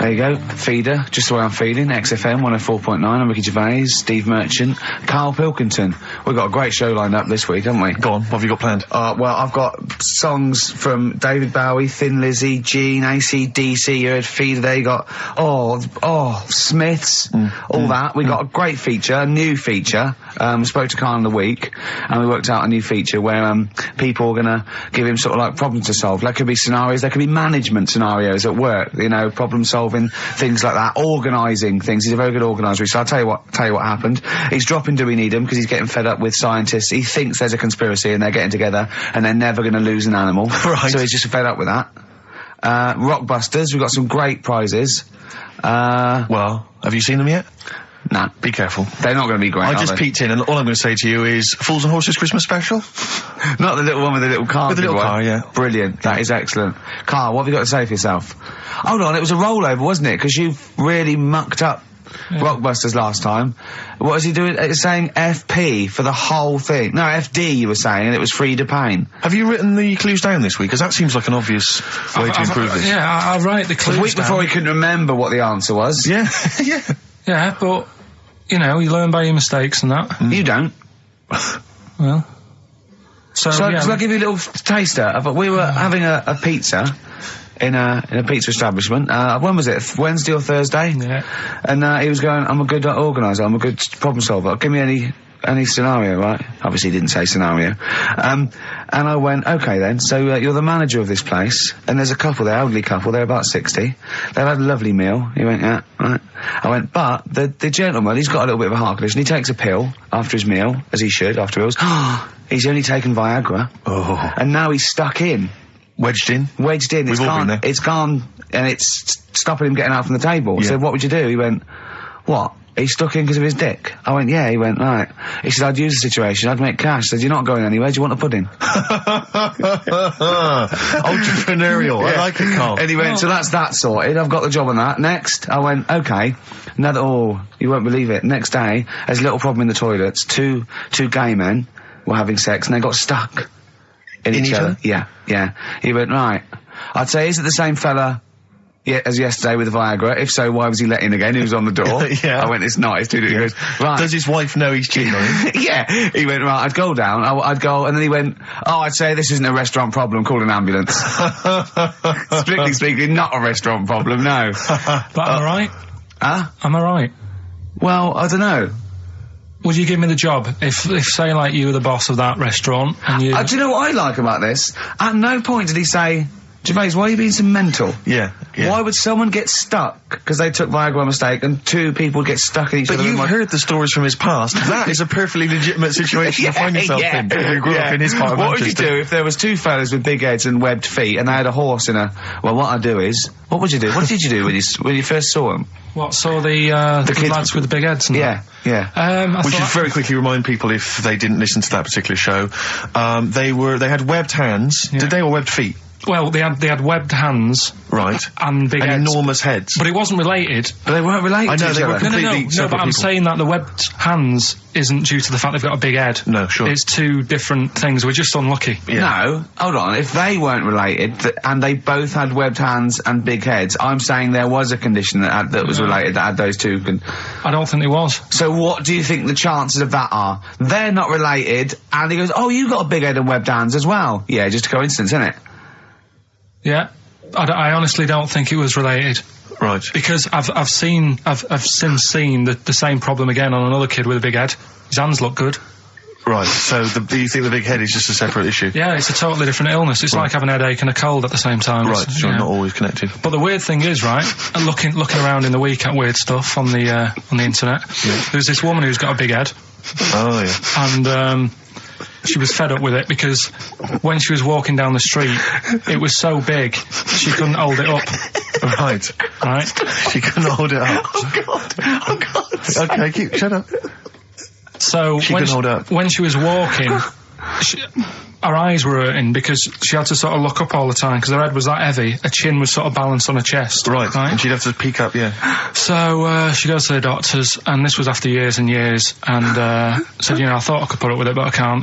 There you go. Feeder, just the way I'm feeling. XFM 104.9. I'm Ricky Gervais, Steve Merchant, Karl Pilkington. We've got a great show lined up this week, haven't we? Go on, what have you got planned? Well, I've got songs from David Bowie, Thin Lizzy, Gene, AC/DC. You heard Feeder there. You got, Smiths, all that. We got a great feature, a new feature. Spoke to Karl in the week, and we worked out a new feature where, people are gonna give him sort of like problems to solve. There could be scenarios, there could be management scenarios at work, you know, problem solving, things like that, organising things. He's a very good organiser. So I'll tell you what happened. He's dropping Do We Need Him because he's getting fed up with scientists. He thinks there's a conspiracy and they're getting together and they're never going to lose an animal. Right. So he's just fed up with that. Rockbusters, we've got some great prizes. Well, have you seen them yet? Nah. Be careful. They're not going to be great, I just peeked in, and all I'm going to say to you is Fools and Horses Christmas special? Not the little one with the little car. With the little car, yeah. Brilliant. That is excellent. Karl, what have you got to say for yourself? Hold on, it was a rollover, wasn't it? Because you really mucked up Rockbusters last time. What was he doing? It's saying FP for the whole thing. No, FD you were saying, and it was Frida Payne. Have you written the clues down this week? Because that seems like an obvious way to improve this. Yeah, I'll write the clues down. A week before he couldn't remember what the answer was. Yeah, yeah. Yeah, but, you know, you learn by your mistakes and that. You don't. Well. So yeah. I'll give you a little taster. We were having a pizza in a pizza establishment. When was it? Wednesday or Thursday? Yeah. And he was going, I'm a good organiser, I'm a good problem solver. Give me any scenario, right? Obviously he didn't say scenario. And I went, okay then, so you're the manager of this place, and there's a couple there, elderly couple, they're about 60. They've had a lovely meal. He went, yeah, right. I went, but the gentleman, he's got a little bit of a heart condition. He takes a pill after his meal, as he should, after meals. He's only taken Viagra. Oh. And now he's stuck in. Wedged in? Wedged in. We've all been there. It's gone, and it's stopping him getting out from the table. Yeah. I said, what would you do? He went, what? He's stuck in because of his dick. I went, yeah. He went, right. He said, I'd use the situation, I'd make cash. I said, you're not going anywhere, do you want a pudding? Entrepreneurial, yeah. I like it, Karl. And he went, so that's that sorted, I've got the job on that. Next, I went, okay. You won't believe it. Next day, there's a little problem in the toilets. Two gay men were having sex and they got stuck in each other. Yeah. He went, right. I'd say, is it the same fella as yesterday with the Viagra? If so, why was he let in again? He was on the door. Yeah. I went, it's not. It's too different. He goes, right. Does his wife know he's cheating on him? Yeah. He went, right, I'd go down. I'd go, and then he went, I'd say this isn't a restaurant problem, call an ambulance. Strictly speaking, not a restaurant problem, no. But am I right? Huh? Am I right? Well, I don't know. Would you give me the job if say, like, you were the boss of that restaurant and you... do you know what I like about this? At no point did he say, Gervais, why are you being so mental? Yeah. Why would someone get stuck because they took Viagra by mistake and two people get stuck in each other? But you've heard the stories from his past. That is a perfectly legitimate situation to find yourself in. You grew up in his part of What would you Manchester. do if there was two fellas with big heads and webbed feet and they had a horse in a... Well, what I'd do is... What would you do? What did you do when you first saw them? What, saw the kids lads with the big heads and yeah. We should very quickly remind people, if they didn't listen to that particular show, they had webbed hands. Yeah. Did they, or webbed feet? Well, they had webbed hands, right, and big heads. Enormous heads. But it wasn't related. But they weren't related. I know, they were completely no. But I'm saying that the webbed hands isn't due to the fact they've got a big head. No, sure. It's two different things. We're just unlucky. Yeah. No, hold on. If they weren't related and they both had webbed hands and big heads, I'm saying there was a condition that was related that had those two. I don't think there was. So what do you think the chances of that are? They're not related, and he goes, "Oh, you got a big head and webbed hands as well." Yeah, just a coincidence, isn't it? Yeah, I honestly don't think it was related. Right. Because I've since seen the same problem again on another kid with a big head. His hands look good. Right, so you think the big head is just a separate issue? Yeah, it's a totally different illness. It's like having a headache and a cold at the same time. Right, so not always connected. But the weird thing is, right, looking around in the week at weird stuff on the internet, there's this woman who's got a big head. Oh, yeah. And, she was fed up with it because when she was walking down the street, it was so big, she couldn't hold it up. Right. She couldn't hold it up. Oh, God. Okay, shut up. So when she was walking, her eyes were hurting because she had to sort of look up all the time because her head was that heavy. Her chin was sort of balanced on her chest. Right. And she'd have to peek up, yeah. So she goes to the doctors, and this was after years and years, and said, I thought I could put up with it, but I can't.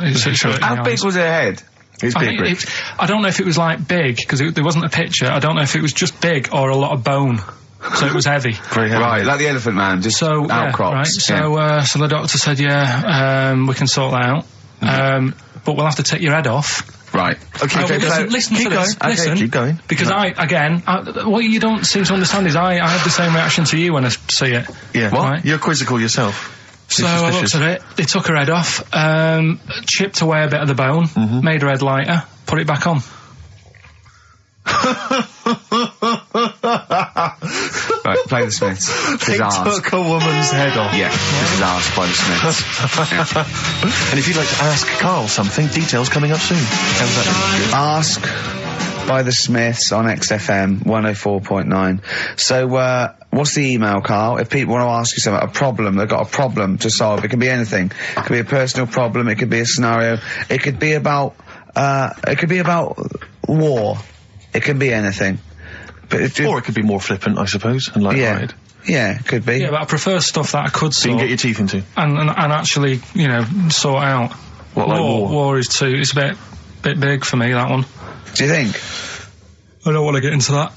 How big was her head? It's big, I don't know if it was like big because there wasn't a picture. I don't know if it was just big or a lot of bone. So it was heavy. Very heavy. Right, like the Elephant Man, just outcrops. Yeah, right. So the doctor said, we can sort that out. But we'll have to take your head off. Right. Okay, listen to this. Listen, keep going. Because what you don't seem to understand is I have the same reaction to you when I see it. Yeah. What? Right? You're quizzical yourself. So I looked at it, they took her head off, chipped away a bit of the bone, made her head lighter, put it back on. Right, play the Smiths. They took a woman's head off. Yeah, this is asked by the Smiths. And if you'd like to ask Karl something, details coming up soon. How's that? Ask by the Smiths on XFM 104.9. So, what's the email, Karl? If people want to ask you something, a problem, they've got a problem to solve. It can be anything. It could be a personal problem. It could be a scenario. It could be about war. It could be anything. But or it could be more flippant, I suppose, and light-hearted. Yeah, it could be. Yeah, but I prefer stuff that I could sort. So you can get your teeth into. And actually, sort out. What, like war? War is too, it's a bit big for me, that one. Do you think? I don't want to get into that.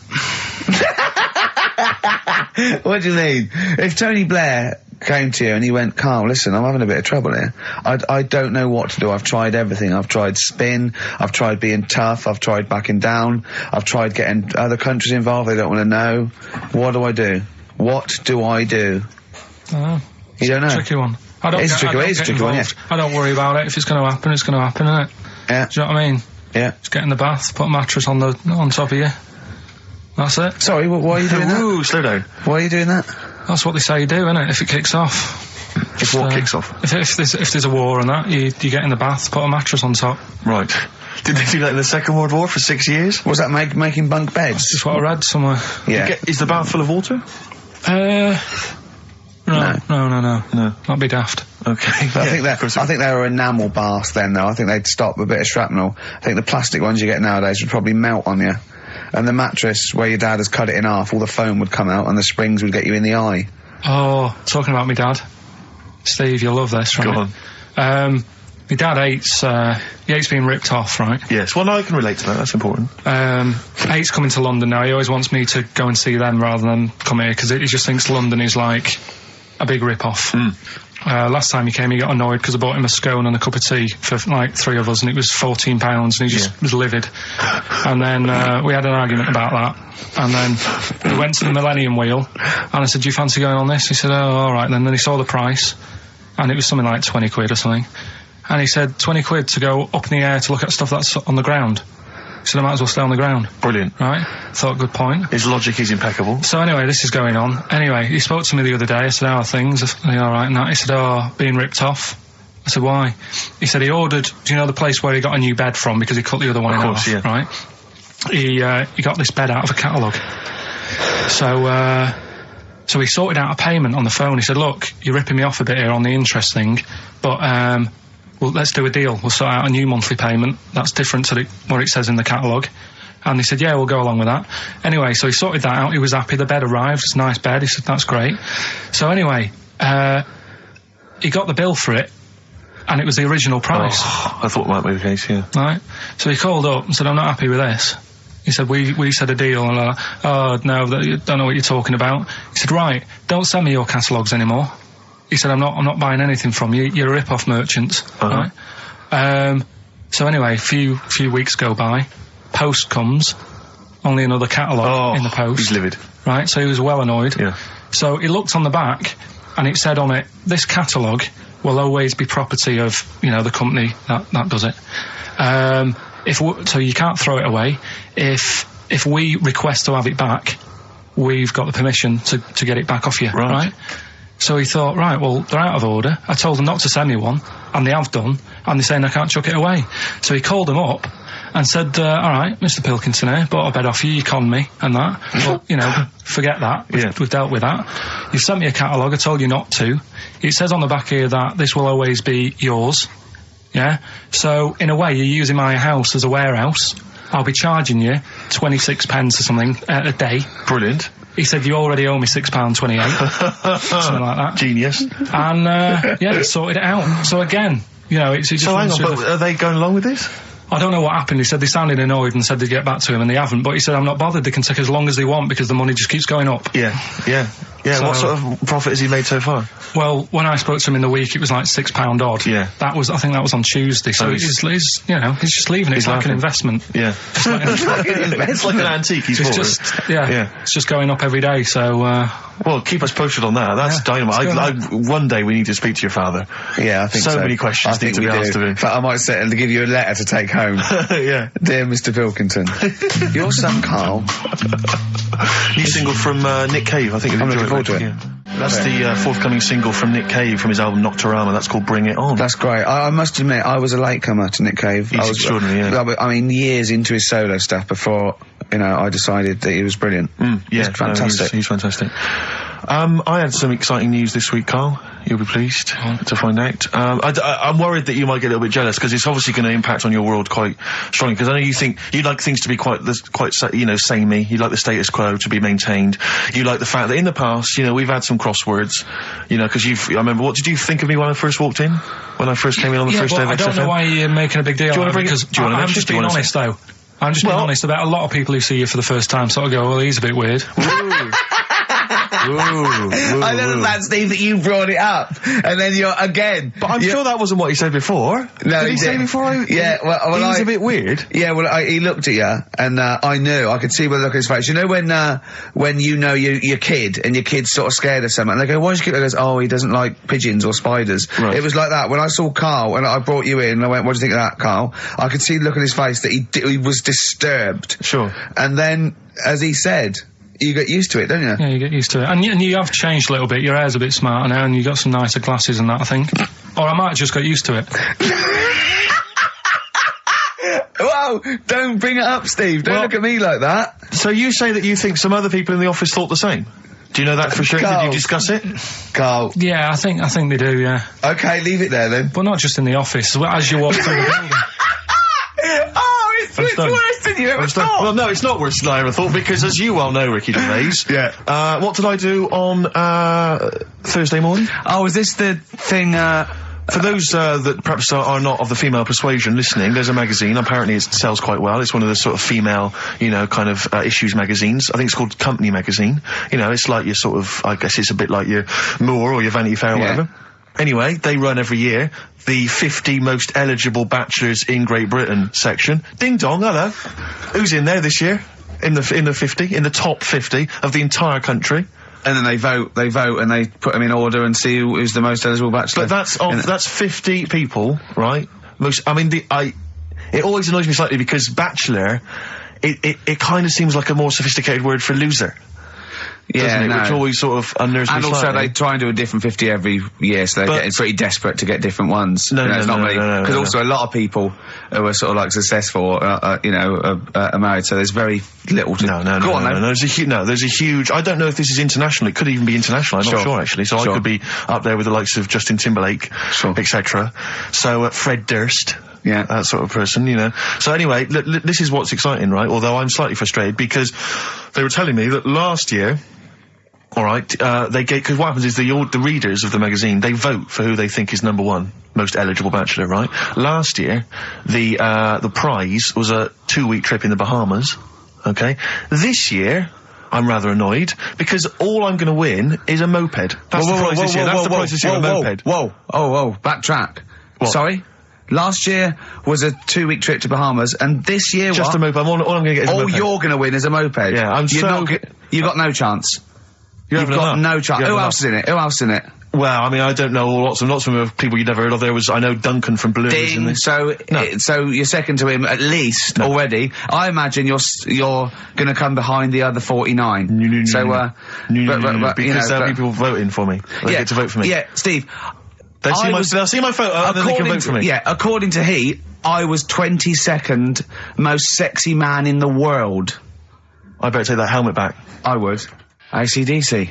What do you mean? If Tony Blair came to you and he went, Karl, listen, I'm having a bit of trouble here. I don't know what to do. I've tried everything. I've tried spin. I've tried being tough. I've tried backing down. I've tried getting other countries involved. They don't want to know. What do I do? What do I do? You don't know? Tricky one. It's a tricky one, yeah. I don't worry about it. If it's going to happen, it's going to happen, isn't it? Yeah. Do you know what I mean? Yeah. Just get in the bath, put a mattress on top of you. That's it. Sorry, why are you doing that? Ooh, slow down. Why are you doing that? That's what they say you do, isn't it? If it kicks off. If what kicks off? If there's a war and that, you get in the bath, put a mattress on top. Right. Did they do that in the Second World War for 6 years? Was that making bunk beds? That's just what I read somewhere. Yeah. Is the bath full of water? No. That'd be daft. Okay. But I think they were enamel baths then, though. I think they'd stop a bit of shrapnel. I think the plastic ones you get nowadays would probably melt on you. And the mattress, where your dad has cut it in half, all the foam would come out and the springs would get you in the eye. Oh, talking about my dad. Steve, you'll love this, right? Go on. My dad hates being ripped off, right? Yes, well, no, I can relate to that, that's important. Hates coming to London now. He always wants me to go and see them rather than come here, because he just thinks London is like a big rip-off. Last time he came, he got annoyed because I bought him a scone and a cup of tea for like 3 of us, and it was £14, and he just was livid. And then we had an argument about that, and then we went to the Millennium Wheel, and I said, do you fancy going on this? He said, oh, all right. Then he saw the price, and it was something like 20 quid or something, and he said 20 quid to go up in the air to look at stuff that's on the ground. He said I might as well stay on the ground. Brilliant. Right? Thought, good point. His logic is impeccable. So anyway, this is going on. Anyway, he spoke to me the other day. I said, how are things? Are they alright and that? He said, being ripped off. I said, why? He said he ordered, do you know the place where he got a new bed from because he cut the other one in half, right? He got this bed out of a catalogue. So he sorted out a payment on the phone. He said, look, you're ripping me off a bit here on the interest thing, but well, let's do a deal. We'll sort out a new monthly payment that's different to what it says in the catalogue. And he said, yeah, we'll go along with that. Anyway, so he sorted that out. He was happy. The bed arrived. It's a nice bed. He said, that's great. So anyway, he got the bill for it, and it was the original price. Oh, I thought that might be the case, yeah. Right? So he called up and said, I'm not happy with this. He said, we said a deal. And oh, no, you don't know what you're talking about. He said, right, don't send me your catalogues anymore. He said, I'm not buying anything from you. You're a rip-off merchant. Right? So anyway, a few weeks go by. Post comes. Only another catalogue in the post. He's livid. Right? So he was well annoyed. Yeah. So he looked on the back, and it said on it, this catalogue will always be property of, the company that does it. So you can't throw it away. If we request to have it back, we've got the permission to get it back off you. Right? So he thought, right, well, they're out of order. I told them not to send me one, and they have done, and they're saying I can't chuck it away. So he called them up and said, all right, Mr. Pilkington here, bought a bed off you, you conned me, and that. But, forget that. We've dealt with that. You've sent me a catalogue, I told you not to. It says on the back here that this will always be yours. Yeah? So, in a way, you're using my house as a warehouse. I'll be charging you 26 pence or something a day. Brilliant. He said, you already owe me £6.28. Something like that. Genius. And, they sorted it out. So again, it's just... So hang on, but are they going along with this? I don't know what happened. He said they sounded annoyed and said they'd get back to him, and they haven't. But he said, I'm not bothered. They can take as long as they want because the money just keeps going up. Yeah. So, what sort of profit has he made so far? Well, when I spoke to him in the week, it was like £6 odd. Yeah. I think that was on Tuesday. So he's just leaving it. It's like an investment. Yeah. It's like an antique he's bought. It's just going up every day. So, well, keep us posted on that. That's dynamite. One day we need to speak to your father. Yeah, I think so. So many questions need to be asked of him. In fact, I might sit and give you a letter to take home. Yeah. Dear Mr. Pilkington, your son Karl. New single from Nick Cave. I think you'll enjoy it. Yeah. That's the forthcoming single from Nick Cave from his album Nocturama. That's called Bring It On. That's great. I must admit, I was a latecomer to Nick Cave. He's extraordinary, yeah. I mean, years into his solo stuff before, I decided that he was brilliant. Yeah, he's fantastic. He's fantastic. I had some exciting news this week, Karl. You'll be pleased to find out. I'm worried that you might get a little bit jealous because it's obviously going to impact on your world quite strongly. Because I know you think you'd like things to be quite samey. You like the status quo to be maintained. You like the fact that in the past, we've had some crosswords. Because I remember. What did you think of me when I first walked in? When I first came in on the first day of XFM? I don't know why you're making a big deal out of it. Because I'm just being honest, though. I'm just being honest about a lot of people who see you for the first time sort of go, well, he's a bit weird. I know that, Steve, that you brought it up, and then you're again. But I'm sure that wasn't what he said before. No, did he say before? Yeah, well, he's a bit weird. Yeah, well, he looked at you, and I knew. I could see by the look of his face. You know when your kid, and your kid's sort of scared of something, and they go, "Why is your kid?" He goes, "Oh, he doesn't like pigeons or spiders." Right. It was like that when I saw Karl, and I brought you in, and I went, "What do you think of that, Karl?" I could see the look on his face that he was disturbed. Sure. And then, as he said, you get used to it, don't you? Yeah, you get used to it. And you have changed a little bit. Your hair's a bit smarter now, and you got some nicer glasses and that, I think. Or I might have just got used to it. Whoa! Don't bring it up, Steve. Don't look at me like that. So you say that you think some other people in the office thought the same? Do you know that for sure? Karl. Did you discuss it? Karl. Yeah, I think they do, yeah. Okay, leave it there then. But not just in the office, as you walk through the building. It's worse than you ever thought. Well, no, it's not worse than I ever thought, because as you well know, Ricky Gervais, what did I do on Thursday morning? Oh, is this the thing, For those that perhaps are not of the female persuasion listening, there's a magazine. Apparently it sells quite well. It's one of the sort of female, issues magazines. I think it's called Company Magazine. It's like your sort of, I guess it's a bit like your Moore or your Vanity Fair or whatever. Anyway, they run every year the 50 most eligible bachelors in Great Britain section. Ding dong, hello. Who's in there this year? In the 50, in the top 50 of the entire country. And then they vote, and they put them in order and see who's the most eligible bachelor. But that's 50 people, right? It always annoys me slightly because bachelor, it kind of seems like a more sophisticated word for loser. Yeah, no. Which always sort of unnerves me And also slightly. they try and do a different 50 every year, so they're getting pretty desperate to get different ones. No, because also a lot of people who are sort of like successful, are married, so there's very little to... No, there's a huge... I don't know if this is international. It could even be international. I'm not sure, actually. So I could be up there with the likes of Justin Timberlake, etc. So, Fred Durst... Yeah, that sort of person, So anyway, this is what's exciting, right? Although I'm slightly frustrated because they were telling me that last year... All right, because what happens is the readers of the magazine, they vote for who they think is number one most eligible bachelor, right? Last year, the prize was a 2-week trip in the Bahamas, okay? This year, I'm rather annoyed, because all I'm gonna win is a moped. That's the prize this year. That's the prize this year, a moped. Backtrack. What? Sorry? Last year was a 2-week trip to Bahamas, and this year just a moped. All I'm gonna get is a moped. All you're gonna win is a moped. Yeah, you got no chance. You've got no chance. Who else is in it? Well, I mean, I don't know lots of them of people you'd never heard of. I know Duncan from Blue. Ding. So you're second to him at least already. I imagine you're going to come behind the other 49. Because there'll be people voting for me. They get to vote for me. Yeah, Steve. They'll see my photo and then they can vote for me. Yeah, according to Heat, I was 22nd most sexy man in the world. I better take that helmet back. I would. AC/DC.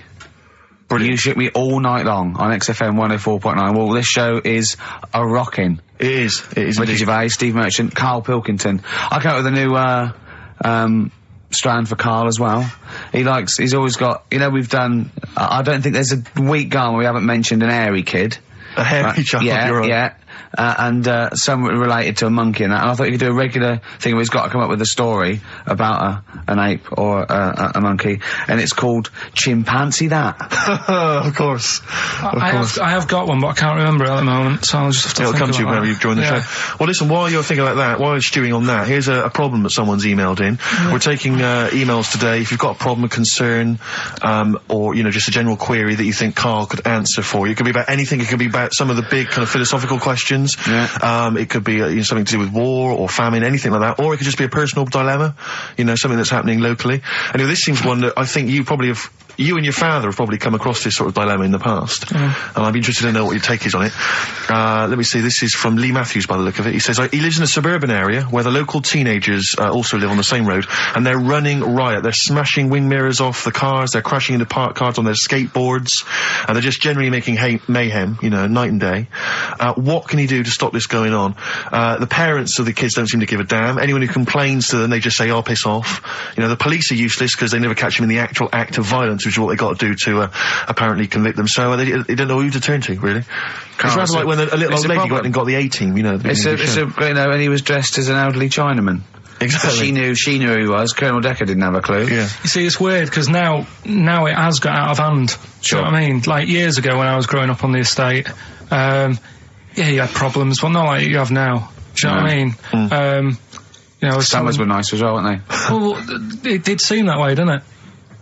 Brilliant. You shoot me all night long on XFM 104.9. Well, this show is a rocking. It is. Ricky Gervais, Steve Merchant, Karl Pilkington. I came up with a new, strand for Karl as well. He's always got, we've done, I don't think there's a week gone where we haven't mentioned an hairy kid. A hairy child, you're right. Yeah. and something related to a monkey and that. And I thought you could do a regular thing where he's got to come up with a story about an ape or a monkey, and it's called Chimpanzee That. Of course. I have got one, but I can't remember it at the moment, so I'll just have to It'll come to you whenever you've joined the show. Well, listen, while you're thinking like that, while you're stewing on that, here's a problem that someone's emailed in. We're taking emails today. If you've got a problem, a concern, or, you know, just a general query that you think Karl could answer for you. It could be about anything. It could be about some of the big kind of philosophical questions. It could be you know, something to do with war or famine, anything like that. Or it could just be a personal dilemma, you know, something that's happening locally. Anyway, this seems one that I think you and your father have probably come across this sort of dilemma in the past. And I'd be interested to know what your take is on it. Let me see, this is from Lee Matthews by the look of it. He says, he lives in a suburban area where the local teenagers also live on the same road, and they're running riot. They're smashing wing mirrors off the cars, they're crashing into parked cars on their skateboards, and they're just generally making mayhem, you know, night and day. What can he do to stop this going on? The parents of the kids don't seem to give a damn. Anyone who complains to them, they just say, oh, piss off. You know, the police are useless because they never catch them in the actual act of violence, which is what they got to do to apparently convict them. So they don't know who to turn to, really. It's rather like when a little old lady went and got the A-team, you know. You know, and he was dressed as an elderly Chinaman. Exactly. She knew who he was. Colonel Decker didn't have a clue. Yeah. You see, it's weird, because now it has got out of hand. Sure. Do you know what I mean? Like, years ago when I was growing up on the estate, yeah, you had problems, but not like you have now. Do you know what I mean? You know, Summers were nice as well, weren't they? Well, it did seem that way, didn't it?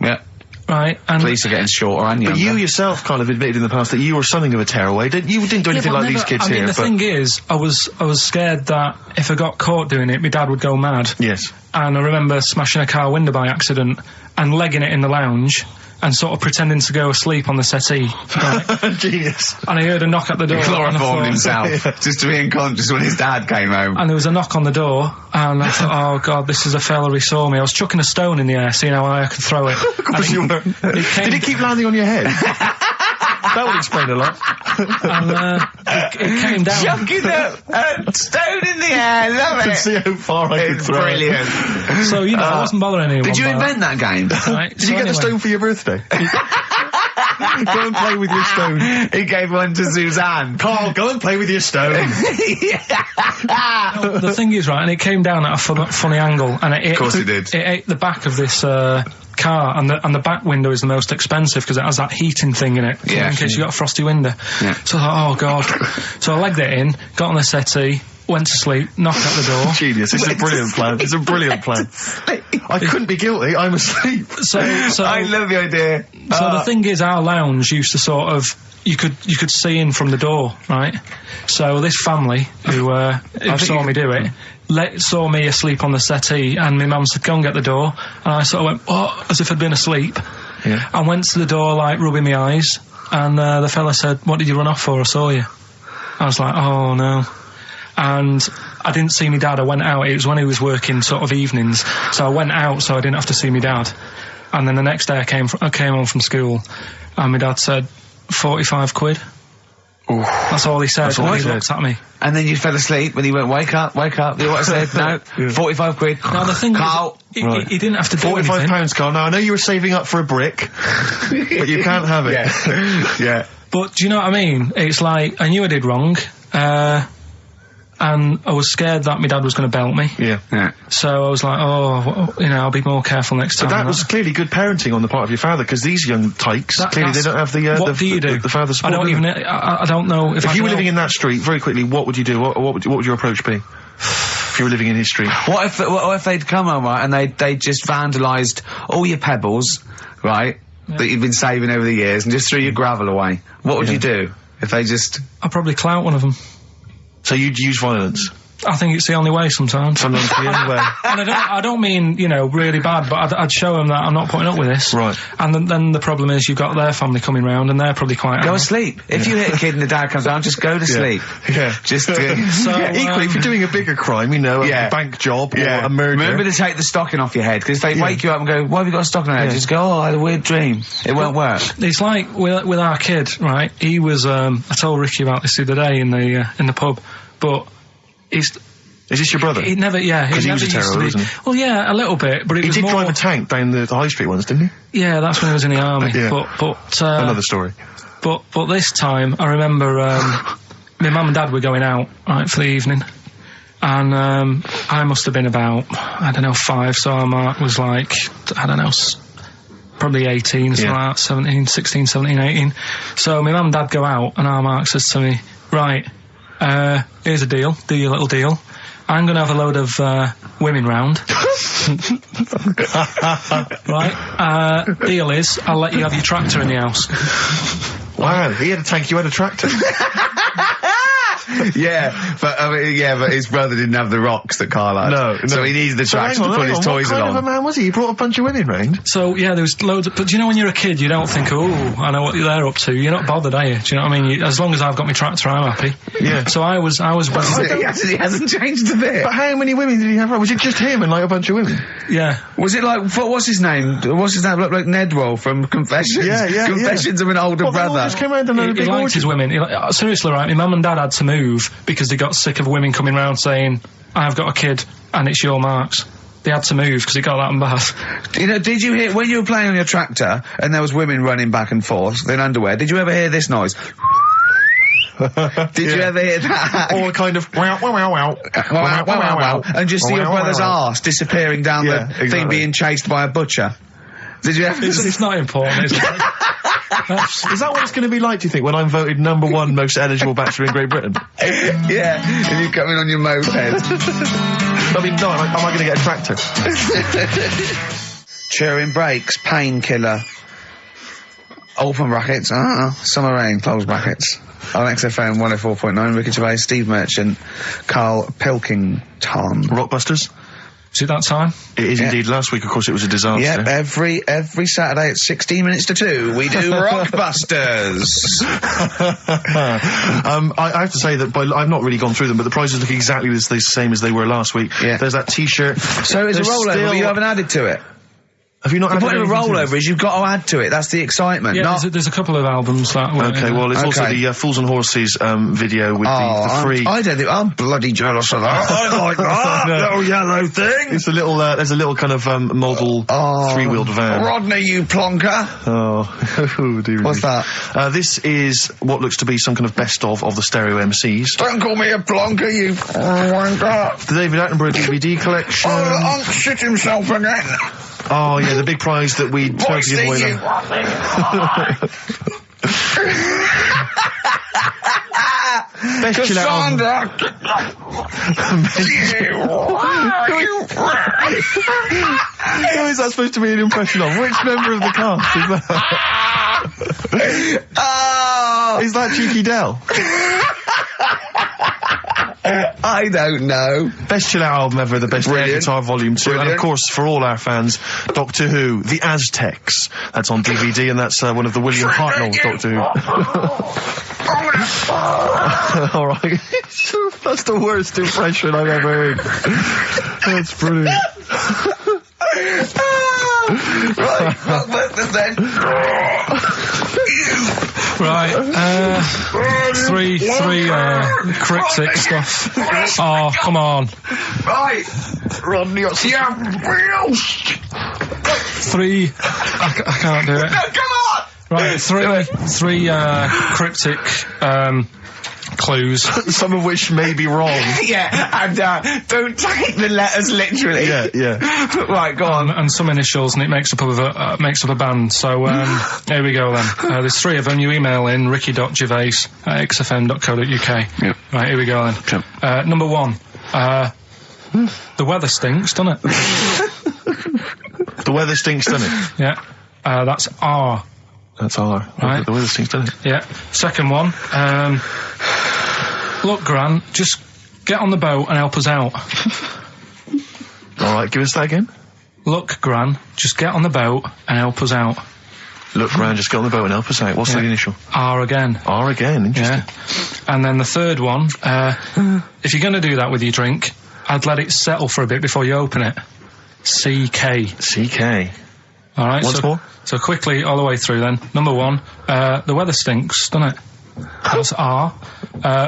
Yeah. Right, and police are getting shorter and younger. But you yourself kind of admitted in the past that you were something of a tearaway. You didn't do anything like these kids here. The thing is, I was scared that if I got caught doing it, my dad would go mad. Yes. And I remember smashing a car window by accident and legging it in the lounge and sort of pretending to go asleep on the settee. Right? Genius. And I heard a knock at the door. He chloroformed himself just to be unconscious when his dad came home. And there was a knock on the door, and I thought, oh God, this is a fella who saw me. I was chucking a stone in the air, seeing how high I could throw it. Of course you were. Did it keep landing on your head? That would explain a lot. And it came down. Chucking a stone in the air, love it. To see how far I could throw brilliant. It. So, you know, I wasn't bothering anyone. Did you invent that game? Right, Did you get the stone for your birthday? Go and play with your stone. He gave one to Suzanne. Karl, go and play with your stone. The thing is, right, and it came down at a funny angle, and of course it did. It ate the back of this car, and the back window is the most expensive because it has that heating thing in it, in case you got a frosty window. Yeah. So I thought, oh God. So I legged it in, got on the settee, went to sleep, knocked at the door. Genius. It's a brilliant plan. It's a brilliant plan. I couldn't be guilty. I'm asleep. So I love the idea. So the thing is, our lounge used to sort of, you could see in from the door, right? So this family who saw me do it, saw me asleep on the settee, and my mum said, go and get the door. And I sort of went, oh, as if I'd been asleep. Yeah. And went to the door, like, rubbing my eyes. And the fella said, what did you run off for? I saw you. I was like, oh no. And I didn't see my dad. I went out. It was when he was working sort of evenings. So I went out so I didn't have to see my dad. And then the next day I came home from school, and my dad said, 45 quid. Ooh. That's all he said. That's all he looked at me. And then you fell asleep, and he went, wake up. You know what I said? No, 45 quid. Now the thing Karl. is, he didn't have to do anything. £45, Karl. Now, I know you were saving up for a brick, but you can't have it. Yeah. But do you know what I mean? It's like, I knew I did wrong, and I was scared that my dad was going to belt me. Yeah. So I was like, oh, you know, I'll be more careful next time. But that was clearly good parenting on the part of your father, because these young tykes, clearly they don't have the what do you do? The father support. I don't know if you were living in that street, very quickly, what would you do? What would your approach be? If you were living in his street? What if they'd come home, right, and they just vandalised all your pebbles, right, that you've been saving over the years, and just threw your gravel away? What would you do if they just... I'd probably clout one of them. So you'd use violence? I think it's the only way sometimes. Sometimes the only way. And I don't mean, you know, really bad, but I'd show them that I'm not putting up with this. Right. And then the problem is you've got their family coming round, and they're probably quite Go asleep. If you hit a kid and the dad comes down, just go to sleep. Yeah. Just equally, if you're doing a bigger crime, you know, a bank job or a murder. Remember to take the stocking off your head, because if they wake you up and go, why have you got a stocking on your head? Just go, oh, I had a weird dream. It won't work. It's like with our kid, right? He was, I told Ricky about this the other day in the pub, but is this your brother? He never, because he was a terror, wasn't he? Well, yeah, a little bit, but he did drive a tank down the high street once, didn't he? Yeah, that's when he was in the army. But another story. But this time, I remember, my mum and dad were going out, right, for the evening. And, I must have been about, 5, so our Mark was like, probably 18, something like that, 16, 17, 18. So my mum and dad go out, and our Mark says to me, right, here's a deal, do your little deal. I'm going to have a load of women round. Right? Deal is, I'll let you have your tractor in the house. Wow, he had a tank, you had a tractor. but his brother didn't have the rocks that Karl had. No. So he needed the tractor to put his toys along. What kind of a man was he? He brought a bunch of women round? So, yeah, there was loads of... But do you know when you're a kid, you don't think, oh, I know what they're up to. You're not bothered, are you? Do you know what I mean? As long as I've got my tractor, I'm happy. Yeah. So I was... He hasn't changed a bit. But how many women did he have? Was it just him and, like, a bunch of women? Yeah. Was it like... What's his name? Looked like Nedwell from Confessions. Yeah. Confessions of an Older Brother. They all just came around and He liked his women. Seriously, right, my mum and dad had to move because they got sick of women coming round saying, I've got a kid and it's your Mark's. They had to move because it got that in Bath. You know, did you hear, when you were playing on your tractor and there was women running back and forth in underwear, did you ever hear this noise? Did you ever hear that? Or kind of wow, wow, wow, wow. Wow, wow, wow, wow. And just see your brother's arse disappearing down the thing being chased by a butcher. Did you ever... It's not important, is it? Is that what it's going to be like, do you think, when I'm voted #1 most eligible bachelor in Great Britain? Yeah, and you come in on your moped. I mean, no, am I going to get a tractor? Chewing brakes, painkiller. Open brackets, summer rain, close brackets. On XFM 104.9, Ricky Gervais, Steve Merchant, Karl Pilkington. Rockbusters? Is it that time? It is indeed. Last week, of course, it was a disaster. Yep, every Saturday at 16 minutes to 2, we do Rockbusters. I have to say that I've not really gone through them, but the prizes look exactly the same as they were last week. Yeah. There's that T-shirt. So it's a rollover, but you haven't added to it. Have you not The added point of a anything to rollover it? is you've got to add to it. That's the excitement. Yeah, there's a couple of albums that were... Okay, well, there's also the Fools and Horses video with the free... I don't think... I'm bloody jealous of that. I like that little yellow thing. It's a little, there's a little kind of model three-wheeled van. Rodney, you plonker. Oh, dear. What's that? This is what looks to be some kind of best-of the stereo MCs. Don't call me a plonker, you wanker. The David Attenborough DVD collection. Oh, Unc shit himself again. Oh, yeah, the big prize that we tried to give away. Best chill out album. Who is that supposed to be an impression of? Which member of the cast is that? Is that Cheeky Dell? I don't know. Best chill out album ever, the best air guitar volume 2, and of course for all our fans, Doctor Who, The Aztecs. That's on DVD, and that's one of the William Hartnell Doctor Who. All right, that's the worst impression I've ever heard. That's brilliant. Right, then. Right, three cryptic stuff. Oh, come on. Right. Rodney, Three, I can't do it. No, come on! Right, three cryptic, clues. some of which may be wrong. Yeah, and don't take the letters literally. Yeah. Right, go on. And some initials, and it makes up a band. So here we go then. There's 3 of them. You email in ricky.gervais@xfm.co.uk. Yep. Right, here we go then. Sure. Number 1. The weather stinks, doesn't it? The weather stinks, doesn't it? Yeah. That's R. That's R. Right. The weather stinks, doesn't it? Yeah. Second one. Look, Gran, just get on the boat and help us out. All right, give us that again. Look, Gran, just get on the boat and help us out. Look, Gran, just get on the boat and help us out. What's the initial? R again. R again, interesting. Yeah. And then the third one, if you're going to do that with your drink, I'd let it settle for a bit before you open it. CK. CK. All right. Once more. So quickly, all the way through then. Number 1, the weather stinks, doesn't it? That's R.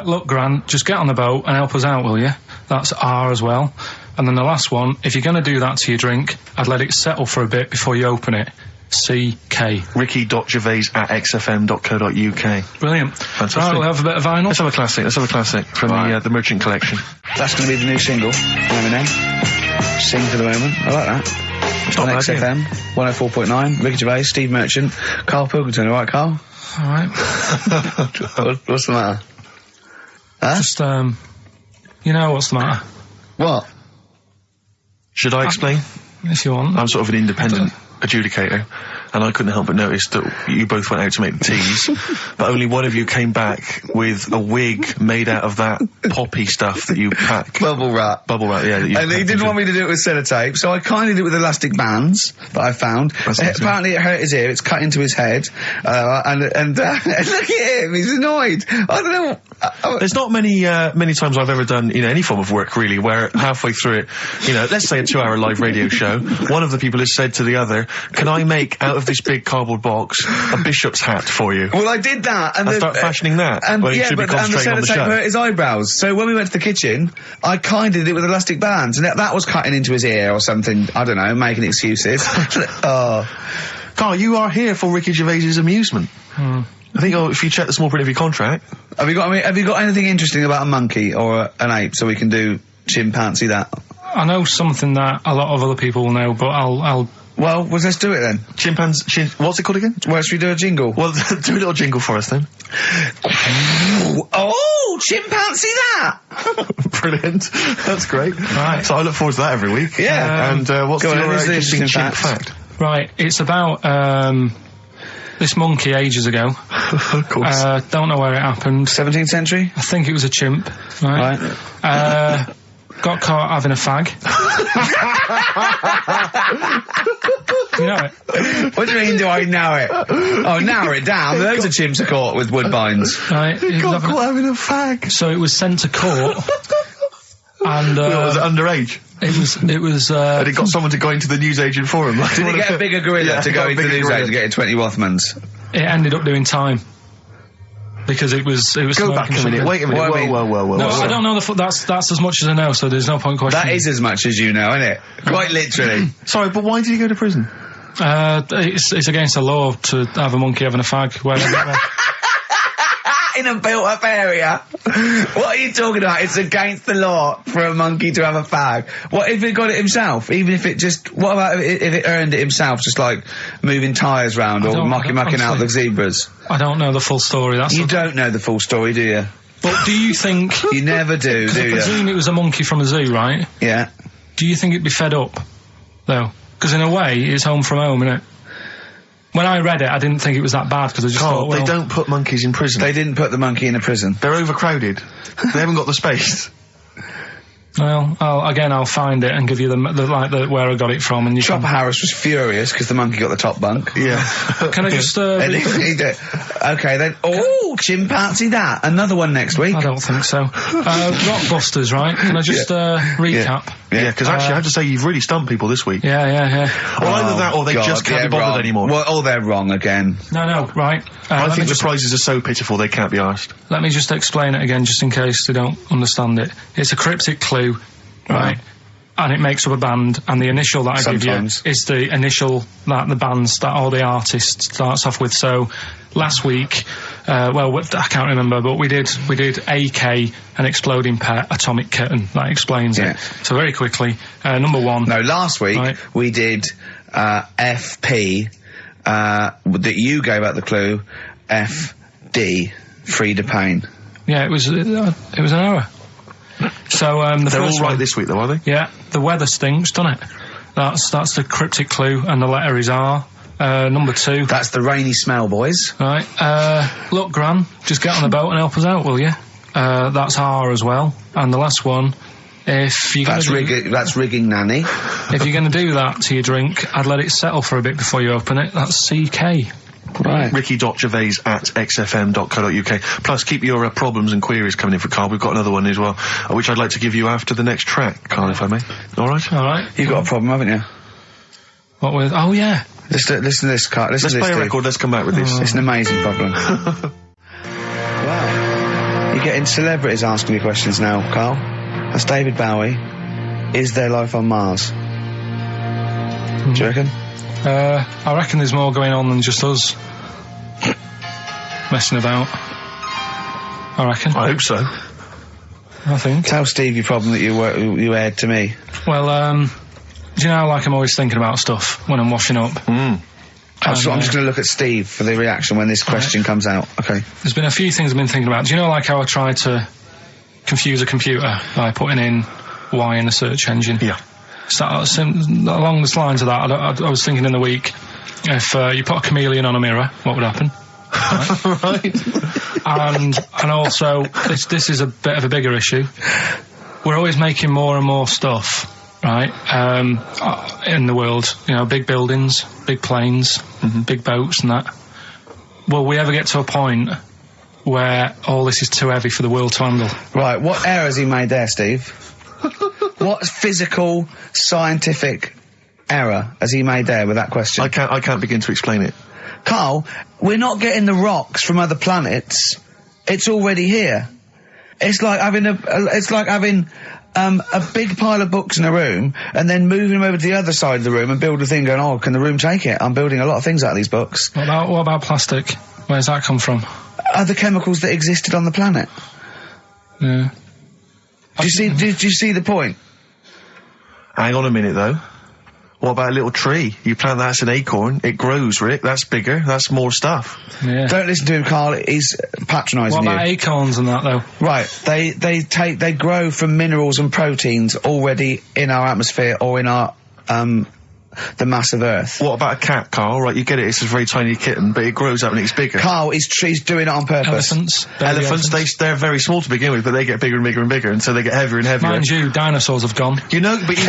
Look, Gran, just get on the boat and help us out, will you? That's R as well. And then the last one, if you're going to do that to your drink, I'd let it settle for a bit before you open it. CK. Ricky.gervais@xfm.co.uk. Brilliant. Fantastic. Right, we'll have a bit of vinyl. Let's have a classic from the Merchant Collection. That's going to be the new single. Eminem. Sing for the moment. I like that. It's on not bad, XFM 104.9. Ricky Gervais, Steve Merchant, Karl Pilkington. All right, Karl? All right. What's the matter? Huh? Just, you know what's the matter? What? Should I explain? If you want. I'm sort of an independent adjudicator, and I couldn't help but notice that you both went out to make the teas, but only one of you came back with a wig made out of that poppy stuff that you pack. Bubble wrap, yeah. That you and he didn't want me to do it with sellotape, so I kind of did it with elastic bands that I found. Apparently it hurt his ear, it's cut into his head, and look at him, he's annoyed. I don't know. There's not many times I've ever done, any form of work really, where halfway through it, let's say a 2-hour live radio show, one of the people has said to the other, can I make out of this big cardboard box a bishop's hat for you? Well, I did that, and start fashioning that. And when you should be and the sellotape hurt his eyebrows. So when we went to the kitchen, I kind of did it with elastic bands, and that was cutting into his ear or something. I don't know, making excuses. Oh, Carl, you are here for Ricky Gervais's amusement. I think if you check the small print of your contract. Have you got anything interesting about a monkey or an ape, so we can do chimpanzee that? I know something that a lot of other people will know, but I'll. Well, let's do it then. What's it called again? Well, should we do a jingle? Well, do a little jingle for us then. Oh, chimpanzee that! Brilliant. That's great. Right. So I look forward to that every week. Yeah. And what's your interesting chimp fact? Right, it's about this monkey ages ago. Of course. Don't know where it happened. 17th century? I think it was a chimp. Right. Got caught having a fag. You know it? What do you mean, do I know it? Oh, narrow it down. Loads of chimps are caught with woodbines. Right. Got caught having a fag. So it was sent to court. And, was it underage? It was, and it got someone to go into the newsagent for him. Did he get a bigger gorilla to go into the newsagent and get 20 Rothmans? It ended up doing time. Because it was. Go back a minute. Wait a minute. Whoa. No, I don't know that's as much as I know. So there's no point questioning. That is as much as you know, isn't it? Quite literally. Sorry, but why did he go to prison? It's against the law to have a monkey having a fag. In a built-up area. What are you talking about? It's against the law for a monkey to have a fag. What if it got it himself? Even if it just... What about if it earned it himself, just like moving tyres round or mucking out the zebras? I don't know the full story. You don't know the full story, do you? But do you think... You never do you? I presume it was a monkey from a zoo, right? Yeah. Do you think it'd be fed up, though? Because in a way, it's home from home, isn't it? When I read it, I didn't think it was that bad, because I just thought, well... They don't put monkeys in prison. They didn't put the monkey in a prison. They're overcrowded. They haven't got the space. Well, I'll find it and give you the where I got it from, and you. Chopper Harris was furious because the monkey got the top bunk. Yeah. Can I just? Okay then. Oh, chimpanzee that. Another one next week. I don't think so. Rockbusters, right? Can I just recap? Yeah, because actually I have to say you've really stumped people this week. Yeah. Well, either that or they just can't be bothered anymore. Well, they're wrong again. No, right. I think the prizes are so pitiful they can't be asked. Let me just explain it again, just in case they don't understand it. It's a cryptic clue, right? And it makes up a band, and the initial that I give you is the initial that the band or the artist starts off with. So last week, I can't remember, but we did AK, an exploding pet, atomic kitten. That explains it. So very quickly, number one. No, last week we did FP. That you gave out the clue, FD, Frida Payne. Yeah, it was an error. So they're all right this week, though, are they? Yeah, the weather stinks, doesn't it? That's the cryptic clue, and the letter is R. Number two. That's the rainy smell, boys. Right. Look, Gran, just get on the boat and help us out, will you? That's R as well. And the last one. If you're that's rigging nanny. If you're going to do that to your drink, I'd let it settle for a bit before you open it. That's CK. Right. Ricky.gervais@xfm.co.uk. Plus, keep your problems and queries coming in for Carl. We've got another one as well, which I'd like to give you after the next track, Carl, if I may. All right? You've got a problem, haven't you? What with? Oh, yeah. Listen to this, Carl. Let's play a record. Let's come back with this. It's an amazing problem. Wow. You're getting celebrities asking me questions now, Carl. That's David Bowie. Is there life on Mars? Do you reckon? I reckon there's more going on than just us messing about. I reckon. I hope so. I think. Tell Steve your problem that you aired to me. Well, do you know how, like, I'm always thinking about stuff when I'm washing up? I'm just going to look at Steve for the reaction when this question comes out. Okay. There's been a few things I've been thinking about. Do you know, like, how I tried to confuse a computer by putting in Y in a search engine? Yeah. So, along the lines of that, I was thinking in the week, if you put a chameleon on a mirror, what would happen? Right. And also, this is a bit of a bigger issue. We're always making more and more stuff, right, in the world. You know, big buildings, big planes, big boats and that. Will we ever get to a point where all this is too heavy for the world to handle? Right, what error has he made there, Steve? What physical, scientific error has he made there with that question? I can't begin to explain it. Carl, we're not getting the rocks from other planets. It's already here. It's like having a big pile of books in a room and then moving them over to the other side of the room and build a thing going, oh, can the room take it? I'm building a lot of things out of these books. What about plastic? Where's that come from? Other chemicals that existed on the planet. Yeah. Do you see the point? Hang on a minute, though. What about a little tree? You plant that as an acorn, it grows, Rick. That's bigger. That's more stuff. Yeah. Don't listen to him, Carl. He's patronising you. What about acorns and that, though? Right. They grow from minerals and proteins already in our atmosphere or in our the mass of Earth. What about a cat, Carl? Right, you get it. It's a very tiny kitten, but it grows up and it's bigger. Carl, he's doing it on purpose. Elephants, they're very small to begin with, but they get bigger and bigger and bigger, and so they get heavier and heavier. Mind you, dinosaurs have gone. You know, but you...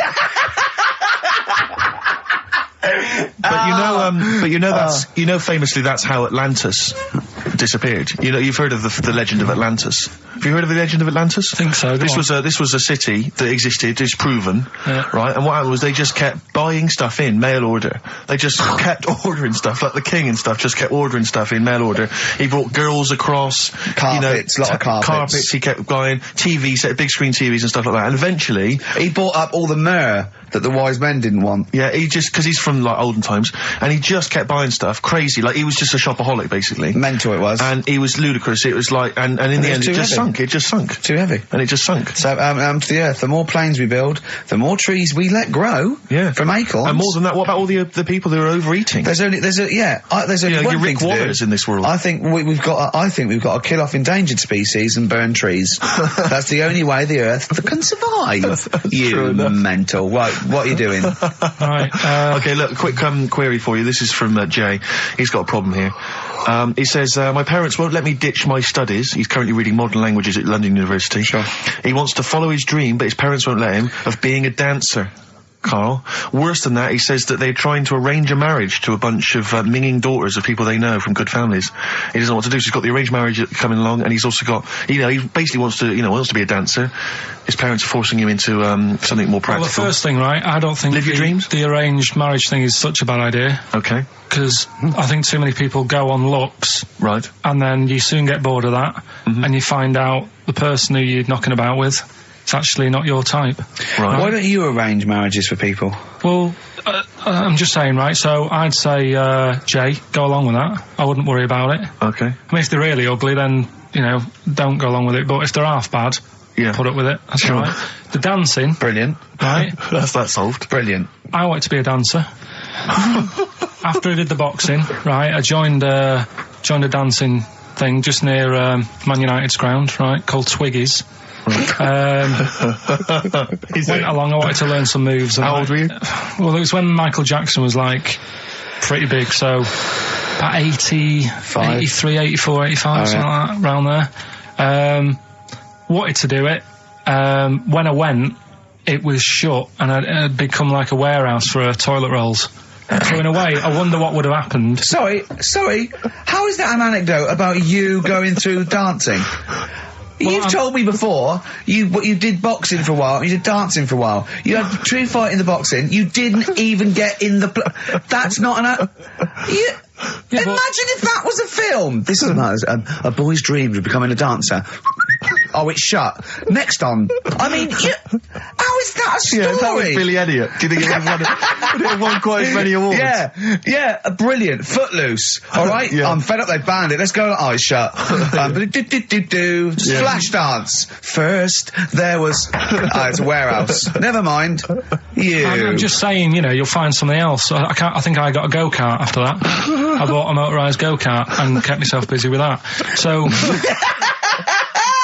famously that's how Atlantis disappeared. You know, you've heard of the legend of Atlantis. Have you heard of the legend of Atlantis? I think so. This was a city that existed, is proven, right? And what happened was they just kept buying stuff in mail order. They just kept ordering stuff, like the king and stuff. Just kept ordering stuff in mail order. He brought girls across, carpets, lot of carpets. He kept buying TVs, big screen TVs and stuff like that. And eventually, he bought up all the myrrh that the wise men didn't want. Yeah, because he's from like olden times, and he just kept buying stuff, crazy. Like he was just a shopaholic, basically. Mental it was. And he was ludicrous. It was like, and in the end, it just sunk. It just sunk. Too heavy. And it just sunk. So, to the Earth, the more planes we build, the more trees we let grow. Yeah. From acorns. And more than that, what about all the people who are overeating? There's only one thing Rick Warners in this world. I think we've got to kill off endangered species and burn trees. That's the only way the Earth can survive. You mental. Right, what are you doing? Right. Okay, look, quick query for you. This is from Jay. He's got a problem here. He says, my parents won't let me ditch my studies. He's currently reading modern languages at London University. Sure. He wants to follow his dream, but his parents won't let him, of being a dancer. Carl. Worse than that, he says that they're trying to arrange a marriage to a bunch of minging daughters of people they know from good families. He doesn't know what to do, so he's got the arranged marriage coming along, and he's also got, he basically wants to be a dancer. His parents are forcing him into something more practical. Well, the first thing, right, I don't think Live your dreams? The arranged marriage thing is such a bad idea. Okay. Because I think too many people go on looks. Right. And then you soon get bored of that, and you find out the person who you're knocking about with, it's actually not your type. Right. Why don't you arrange marriages for people? Well, I'm just saying, right, so I'd say, Jay, go along with that. I wouldn't worry about it. Okay. I mean, if they're really ugly, then, don't go along with it. But if they're half bad, put up with it. That's sure. All right. The dancing. Brilliant. Right. That's that solved. Brilliant. I wanted to be a dancer. After I did the boxing, right, I joined a dancing thing just near Man United's ground, right, called Twiggy's. Went along, I wanted to learn some moves. How old were you? Well, it was when Michael Jackson was, pretty big, so about 83, 84, 85, something like that, around there. Wanted to do it. When I went, it was shut, and it had become like a warehouse for toilet rolls. So in a way, I wonder what would have happened. Sorry, how is that an anecdote about you going through dancing? Well, you've told me before, you did boxing for a while, you did dancing for a while. You had a true fight in the boxing, you didn't even get in the... That's not an... Imagine if that was a film! This is a boy's dream of becoming a dancer. Oh, it's shut. Next on. I mean, how is that a story? Yeah, that was Billy Elliot. Do you think it would have won quite as many awards? Yeah, brilliant. Footloose. All right, I'm fed up. They banned it. Let's go. Oh, it's shut. Flash dance. First, there was. It's a warehouse. Never mind. I'm just saying, you know, you'll find something else. I think I got a go-kart after that. I bought a motorised go-kart and kept myself busy with that. So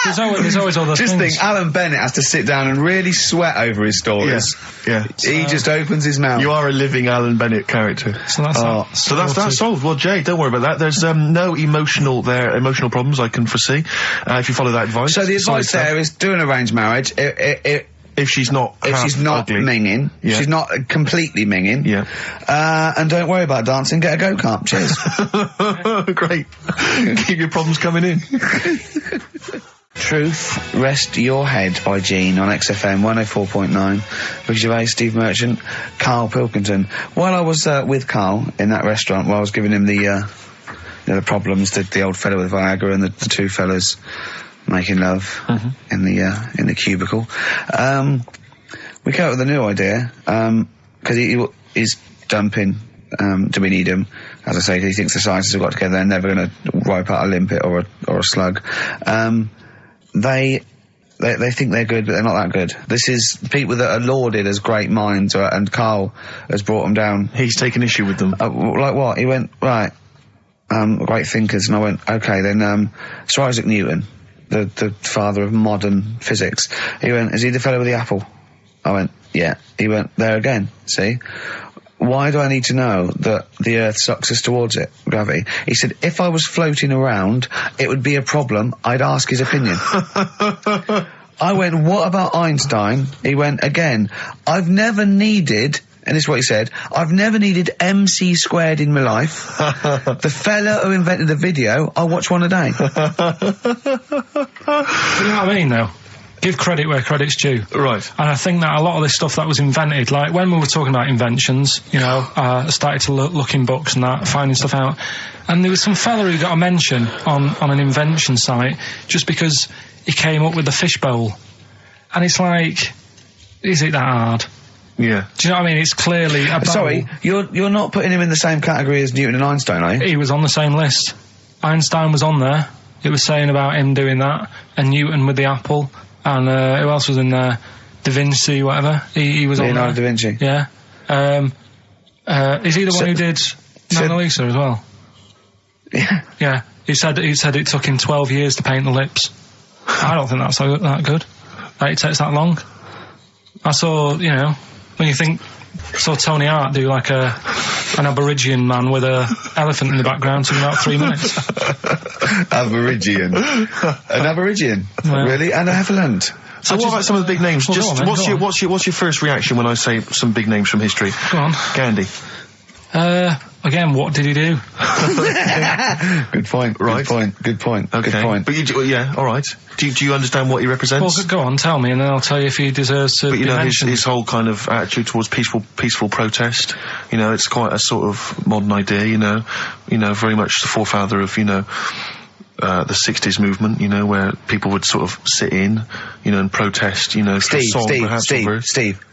there's always other things. Just think, Alan Bennett has to sit down and really sweat over his stories. Yeah. He just opens his mouth. You are a living Alan Bennett character. So that's solved. Well, Jay, don't worry about that. There's no emotional problems I can foresee if you follow that advice. So the advice there is do an arranged marriage. If she's not ugly. minging, she's not completely minging, and don't worry about dancing, get a go-kart. Cheers. Great. Keep your problems coming in. Truth, Rest Your Head by Gene on XFM 104.9. Ricky Gervais, Steve Merchant, Karl Pilkington. While I was with Karl in that restaurant, while I was giving him the problems, the old fella with Viagra and the two fellas making love in the cubicle. We came up with a new idea, because he's dumping, do we need him? As I say, he thinks the scientists have got together, they're never going to wipe out a limpet or a slug. They think they're good, but they're not that good. This is people that are lauded as great minds, and Karl has brought them down. He's taken issue with them. Like what? He went, right, great thinkers, and I went, okay, then, Sir Isaac Newton, the father of modern physics. He went, is he the fellow with the apple? I went, yeah. He went, there again, see? Why do I need to know that the Earth sucks us towards it, gravity? He said, if I was floating around, it would be a problem. I'd ask his opinion. I went, what about Einstein? He went, again, I've never needed, and this is what he said, I've never needed MC squared in my life. The fella who invented the video, I watch one a day. You know what I mean, though? Give credit where credit's due. Right. And I think that a lot of this stuff that was invented, like when we were talking about inventions, you know, I started to look in books and that, finding stuff out. And there was some fella who got a mention on an invention site just because he came up with the fishbowl. And it's like, is it that hard? Yeah. Do you know what I mean? It's clearly a bowl. Sorry, you're not putting him in the same category as Newton and Einstein, are you? He was on the same list. Einstein was on there. It was saying about him doing that. And Newton with the apple. And who else was in there? Da Vinci, whatever. He was on there. Leonardo da Vinci. Yeah. Is he the one who did Mona Lisa as well? Yeah. Yeah. He said it took him 12 years to paint the lips. I don't think that's that good. That it takes that long. I saw, you know, when you think, I saw Tony Hart do like an Aborigine man with a elephant in the background in about 3 minutes. Aborigine. An Aborigine? Yeah. Really? And an elephant? So what about some of the big names? Well, what's your first reaction when I say some big names from history? Go on. Gandhi. Again, what did he do? Good point. Right. Good point. Okay. Good point. But yeah, all right. Do you understand what he represents? Well, go on, tell me, and then I'll tell you if he deserves to. But you be know, mentioned. his whole kind of attitude towards peaceful protest. You know, it's quite a sort of modern idea. You know, very much the forefather of the 60s movement. You know, where people would sort of sit in, and protest. Steve.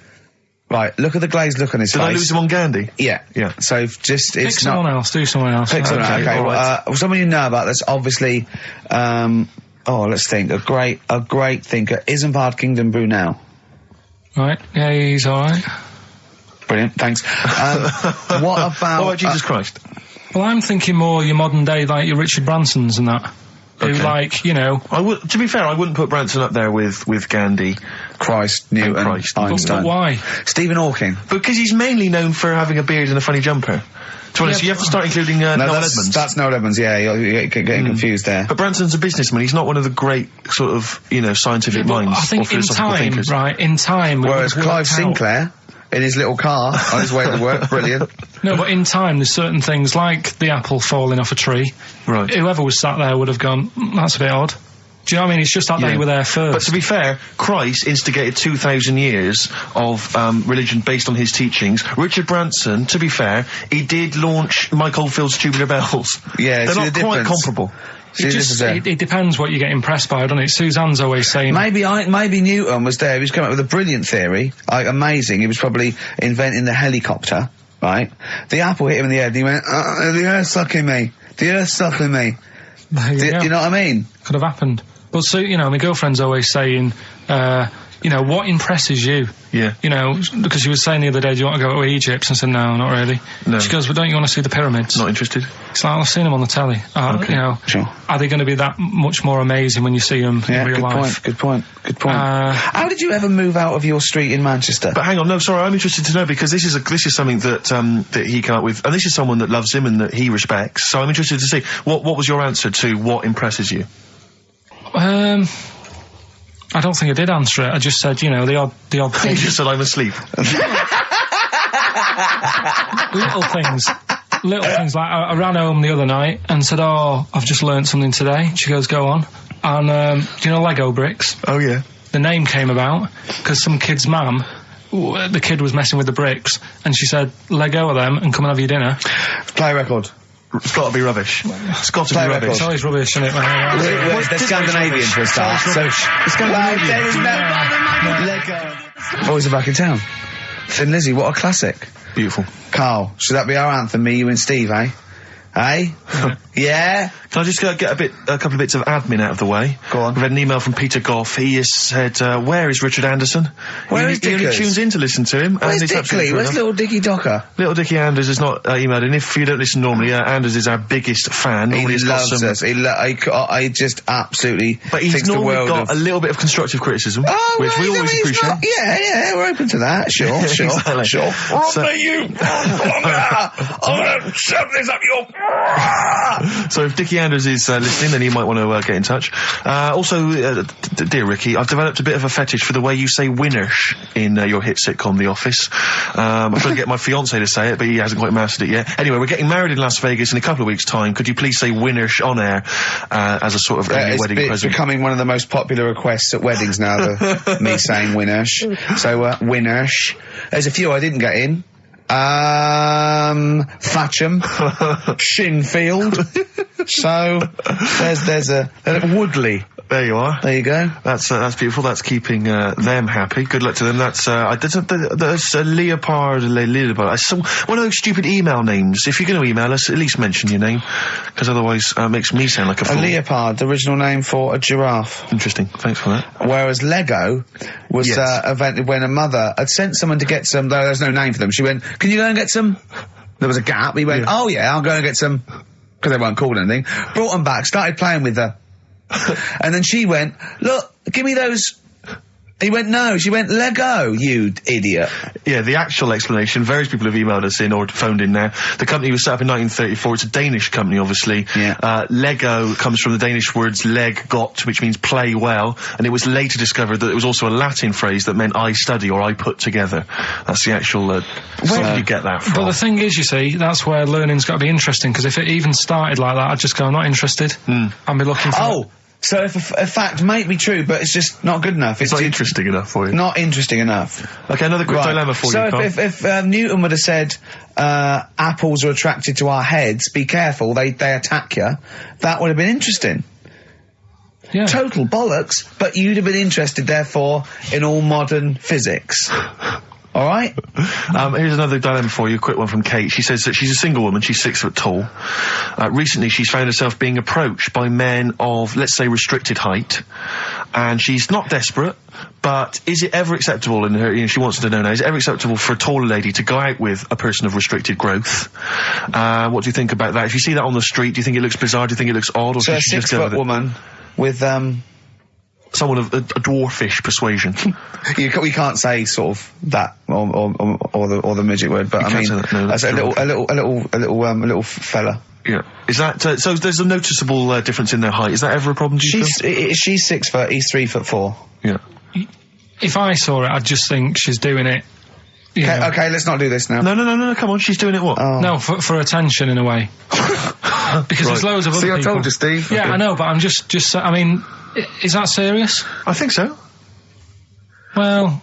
Right, look at the glazed look on his face. Did I lose him on Gandhi? Yeah. So just, Pick someone else, do someone else. Pick someone else, okay. Right. Someone you know about that's obviously, let's think, a great thinker, Isambard Kingdom Brunel. Right, yeah, he's alright. Brilliant, thanks. What about Jesus Christ? Well, I'm thinking more your modern day, like your Richard Bransons and that. Who, to be fair, I wouldn't put Branson up there with Gandhi. Christ, Newton, Einstein. But why? Stephen Hawking. Because he's mainly known for having a beard and a funny jumper. To be honest, you have to start including Noel Edmonds. That's Noel Edmonds, yeah, you're getting confused there. But Branson's a bussman, he's not one of the great sort of, scientific minds I think or philosophical thinkers. In time... Whereas Clive Sinclair, in his little car, on his way to work, brilliant. No, but in time, there's certain things, like the apple falling off a tree. Right. Whoever was sat there would have gone, that's a bit odd. Do you know what I mean? It's just that they were there first. But to be fair, Christ instigated 2,000 years of religion based on his teachings. Richard Branson, to be fair, he did launch Mike Oldfield's Tubular Bells. Yeah, they're not quite comparable. It depends what you get impressed by, doesn't it? Suzanne's always saying... Maybe Newton was there. He was coming up with a brilliant theory. Like, amazing. He was probably inventing the helicopter, right? The apple hit him in the head and he went, the earth's sucking me. The earth's sucking me. Do you know what I mean? Could have happened. But so, you know, my girlfriend's always saying, you know, what impresses you? Yeah. You know, because she was saying the other day, do you want to go to Egypt? And I said, no, not really. No. She goes, well, don't you want to see the pyramids? Not interested. It's like, I've seen them on the telly. Okay. You know, sure. Are they going to be that much more amazing when you see them in real life? Good point. How did you ever move out of your street in Manchester? But hang on, no, sorry, I'm interested to know, because this is something that that he came up with, and this is someone that loves him and that he respects. So I'm interested to see what was your answer to what impresses you? I don't think I did answer it. I just said, you know, the odd thing. You just said I'm asleep. Little things like I ran home the other night and said, oh, I've just learnt something today. She goes, go on. And do you know Lego bricks? Oh yeah. The name came about because some kid's mum, the kid was messing with the bricks, and she said, let go of them and come and have your dinner. Play record. It's got to be rubbish. It's got to be rubbish. It's always rubbish, isn't it? They're Scandinavian for a start. So boys are back in town. Thin Lizzy, what a classic. Beautiful. Carl, should that be our anthem? Me, you, and Steve, eh? Eh? Yeah. Can I just get a couple of bits of admin out of the way? Go on. We've had an email from Peter Goff. He has said, where is Richard Anderson? Where is Dickers? He only tunes in to listen to him. Where's Dickley? Where's little Dicky Docker? Little Dicky Anders is not emailed in. If you don't listen normally, Anders is our biggest fan. He loves us. I just absolutely But he's normally got a little bit of constructive criticism, which we always appreciate. Yeah, we're open to that. Sure. Exactly. Sure. I'm gonna shove this up your... So if Dickie Anders is listening, then he might want to get in touch. Also, dear Ricky, I've developed a bit of a fetish for the way you say winners in your hit sitcom The Office. I'm trying to get my fiancé to say it, but he hasn't quite mastered it yet. Anyway, we're getting married in Las Vegas in a couple of weeks' time. Could you please say winners on air as a sort of wedding present? It's becoming one of the most popular requests at weddings now, me saying winners. So, winners. There's a few I didn't get in. Thatcham, Shinfield. So there's a Woodley. There you are. There you go. That's beautiful. That's keeping them happy. Good luck to them. That's Leopard. It's one of those stupid email names. If you're going to email us, at least mention your name, because otherwise it makes me sound like a fool. A leopard, the original name for a giraffe. Interesting. Thanks for that. Whereas Lego was invented when a mother had sent someone to get some. Though there's no name for them. She went, "Can you go and get some?" There was a gap. He went, "Oh yeah, I'll go and get some," because they weren't called anything. Brought them back. Started playing with her. And then she went, "Look, give me those." He went, "No." She went, "Lego, you idiot." Yeah, the actual explanation, various people have emailed us in or phoned in now. The company was set up in 1934. It's a Danish company, obviously. Yeah. Lego comes from the Danish words leg got, which means play well, and it was later discovered that it was also a Latin phrase that meant I study or I put together. That's the actual, where did you get that from? But the thing is, you see, that's where learning's got to be interesting, because if it even started like that, I'd just go, I'm not interested. I'd be looking for... So if a fact might be true, but it's just not good enough. It's not interesting enough for you. Not interesting enough. Okay, another quick dilemma for you, So if Newton would have said, apples are attracted to our heads, be careful, they attack you, that would have been interesting. Yeah. Total bollocks, but you'd have been interested, therefore, in all modern physics. All right? Here's another dilemma for you, a quick one from Kate. She says that she's a single woman, she's 6 foot tall. Recently she's found herself being approached by men of, let's say, restricted height. And she's not desperate, but is it ever acceptable in her, she wants to know now, is it ever acceptable for a taller lady to go out with a person of restricted growth? What do you think about that? If you see that on the street, do you think it looks bizarre, do you think it looks odd, or so should she just go with it? So a 6 foot woman with, someone of a dwarfish persuasion. We can't say sort of that or the midget word, but I mean, that's a little fella. Yeah. Is that so? There's a noticeable difference in their height. Is that ever a problem? Do you feel? She's 6 foot. He's 3'4". Yeah. If I saw it, I'd just think she's doing it. Okay, let's not do this now. No, come on, she's doing it what? Oh. No, for attention in a way. Because there's loads of other people. I told you, Steve. Yeah, okay. I know, but I'm just I mean, Is that serious? I think so. Well,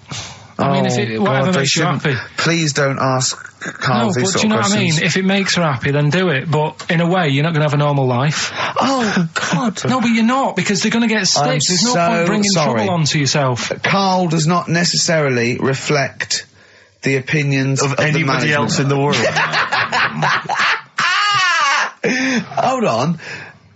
I mean, if whatever makes you happy. Please don't ask Karl these sort of questions. Do you know what I mean? If it makes her happy, then do it. But in a way, you're not going to have a normal life. Oh, God. No, but you're not, because they're going to get stitched. There's no point bringing trouble onto yourself. Karl does not necessarily reflect the opinions of anybody else in the world. Hold on.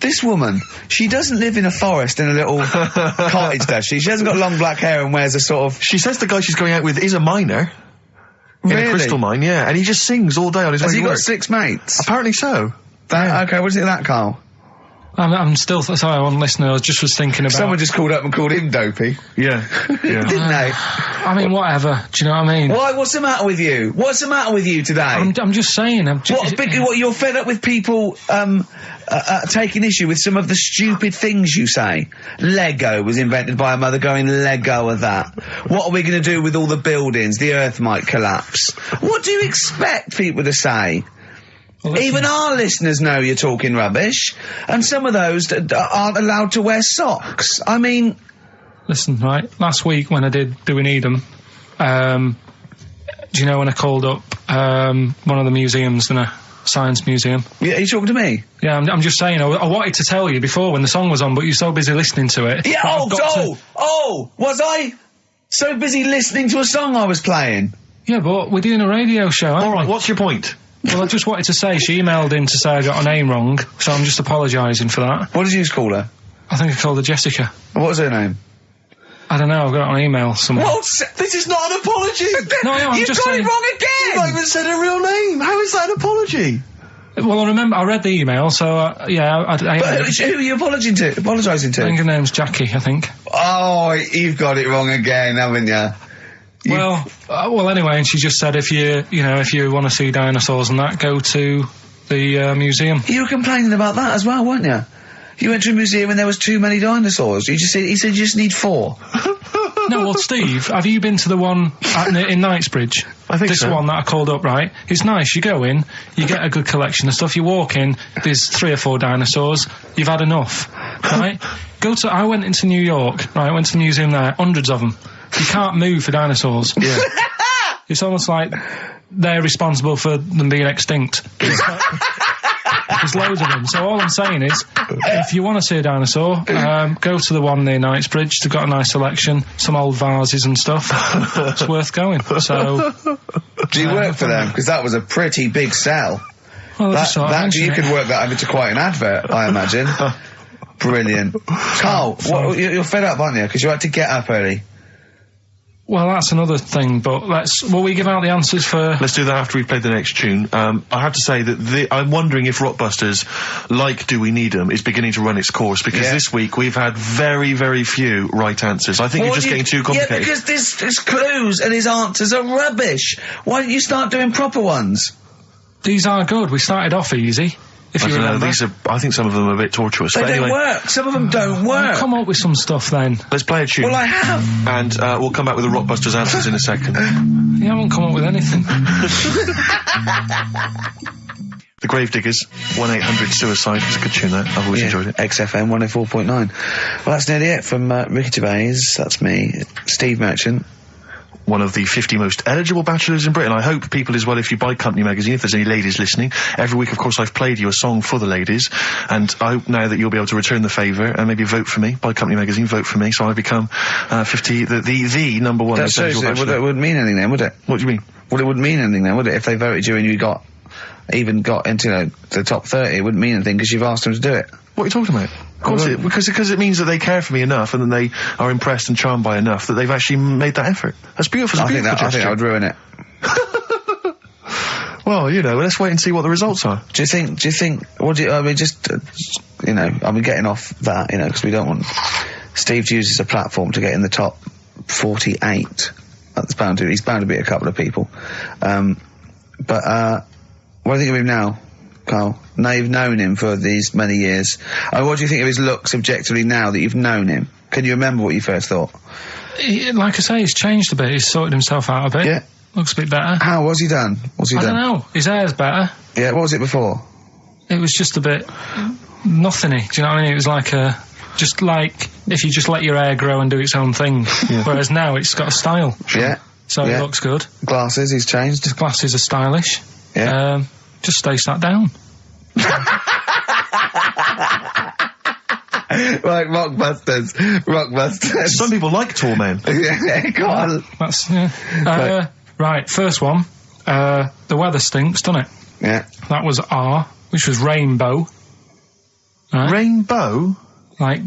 This woman, she doesn't live in a forest in a little cottage, does she? She hasn't got long black hair and wears a sort of... She says the guy she's going out with is a miner. Really? In a crystal mine, yeah. And he just sings all day on his way to work. Has he got 6 mates? Apparently so. Okay, what do you think of that, Karl? I'm still... Sorry, I'm listening. I just was thinking about... Someone just called up and called him dopey. Yeah. Didn't they? I mean, whatever. Do you know what I mean? Why? What's the matter with you? What's the matter with you today? I'm just saying. What, you're fed up with people taking issue with some of the stupid things you say? Lego was invented by a mother going, Lego of that. What are we going to do with all the buildings? The earth might collapse. What do you expect people to say? Well, even our listeners know you're talking rubbish, and some of those aren't allowed to wear socks. I mean... Listen, right, last week when I did Do We Need 'Em, do you know when I called up one of the museums in a science museum? Yeah, are you talking to me? Yeah, I'm just saying, I wanted to tell you before when the song was on, but you're so busy listening to it. Yeah, was I so busy listening to a song I was playing? Yeah, but we're doing a radio show, aren't we? All right, what's your point? Well, I just wanted to say, she emailed in to say I got her name wrong, so I'm just apologising for that. What did you call her? I think I called her Jessica. What was her name? I don't know, I've got it on email somewhere. This is not an apology! No, I'm You've just got saying... it wrong again! You've not even said her real name! How is that an apology? Well, I remember, I read the email, so, yeah, But who are you apologising to? I think her name's Jackie, I think. Oh, you've got it wrong again, haven't you? Well, anyway, and she just said if you want to see dinosaurs and that, go to the museum. You were complaining about that as well, weren't you? You went to a museum and there was too many dinosaurs. He said you just need 4. No, well, Steve, have you been to the one in Knightsbridge? I think so. This one that I called up, right? It's nice. You go in, you get a good collection of stuff. You walk in, there's 3 or 4 dinosaurs. You've had enough, right? I went into New York, right? I went to the museum there, hundreds of them. You can't move for dinosaurs. Yeah. It's almost like they're responsible for them being extinct. There's loads of them. So all I'm saying is, if you want to see a dinosaur, go to the one near Knightsbridge. They've got a nice selection, some old vases and stuff. It's worth going. So, do you work for them? Because that was a pretty big sell. Well, you could work that into quite an advert, I imagine. Brilliant. Karl, you're fed up, aren't you? Because you had to get up early. Well, that's another thing, but will we give out the answers for... Let's do that after we've played the next tune. I have to say that I'm wondering if Rockbusters, like Do We Need 'Em, is beginning to run its course, because this week we've had very, very few right answers. I think you're just getting too complicated. Yeah, because his clues and his answers are rubbish. Why don't you start doing proper ones? These are good. We started off easy. If you remember. I think some of them are a bit tortuous. They don't work. Some of them don't work. Come up with some stuff then. Let's play a tune. Well, I have. And we'll come back with the Rockbusters answers in a second. You haven't come up with anything. The Gravediggers, 1-800-SUICIDE. It's a good tune, that. I've always enjoyed it. XFM 104.9. Well, that's nearly it from Ricky Gervais. That's me. Steve Merchant. One of the 50 most eligible bachelors in Britain. I hope people as well, if you buy Company Magazine, if there's any ladies listening, every week, of course, I've played you a song for the ladies, and I hope now that you'll be able to return the favour and maybe vote for me. Buy Company Magazine, vote for me, so I become 50, the number one eligible bachelor. That wouldn't mean anything then, would it? What do you mean? Well, it wouldn't mean anything then, would it? If they voted you and you got into the top 30, it wouldn't mean anything because you've asked them to do it. What are you talking about? Of course, because it means that they care for me enough, and then they are impressed and charmed by enough that they've actually made that effort. That's beautiful. I think that would ruin it. Well, let's wait and see what the results are. Do you think, getting off that, because we don't want Steve to use as a platform to get in the top 48. He's bound to beat a couple of people. But, what do you think of him now, Karl? Now you've known him for these many years. What do you think of his looks objectively now that you've known him? Can you remember what you first thought? Like I say, he's changed a bit. He's sorted himself out a bit. Yeah. Looks a bit better. How? What's he done? I don't know. His hair's better. Yeah, what was it before? It was just a bit nothingy. Do you know what I mean? It was like just like if you just let your hair grow and do its own thing. Whereas now it's got a style. Yeah. So it looks good. Glasses, he's changed. His glasses are stylish. Yeah. Just stay sat down. Right, Rockbusters. Some people like tall men. Yeah, go on. That's, right, first one. The weather stinks, doesn't it? Yeah. That was R, which was rainbow. Right? Rainbow? Like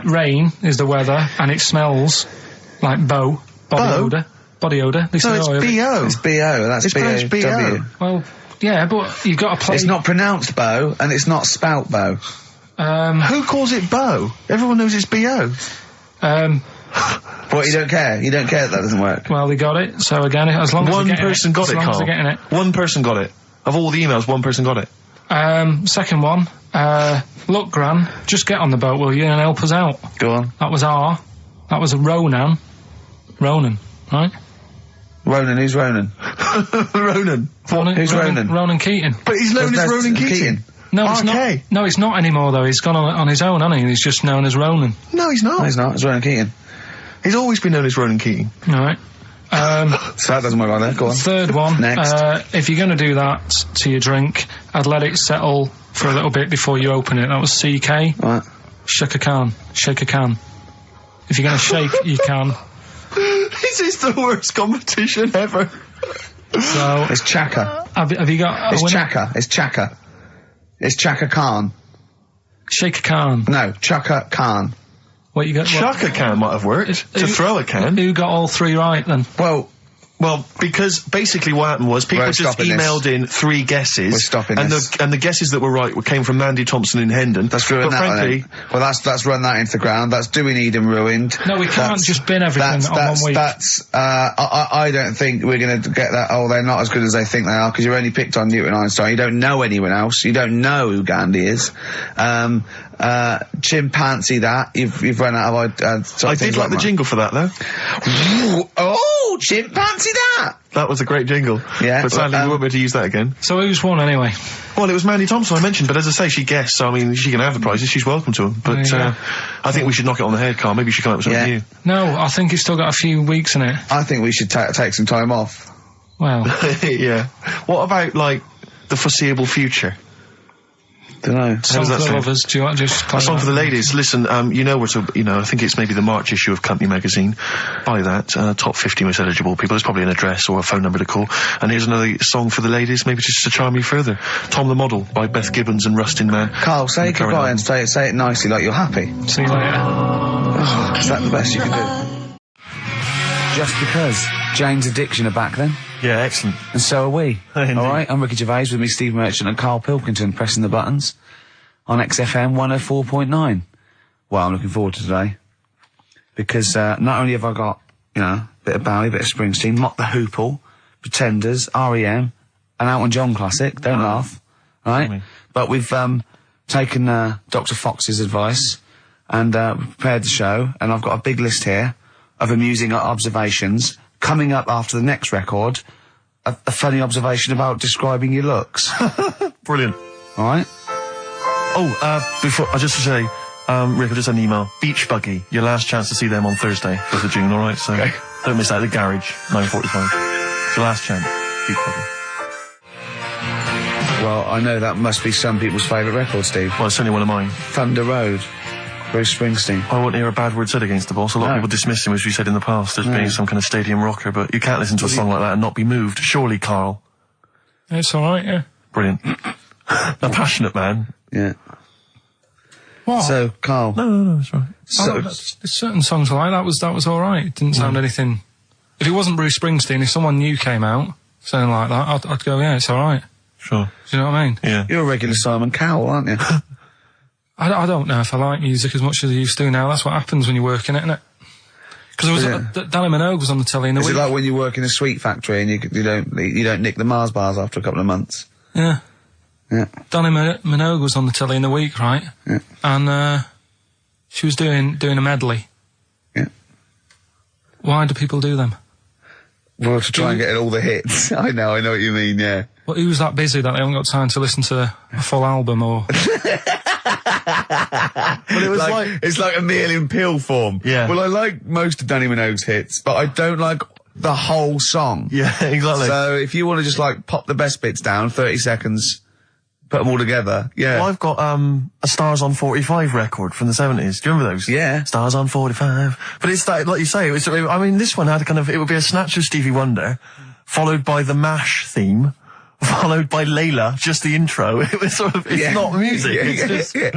rain is the weather, and it smells like body odour. Body odour. No, it's B-O. It's B-O, that's B-O. B-O. Well, yeah, but you've got to play... It's not pronounced bow, and it's not spelt bow. Who calls it bow? Everyone knows it's B-O. What, you don't care? You don't care that doesn't work? Well, they got it, so again, as long as one person got it, Carl. Getting it. One person got it. Of all the emails, one person got it. Second one, look, Gran, just get on the boat, will you, and help us out. Go on. That was R. That was a Ronan, right? Ronan, who's Ronan? Ronan. Who's Ronan? Ronan Keating. But he's known as Ronan Keating. No, it's not. No, it's not anymore, though. He's gone on his own, hasn't he? He's just known as Ronan. No, he's not. No, he's not. It's Ronan Keating. He's always been known as Ronan Keating. All right. So that doesn't work like that. Go on. Third one. Next. If you're going to do that to your drink, I'd let it settle for a little bit before you open it. That was CK. Right. Shake a can. Shake a can. If you're going to shake, you can. This is the worst competition ever. So it's Chaka. Have you got? It's Chaka. It's Chaka. It's Chaka Khan. Shake a can. No, Chaka Khan. What you got? Chaka can might have worked. To throw a can. Who got all three right then? Well, because basically what happened was people just emailed in 3 guesses. We're stopping and this. The guesses that were right came from Mandy Thompson in Hendon. That's ruined that, frankly. Well, that's run that into the ground. That's doing Eden ruined. No, we can't just bin everything on 1 week. I don't think we're going to get that, they're not as good as they think they are, because you've only picked on Newton and Einstein. You don't know anyone else. You don't know who Gandhi is. Chimpanzee that. You've run out of I did like the jingle for that, though. Oh, chimpanzee that! That was a great jingle. Yeah. But sadly, we won't be able to use that again. So who's won anyway? Well, it was Mandy Thompson I mentioned, but as I say, she guessed, so I mean, she can have the prizes, she's welcome to them. But, I think we should knock it on the head, Carl. Maybe you should come up with something new. No, I think it's still got a few weeks in it. I think we should take some time off. Well. Yeah. What about, like, the foreseeable future? Don't know. Song for the lovers. Do you want to just... A song for the ladies. Listen, I think it's maybe the March issue of Company magazine. Buy that. Top 50 most eligible people. There's probably an address or a phone number to call. And here's another song for the ladies, maybe just to charm you further. Tom the Model by Beth Gibbons and Rustin Man. Carl, say goodbye and say it nicely, like you're happy. See you later. Oh, is that the best you can do? Just because. Jane's Addiction are back then. Yeah, excellent. And so are we. Indeed. Alright, I'm Ricky Gervais, with me Steve Merchant and Karl Pilkington pressing the buttons on XFM 104.9. Well, I'm looking forward to today. Because, not only have I got, a bit of Bowie, a bit of Springsteen, Mock the Hoople, Pretenders, R.E.M., an Elton John classic, don't laugh, right? But we've, taken, Dr. Fox's advice and, prepared the show, and I've got a big list here of amusing observations. Coming up after the next record, a funny observation about describing your looks. Brilliant. Alright? Before, just to say, Rick, I just had an email. Beach Buggy, your last chance to see them on Thursday, 5th of June, alright? So, don't miss that, the Garage, 9:45. It's your last chance, Beach Buggy. Well, I know that must be some people's favourite record, Steve. Well, it's only one of mine. Thunder Road. Bruce Springsteen. I won't hear a bad word said against the boss. A lot of people dismiss him, as we said in the past, as being some kind of stadium rocker, but you can't listen to a song like that and not be moved. Surely, Carl. It's alright, yeah. Brilliant. A passionate man. Yeah. What? So, Carl. No, it's right. So, there's certain songs like that was alright. It didn't sound anything... If it wasn't Bruce Springsteen, if someone new came out, saying like that, I'd go, yeah, it's alright. Sure. Do you know what I mean? Yeah. You're a regular Simon Cowell, aren't you? I don't know if I like music as much as I used to now. That's what happens when you work in it, isn't it? Because there was Danny Minogue was on the telly in the week. Is it like when you work in a sweet factory and you don't nick the Mars bars after a couple of months? Yeah. Yeah. Danny Minogue was on the telly in the week, right? Yeah. And she was doing a medley. Yeah. Why do people do them? Well, to try and get all the hits. I know what you mean, yeah. Well, who was that busy that they haven't got time to listen to a full album or... But it was like it's like a meal in pill form. Yeah. Well, I like most of Danny Minogue's hits, but I don't like the whole song. Yeah, exactly. So if you want to just like pop the best bits down, 30 seconds, put them all together. Yeah. Well, I've got a Stars on 45 record from the 70s. Do you remember those? Yeah. Stars on 45. But it's that, like you say, I mean, this one had a kind of, it would be a snatch of Stevie Wonder, followed by the MASH theme, followed by Layla, just the intro. It was sort of, it's not music. It's just...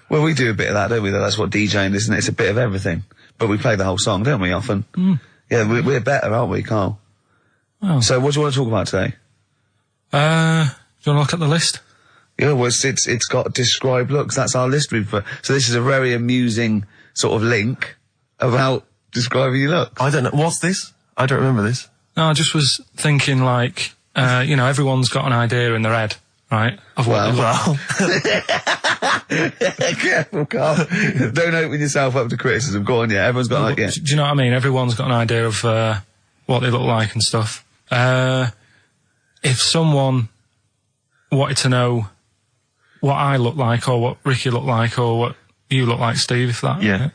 Well, we do a bit of that, don't we? That's what DJing is, isn't it? It's a bit of everything. But we play the whole song, don't we, often? Yeah, we're better, aren't we, Carl? Oh. So what do you want to talk about today? Do you want to look at the list? Yeah, well, it's got describe looks. That's our list we've put. So this is a very amusing sort of link about describing your looks. I don't know. What's this? I don't remember this. No, I just was thinking like, you know, everyone's got an idea in their head, right? Of what Careful, Carl. Don't open yourself up to criticism. Go on, yeah. Everyone's got an idea. Do you know what I mean? Everyone's got an idea of what they look like and stuff. If someone wanted to know what I look like, or what Ricky looked like, or what you look like, Steve, if that... Yeah.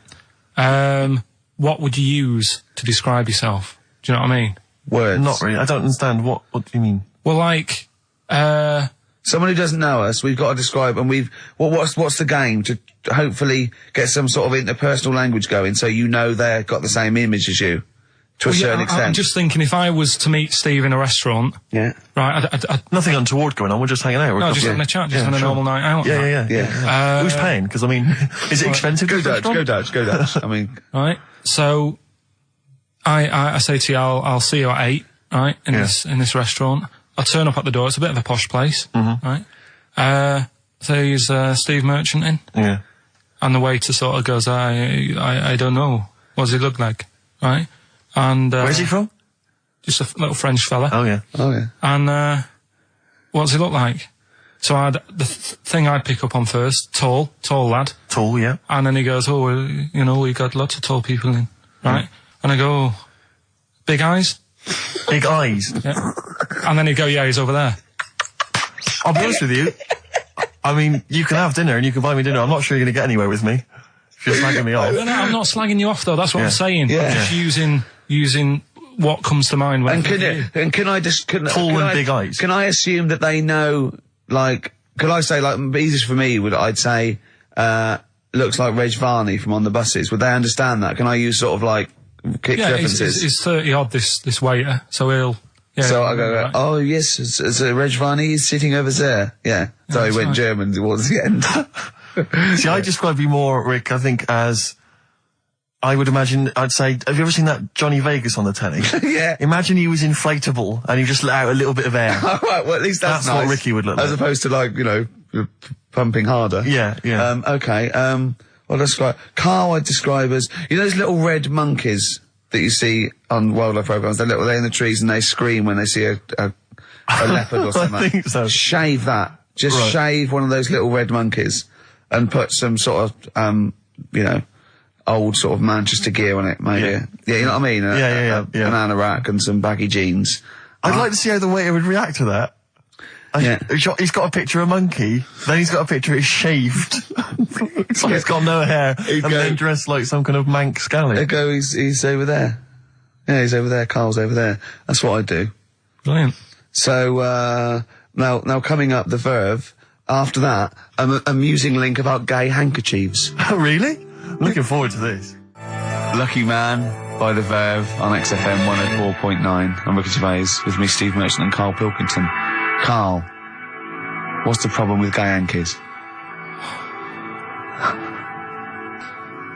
What would you use to describe yourself? Do you know what I mean? Words. Not really. I don't understand. What do you mean? Well, like... Someone who doesn't know us, we've got to describe, and what's the game to hopefully get some sort of interpersonal language going, so you know they've got the same image as you, to a certain extent. I'm just thinking, if I was to meet Steve in a restaurant, right, I'd nothing untoward going on. We're just hanging out. no, just having a chat, just having a normal night out. Yeah. Who's paying? Because I mean, is it expensive? Go Dutch. I mean, right. So, I say to you, I'll see you at 8, right, in this restaurant. I turn up at the door. It's a bit of a posh place, right? There's Steve Merchant in, and the waiter sort of goes, I don't know. What does he look like, right? And where's he from? Just a little French fella. Oh yeah. And what does he look like? So the thing I'd pick up on first, tall lad. Tall, yeah. And then he goes, you know, we got lots of tall people in, right? And I go, big eyes. Big eyes. Yeah. And then he'd go, yeah, he's over there. I'll be honest with you. I mean, you can have dinner and you can buy me dinner. I'm not sure you're going to get anywhere with me. If you're slagging me off. No, I'm not slagging you off though. That's what I'm saying. Yeah. I'm just using what comes to mind when can I just tall and big eyes? Can I assume that they know, like, could I say, like, easiest for me I'd say looks like Reg Varney from On the Buses. Would they understand that? Can I use sort of like kick references? He's 30 odd, this waiter, so he'll... Yeah, so I go, right. Oh yes, it's Reg Varney, he's sitting over there. Yeah. So he went German towards the end. See, I describe you more, Rick, I think, as... I would imagine, I'd say, have you ever seen that Johnny Vegas on the telly? Yeah. Imagine he was inflatable and he just let out a little bit of air. All right, well at least that's nice. What Ricky would look like. As opposed to like, you know, pumping harder. Yeah. Okay, well describe... Carl I'd describe as, you know those little red monkeys that you see on wildlife programs? They're in the trees and they scream when they see a leopard or something. I think so. Shave that. Just shave one of those little red monkeys and put some sort of, you know, old sort of Manchester gear on it, maybe. Yeah, you know what I mean? Yeah. An anorak and some baggy jeans. I'd like to see how the waiter would react to that. He's got a picture of a monkey, then he's got a picture of shaved. It's like he's got no hair, then dressed like some kind of Manx scally. He's over there. Yeah, he's over there, Carl's over there. That's what I do. Brilliant. So, now coming up, the Verve, after that, an amusing link about gay handkerchiefs. Oh, really? I'm looking forward to this. Lucky Man by the Verve on XFM 104.9. I'm Ricky Gervais, with me Steve Merchant and Karl Pilkington. Carl, what's the problem with gay hankies?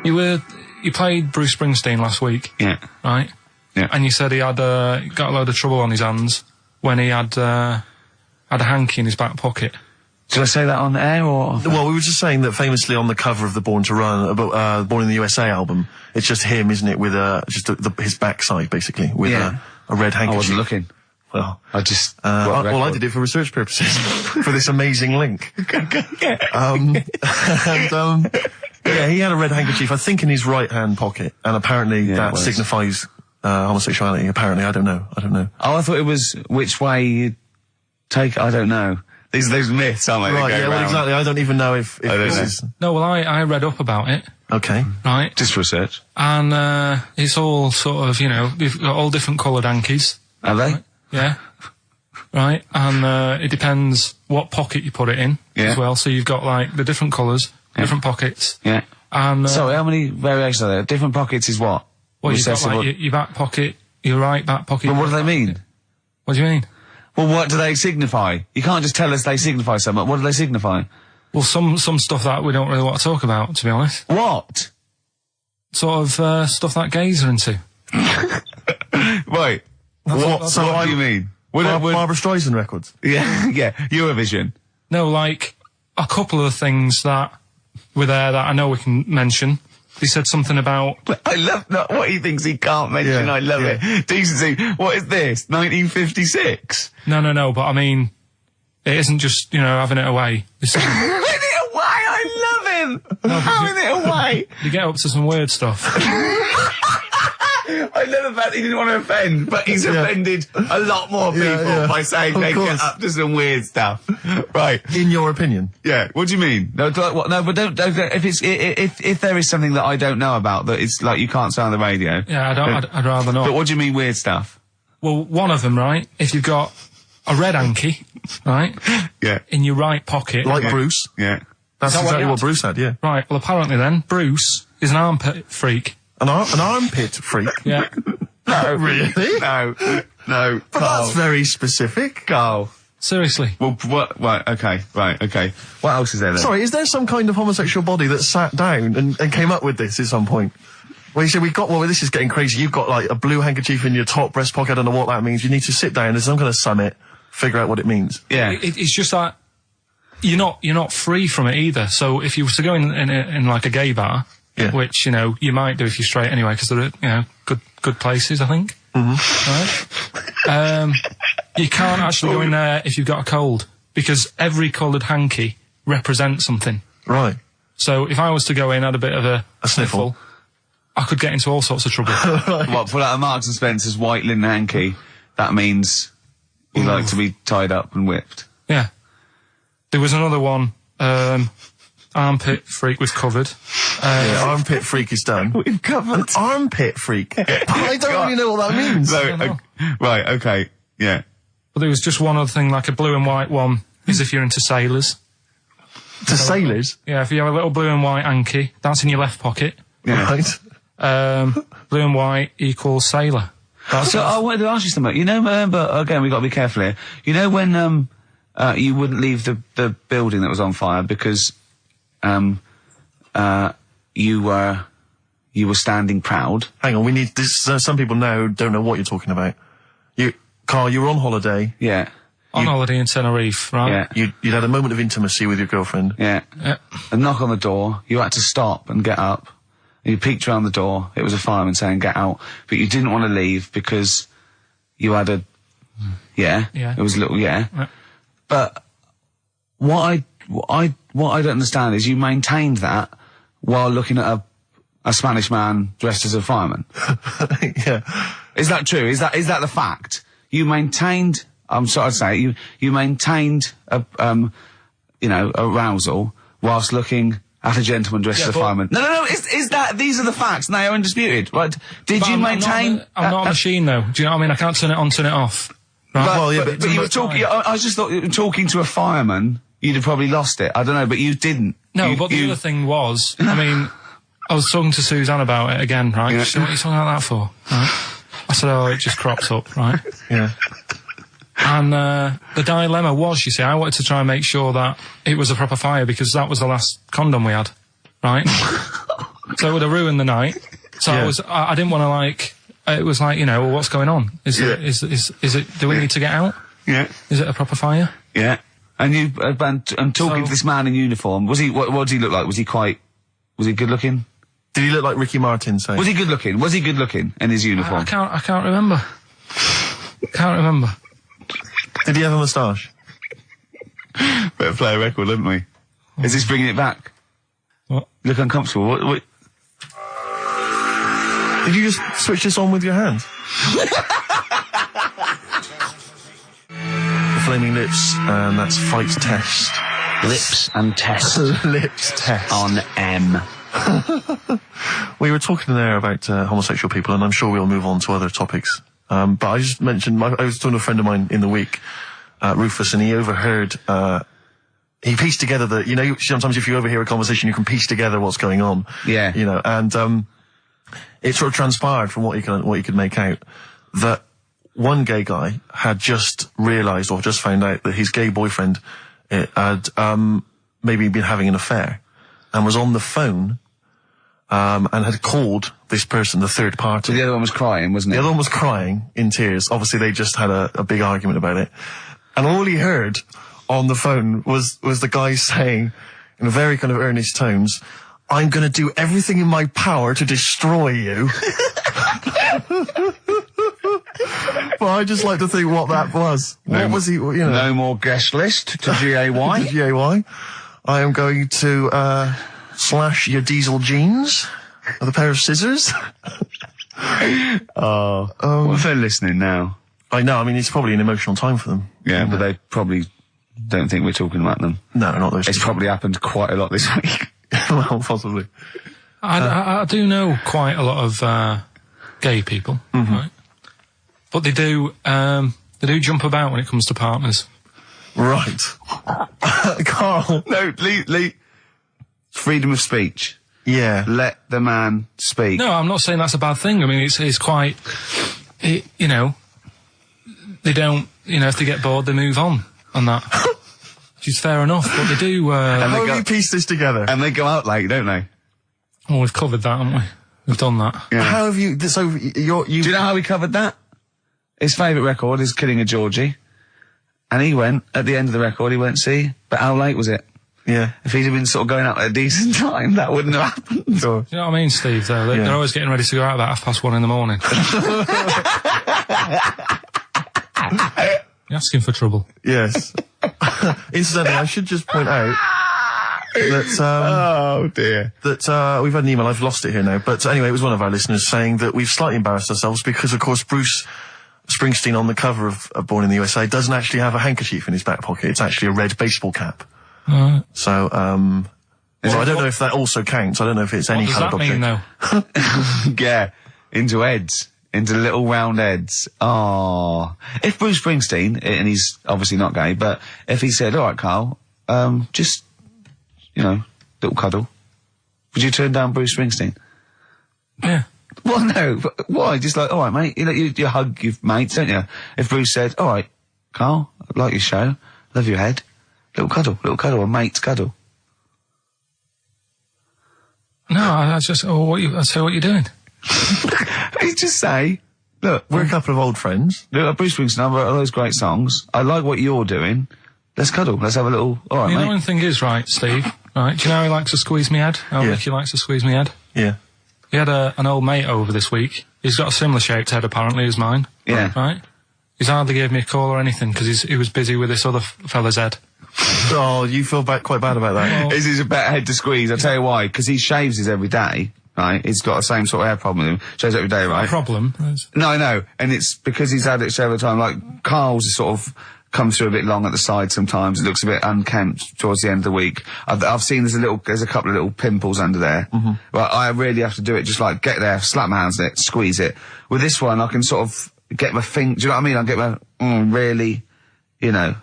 You played Bruce Springsteen last week. Yeah. Right? Yeah. And you said he had got a load of trouble on his hands when he had a hanky in his back pocket. Did I say that on air or...? Well, we were just saying that famously on the cover of the Born to Run, Born in the USA album, it's just him, isn't it, with his backside, basically, with a red handkerchief. I wasn't looking. Well, I just... I did it for research purposes, for this amazing link. Yeah, he had a red handkerchief, I think, in his right-hand pocket, and apparently that signifies homosexuality. Apparently, I don't know. Oh, I thought it was which way you take it. I don't know. These are those myths, aren't they? Right, yeah, well, exactly. I don't even know if this is... No, well, I read up about it. Okay. Right. Just research. And, it's all sort of, they've got all different coloured hankies. Are they? Right? Yeah. Right. And, it depends what pocket you put it in as well. So you've got, like, the different colours, different pockets. Yeah. And, sorry, how many variations are there? Different pockets is what? Well, you've got, like, your back pocket, your right back pocket. Well, what do they mean? What do you mean? Well, what do they signify? You can't just tell us they signify something. What do they signify? Well, some stuff that we don't really want to talk about, to be honest. What? Sort of, stuff that gays are into. Right. What do you mean? Barbara Streisand records? Yeah, yeah. Eurovision. No, like, a couple of the things that were there that I know we can mention. He said something about... I love what he thinks he can't mention. I love it. Decency. What is this? 1956? No, but I mean, it isn't just, having it away. Having it away? I love him! Having it away! You get up to some weird stuff. I love the fact he didn't want to offend, but he's offended a lot more people by saying they get up to some weird stuff. Right. In your opinion? Yeah. What do you mean? No, but don't if there is something that I don't know about that it's like you can't say on the radio. Yeah, I'd rather not. But what do you mean weird stuff? Well, one of them, right? If you've got a red hanky, right? Yeah. In your right pocket. Like Bruce? Yeah. That's exactly what Bruce had, yeah. Right, well apparently then, Bruce is an armpit freak. An armpit freak? Yeah. No. Really? No. But that's very specific. Carl. Seriously. Well, what? Right, okay. What else is there then? Sorry, is there some kind of homosexual body that sat down and came up with this at some point? Well, you said this is getting crazy. You've got, like, a blue handkerchief in your top breast pocket. I don't know what that means. You need to sit down. There's some kind of summit, figure out what it means. Yeah. It's just that you're not free from it either. So if you were to go in like a gay bar, which, you might do if you're straight anyway, because they're, good places, I think. Mm-hmm. Right? You can't actually go in there if you've got a cold, because every coloured hanky represents something. Right. So if I was to go in, had a bit of a sniffle, I could get into all sorts of trouble. Right. What, pull out a Marks and Spencer's white linen hanky, that means you like to be tied up and whipped. Yeah. There was another one, armpit freak was covered. Armpit freak is done. We've covered. An armpit freak? I don't really know what that means. Right, okay, yeah. But there was just one other thing, like a blue and white one, is if you're into sailors. To sailors? Yeah, if you have a little blue and white hanky, that's in your left pocket. Yeah. Right. Blue and white equals sailor. So I wanted to ask you something. But again, we've got to be careful here. You know when you wouldn't leave the building that was on fire because you were standing proud. Hang on, we need this. Some people now don't know what you're talking about. Carl, you were on holiday. Yeah. On holiday in Tenerife, right? Yeah. You'd had a moment of intimacy with your girlfriend. Yeah. A knock on the door. You had to stop and get up. You peeked around the door. It was a fireman saying, "Get out," but you didn't want to leave because you had a. Yeah. Yeah. It was a little. Yeah. But what I don't understand is you maintained that while looking at a Spanish man dressed as a fireman. Yeah. Is that true? Is that the fact? You maintained, I'm sorry to say, you maintained arousal whilst looking at a gentleman dressed as a fireman. No, these are the facts and they are undisputed, right? Did you maintain? I'm not a machine though, do you know what I mean? I can't turn it on, turn it off. Right? But you were talking, I just thought, talking to a fireman, you'd have probably lost it. I don't know, but you didn't. No, but the other thing was, I mean, I was talking to Suzanne about it again, right? She said, "What are you talking about that for?" Right? I said, "Oh, it just cropped up," right? Yeah. And the dilemma was, you see, I wanted to try and make sure that it was a proper fire because that was the last condom we had, right? So it would have ruined the night. So I didn't want to it was like, well, what's going on? Is it, do we need to get out? Yeah. Is it a proper fire? Yeah. And you, and talking to this man in uniform, what did he look like? Was he good looking? Did he look like Ricky Martin, say? Was he good looking? Was he good looking in his uniform? I can't remember. Can't remember. Did he have a moustache? Better play a record, haven't we? Is this bringing it back? What? You look uncomfortable. What? Did you just switch this on with your hands? The Flaming Lips, and that's Fight Test. Lips and Test. Lips Test. On M. We were talking there about homosexual people, and I'm sure we'll move on to other topics. But I just mentioned, I was talking to a friend of mine in the week, Rufus, and he overheard, he pieced together sometimes if you overhear a conversation, you can piece together what's going on. Yeah. You know, and, it sort of transpired from what you could make out that one gay guy had just realised or just found out that his gay boyfriend had, maybe been having an affair and was on the phone, and had called this person, the third party. So the other one was crying, wasn't it? The other one was crying in tears. Obviously, they just had a big argument about it. And all he heard on the phone was the guy saying, in very kind of earnest tones, "I'm going to do everything in my power to destroy you." But I just like to think what that was. What was he, you know? No more guest list to GAY. To GAY. I am going to, slash your diesel jeans with a pair of scissors. What if they're listening now? I know, I mean, it's probably an emotional time for them. Yeah, but they probably don't think we're talking about them. No, not those. It's probably happened quite a lot this week. Well, possibly. I do know quite a lot of gay people, right? But they do jump about when it comes to partners. Right. Carl. No, Lee. Freedom of speech. Yeah. Let the man speak. No, I'm not saying that's a bad thing. I mean, it's quite, you know, they don't, you know, if they get bored, they move on that. Which is fair enough, but they do, How have you pieced this together? And they go out late, don't they? Oh, we've covered that, haven't we? We've done that. Yeah. How have you, so you... Do you know how we covered that? His favourite record is Killing a Georgie. And he went, at the end of the record, he went, see, but how late was it? Yeah. If he'd have been sort of going out at a decent time, that wouldn't have happened. Sure. You know what I mean, Steve, though? They're always getting ready to go out about 1:30 in the morning. You're asking for trouble. Yes. Incidentally, I should just point out that, Oh, dear. that, we've had an email, I've lost it here now, but anyway, it was one of our listeners saying that we've slightly embarrassed ourselves because, of course, Bruce Springsteen on the cover of Born in the USA doesn't actually have a handkerchief in his back pocket. It's actually a red baseball cap. So, well, I don't know if that also counts. I don't know if it's any coloured object. What does that mean, though? Yeah, into heads. Into little round heads. Oh. If Bruce Springsteen, and he's obviously not gay, but if he said, alright, Carl, just, you know, little cuddle, would you turn down Bruce Springsteen? Yeah. Well, no, but why? Just like, alright, mate, you know, you hug your mates, don't you? If Bruce said, alright, Carl, I like your show, love your head, little cuddle, a mate's cuddle. No, I just, I'd say what you're doing. You just say, look, We're a couple of old friends. look, Bruce Springsteen, I've wrote all those great songs, I like what you're doing, let's cuddle, let's have a little, alright, The mate. annoying thing is, right, Steve, right, do you know how he likes to squeeze me head? How Yeah. Ricky likes to squeeze me head? Yeah. He had an old mate over this week. He's got a similar shaped head, apparently, as mine. Yeah. Right? He's hardly gave me a call or anything, because he was busy with this other fella's head. Oh, you feel quite bad about that. Well, Is a better head to squeeze, I'll tell you why, because he shaves his every day, right? He's got the same sort of hair problem with him, shaves every day, right? problem. No, I know, and it's because he's had it shaved all the time, like, Carl's is sort of comes through a bit long at the side sometimes, it looks a bit unkempt towards the end of the week. I've seen there's a couple of little pimples under there. But I really have to do it, just like, get there, slap my hands on it, squeeze it. With this one, I can sort of get my finger, do you know what I mean? I get my, really, you know.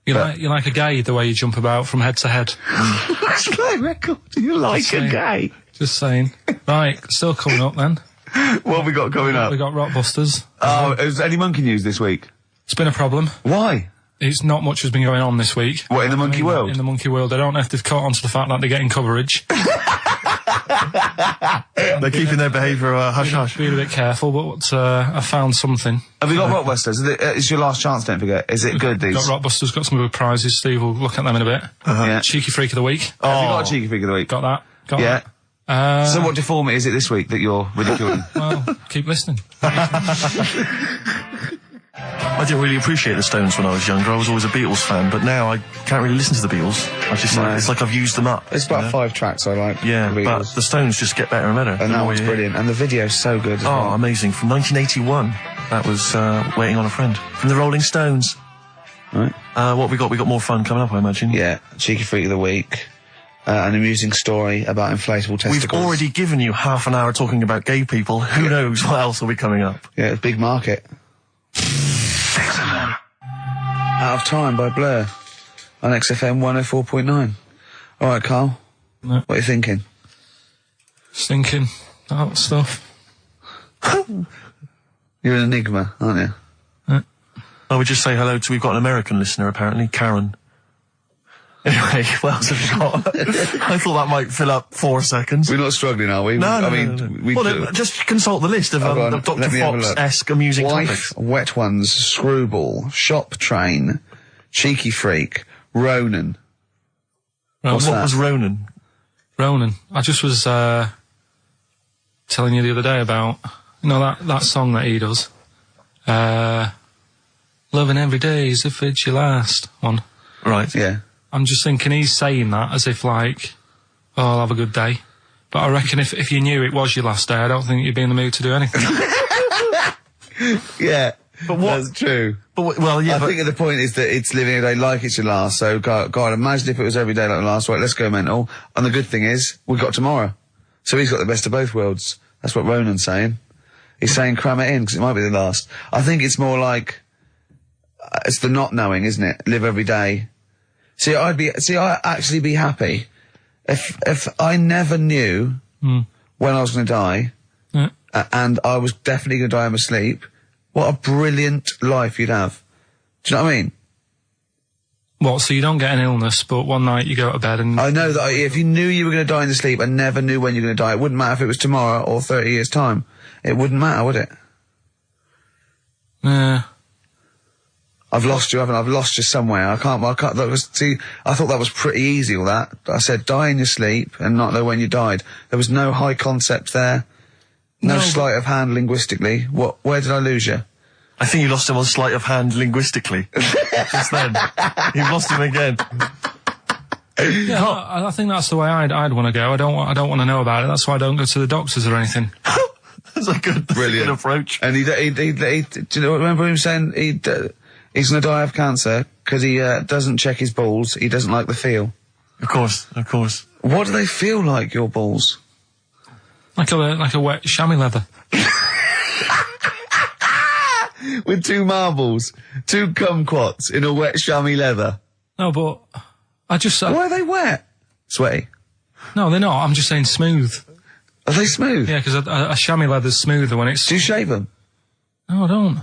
You're like a gay, the way you jump about from head to head. That's my record, you like a gay. Just saying. Right, still coming up then. What have we got coming up? We got Rockbusters. Oh, is any monkey news this week? It's been a problem. Why? It's not much has been going on this week. What, in the monkey world? In the monkey world. I don't know if they've caught on to the fact that they're getting coverage. They're keeping their behaviour hush-hush. Being a bit careful, but I found something. Have you got Rockbusters? It's your last chance, don't forget. Is it good, these? Got Rockbusters, got some good prizes, Steve. We'll look at them in a bit. Yeah. Cheeky Freak of the Week. Have you got a cheeky freak of the week? Got that. Got Yeah. that. So what deformity is it this week that you're ridiculing? Well, keep listening. I didn't really appreciate the Stones when I was younger. I was always a Beatles fan, but now I can't really listen to the Beatles. I just like, it's like I've used them up. It's about 5 tracks I like. Yeah, the but Beatles. the Stones just get better and better. And that one's brilliant. And the video's so good as Oh, well. amazing. From 1981. That was Waiting on a Friend. From the Rolling Stones. Right. What have we got? We got more fun coming up, I imagine. Yeah, Cheeky Freak of the Week. An amusing story about inflatable testicles. We've already given you half an hour talking about gay people. Who knows what else will be coming up? Yeah, it's a big market. Out of Time by Blur on XFM 104.9. Alright, Carl. No. What are you thinking? Just thinking about stuff. You're an enigma, aren't you? I would just say hello to, we've got an American listener apparently, Karen. Anyway, what else have we got? I thought that might fill up 4 seconds. We're not struggling, are we? No. We well, just consult the list of Dr. Fox-esque amusing topics. Wet Ones, Screwball, Shop Train, Cheeky Freak, Ronan. What was Ronan? Ronan. I just was telling you the other day about, that song that he does. Loving every day as if it's your last one. Right. Yeah. I'm just thinking he's saying that as if like, oh, I'll have a good day. But I reckon if you knew it was your last day, I don't think you'd be in the mood to do anything. Yeah, but that's true. But I think the point is that it's living a day like it's your last. So, God, imagine if it was every day like the last. Right, let's go mental. And the good thing is, we've got tomorrow. So he's got the best of both worlds. That's what Ronan's saying. He's saying cram it in, because it might be the last. I think it's more like, it's the not knowing, isn't it? Live every day. I'd actually be happy if I never knew when I was going to die, and I was definitely going to die in my sleep. What a brilliant life you'd have. Do you know what I mean? What, so you don't get an illness, but one night you go to bed and... I know that if you knew you were going to die in your sleep and never knew when you were going to die, it wouldn't matter if it was tomorrow or 30 years' time. It wouldn't matter, would it? Yeah. I've lost you, haven't I? I've lost you somewhere. I can't, I thought that was pretty easy, all that. I said die in your sleep and not know when you died. There was no high concept there. No sleight of hand linguistically. Where did I lose you? I think you lost him on sleight of hand linguistically. Just then. You've lost him again. Yeah, I think that's the way I'd want to go. I don't want to know about it. That's why I don't go to the doctors or anything. That's a good approach. And he do you know, remember him saying he's going to die of cancer because he doesn't check his balls. He doesn't like the feel. Of course. What do they feel like, your balls? Like a wet chamois leather. With 2 marbles, 2 kumquats in a wet chamois leather. No, but I just... Why are they wet? Sweaty? No, they're not. I'm just saying smooth. Are they smooth? Yeah, because a chamois leather's smoother when it's... Do you shave them? No, I don't.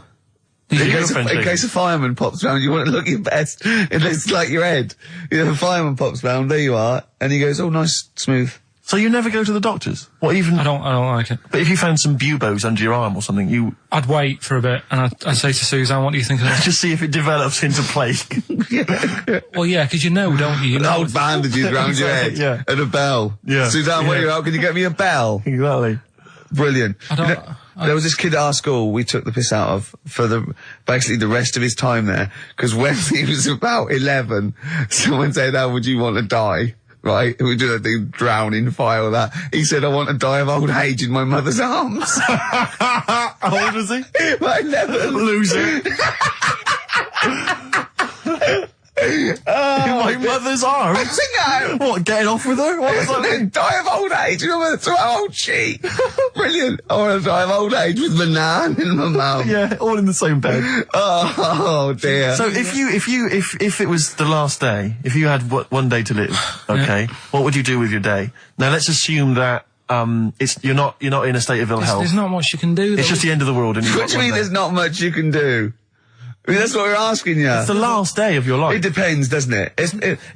In case a fireman pops round, you want to look your best. It looks like your head. You know, a fireman pops round, there you are, and he goes, oh, nice, smooth. So you never go to the doctors? What, even... I don't like it. But if you found some buboes under your arm or something, I'd wait for a bit, and I'd say to Suzanne, what do you think of that? Just see if it develops into plague. Well, yeah, because you know, don't you? Old bandages round your head. Yeah. And a bell. Yeah. Suzanne, what are you out? Can you get me a bell? Exactly. Brilliant. There was this kid at our school we took the piss out of for basically the rest of his time there, because when he was about 11, someone said, how would you want to die? Right? We do that thing, drown in fire or that. He said, I want to die of old age in my mother's arms. How old was he? Like 11. Loser. In my mother's arms? What, getting off with her? What was that? Die of old age in my mother's old she. Brilliant. I want to die of old age with my nan and my mum. Yeah, all in the same bed. Oh dear. So if it was the last day, if you had one day to live, okay, what would you do with your day? Now let's assume that you're not in a state of ill health. There's not much you can do. It's just the end of the world. And what do you mean there's not much you can do? I mean, that's what we're asking you. It's the last day of your life. It depends, doesn't it?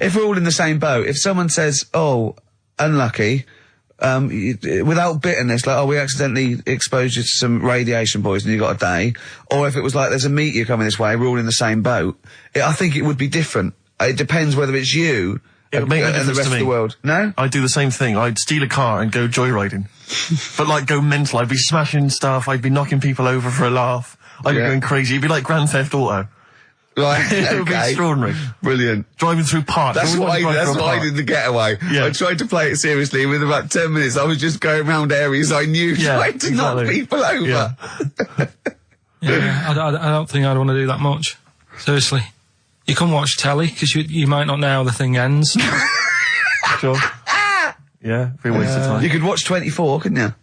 If we're all in the same boat, if someone says, oh, unlucky, without bitterness, like, oh, we accidentally exposed you to some radiation poison, you got a day, or if it was like, there's a meteor coming this way, we're all in the same boat, I think it would be different. It depends whether it's you and the rest of the world. No? I'd do the same thing. I'd steal a car and go joyriding. But, like, go mental. I'd be smashing stuff, I'd be knocking people over for a laugh. I'd be going crazy. It'd be like Grand Theft Auto. Right, It would be extraordinary. Brilliant. Driving through parks. That's what I did in the getaway. Yeah. I tried to play it seriously. Within about 10 minutes, I was just going around areas I knew, trying to knock people over. Yeah, I don't think I'd want to do that much. Seriously. You can watch telly, because you might not know how the thing ends. Sure. Yeah, be a waste of time. You could watch 24, couldn't you?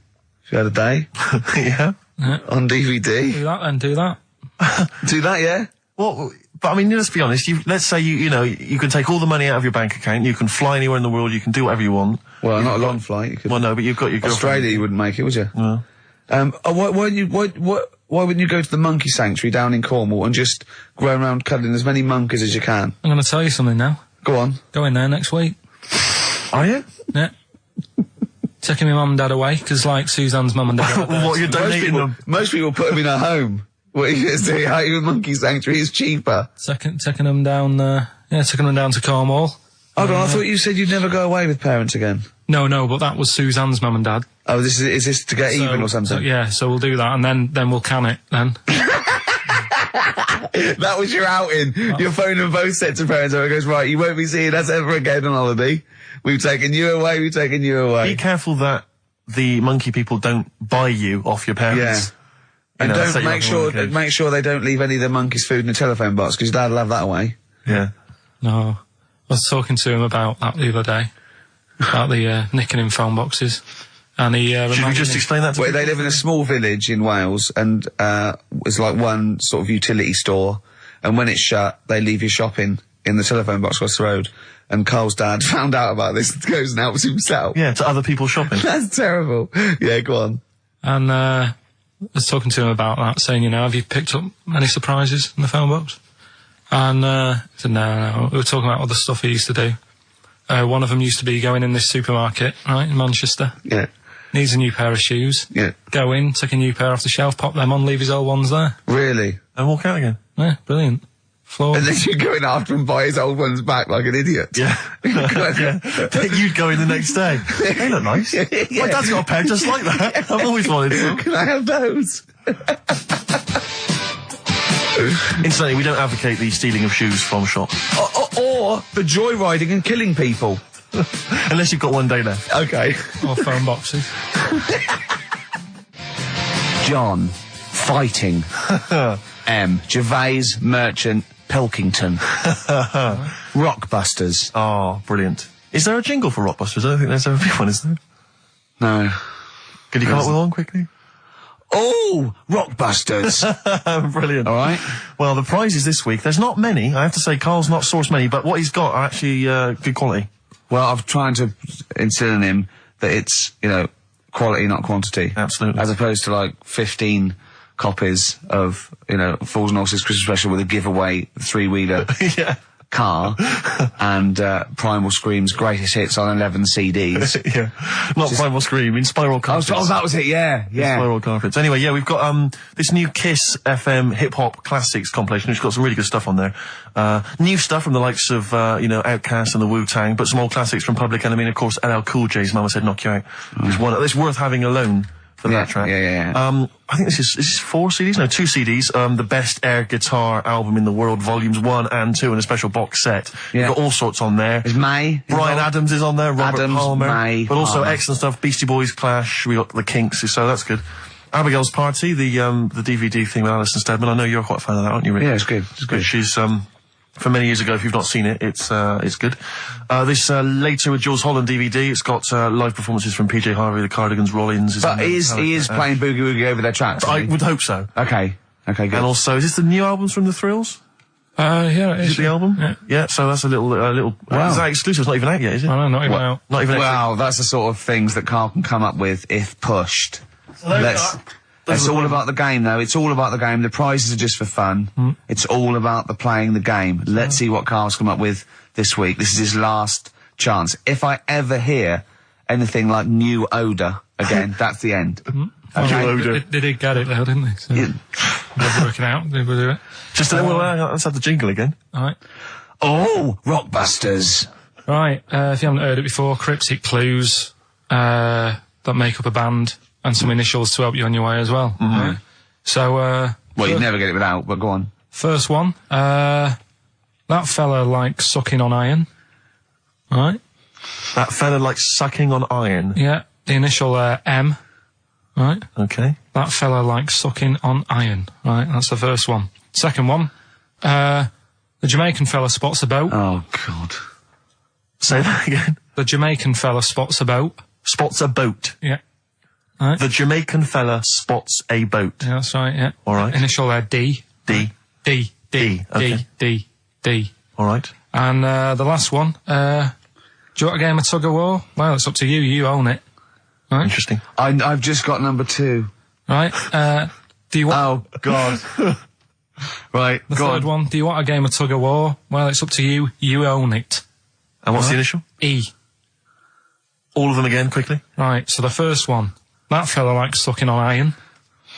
If you had a day. Yeah. On DVD. Do that then, do that. Do that, yeah? Well, but I mean, let's be honest, let's say you can take all the money out of your bank account, you can fly anywhere in the world, you can do whatever you want. Well, not a long flight. You could. Well, no, but you've got your girlfriend. Australia, you wouldn't make it, would you? No. Why wouldn't you go to the monkey sanctuary down in Cornwall and just go around cuddling as many monkeys as you can? I'm going to tell you something now. Go on. Go in there next week. Are you? Yeah. Taking my mum and dad away, because, like, Suzanne's mum and dad... What, you're donating them? Most people put them in a home. What are you going to do? Out of a monkey sanctuary is cheaper. Taking them down, taking them down to Cornwall. Hold on, I thought you said you'd never go away with parents again. No, but that was Suzanne's mum and dad. Oh, is this to get even or something? So we'll do that, and then we'll can it, then. That was your outing. Your phone and both sets of parents, and it goes, right, you won't be seeing us ever again on holiday. We've taken you away, Be careful that the monkey people don't buy you off your parents. Yeah. And don't make sure they don't leave any of the monkeys' food in the telephone box, because Dad will have that away. Yeah. No. I was talking to him about that the other day. About the nicking in phone boxes. And he should we just explain that to They live in a small village in Wales, and it's like one sort of utility store, and when it's shut, they leave you shopping in the telephone box across the road. And Carl's dad found out about this and goes and helps himself. Yeah, to other people shopping. That's terrible. Yeah, go on. And I was talking to him about that, saying, have you picked up any surprises in the phone box? And he said, no. We were talking about other stuff he used to do. One of them used to be going in this supermarket, right, in Manchester. Yeah. Needs a new pair of shoes. Yeah. Go in, take a new pair off the shelf, pop them on, leave his old ones there. Really? And walk out again. Yeah, brilliant. And then you go in after and buy his old ones back like an idiot. Yeah. Yeah. You'd go in the next day. They look nice. Yeah. My dad's got a pair just like that. I've always wanted them. Can I have those? Incidentally, we don't advocate the stealing of shoes from shops. Or the joyriding and killing people. Unless you've got one day left. Okay. Or phone boxes. John. Fighting. M. Gervais, Merchant, Pilkington. Rockbusters. Oh, brilliant. Is there a jingle for Rockbusters? I don't think there's ever been one, is there? No. Can you come up with one quickly? Oh, Rockbusters. Brilliant. All right. Well, the prizes this week, there's not many. I have to say, Carl's not sourced many, but what he's got are actually good quality. Well, I'm trying to instill in him that it's, quality, not quantity. Absolutely. As opposed to, 15 copies of, Fools and Horses Christmas Special with a giveaway 3-wheeler yeah. car and Primal Scream's greatest hits on 11 CDs. Yeah. Not Primal Scream, in Spiral Carpets. Oh, that was it, yeah. Spiral Carpets. Anyway, yeah, we've got this new Kiss FM hip-hop classics compilation, which has got some really good stuff on there. New stuff from the likes of, Outkast and the Wu-Tang, but some old classics from Public Enemy, and of course LL Cool J's Mama Said Knock You Out. It's worth having alone for that track. Yeah. I think this is 4 CDs? No, 2 CDs. The Best Air Guitar Album in the World, Volumes 1 and 2, and a special box set. Yeah. You've got all sorts on there. There's May. Bryan Adams is on there, Robert Palmer. May, but also excellent stuff. Beastie Boys, Clash, we got the Kinks, so that's good. Abigail's Party, the DVD thing with Alison Steadman. I know you're quite a fan of that, aren't you, Rick? Yeah, it's good. Which is, from many years ago, if you've not seen it, it's good. This, Later with Jules Holland DVD, it's got, live performances from PJ Harvey, the Cardigans, Rollins. But he is playing Boogie Woogie over their tracks. I would hope so. Okay, good. And also, is this the new albums from The Thrills? Yeah, it is. Is it the album? Yeah. So that's a little, Wow. Is that exclusive? It's not even out yet, is it? No, not even out. Not even out. Wow, that's the sort of things that Carl can come up with if pushed. It's all about the game, though. It's all about the game. The prizes are just for fun. It's all about the playing the game. Let's see what Carl's come up with this week. This is his last chance. If I ever hear anything like New Odour again, that's the end. Okay. They did get it, though, didn't they? So they're working out. They will do it. Just let's have the jingle again. All right. Oh, Rockbusters. Right. If you haven't heard it before, cryptic clues that make up a band, and some initials to help you on your way as well. Right? So, well, you'd never get it without, but go on. First one, that fella likes sucking on iron. Right? That fella likes sucking on iron. Yeah, the initial M. Right? Okay. That fella likes sucking on iron. Right? That's the first one. Second one, The Jamaican fella spots a boat. Oh, God. Say that again. The Jamaican fella spots a boat. Spots a boat. Yeah. Right. The Jamaican fella spots a boat. Yeah, that's right, yeah. All right. Initial there, D. D. D. D. Okay. D. D. All right. And the last one, do you want a game of tug of war? Well, it's up to you. You own it. Right? Interesting. I've just got number 2. Right. Do you want... Oh, God. Right, The third one, do you want a game of tug of war? Well, it's up to you. You own it. And what's the initial? E. All of them again, quickly. Right, so the first one, that fella likes sucking on iron.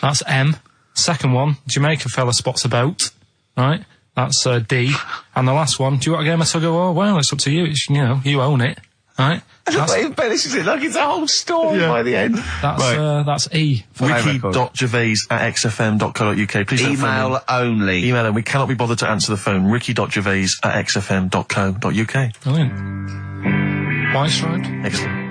That's M. Second one, Jamaica fella spots a boat. Right, that's D. And the last one, do you want a game of tug of war? Well, it's up to you. It's, you own it. Right? He finishes it like it's a whole story by the end. That's E. Ricky.gervais@xfm.co.uk. Please don't phone Email only. Email and we cannot be bothered to answer the phone. Ricky.gervais@xfm.co.uk. Brilliant. White Striped. Excellent.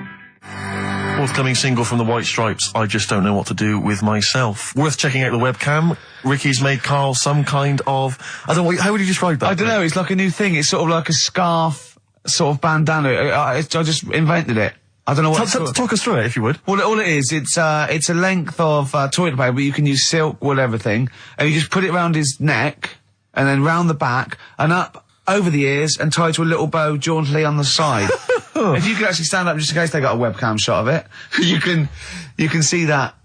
Forthcoming single from the White Stripes, I Just Don't Know What to Do With Myself. Worth checking out the webcam. Ricky's made Carl some kind of... I don't know, how would you describe that? I don't know, it's like a new thing. It's sort of like a scarf, sort of bandana. I just invented it. I don't know what Talk us through it, if you would. Well, all it is, it's a length of toilet paper. You can use silk, wool, everything. And you just put it around his neck, and then round the back, and up over the ears, and tie to a little bow jauntily on the side. If you could actually stand up, just in case they got a webcam shot of it, you can see that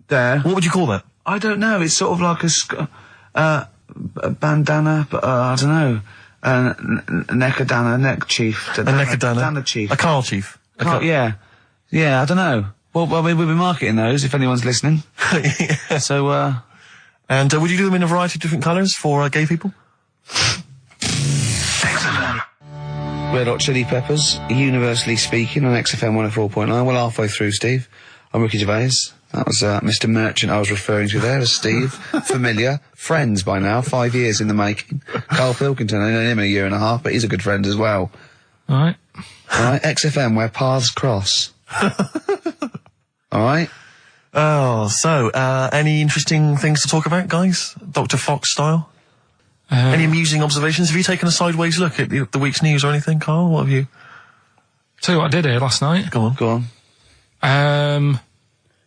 there. What would you call that? I don't know. It's sort of like a bandana, but I don't know. Neckadana, neck chief. A neckadana chief. A Carl chief. Yeah, I don't know. Well, we'll be marketing those if anyone's listening. Yeah. So, and would you do them in a variety of different colours for gay people? Red Hot Chili Peppers, universally speaking, on XFM 104.9. Well, halfway through, Steve. I'm Ricky Gervais. That was Mr. Merchant I was referring to there as Steve. Familiar. Friends by now, 5 years in the making. Karl Pilkington, I know him a year and a half, but he's a good friend as well. Alright. Alright, XFM, where paths cross. Alright? Oh, so, any interesting things to talk about, guys? Dr. Fox style? Any amusing observations? Have you taken a sideways look at the week's news or anything, Carl? What have you... Tell you what I did here last night. Go on.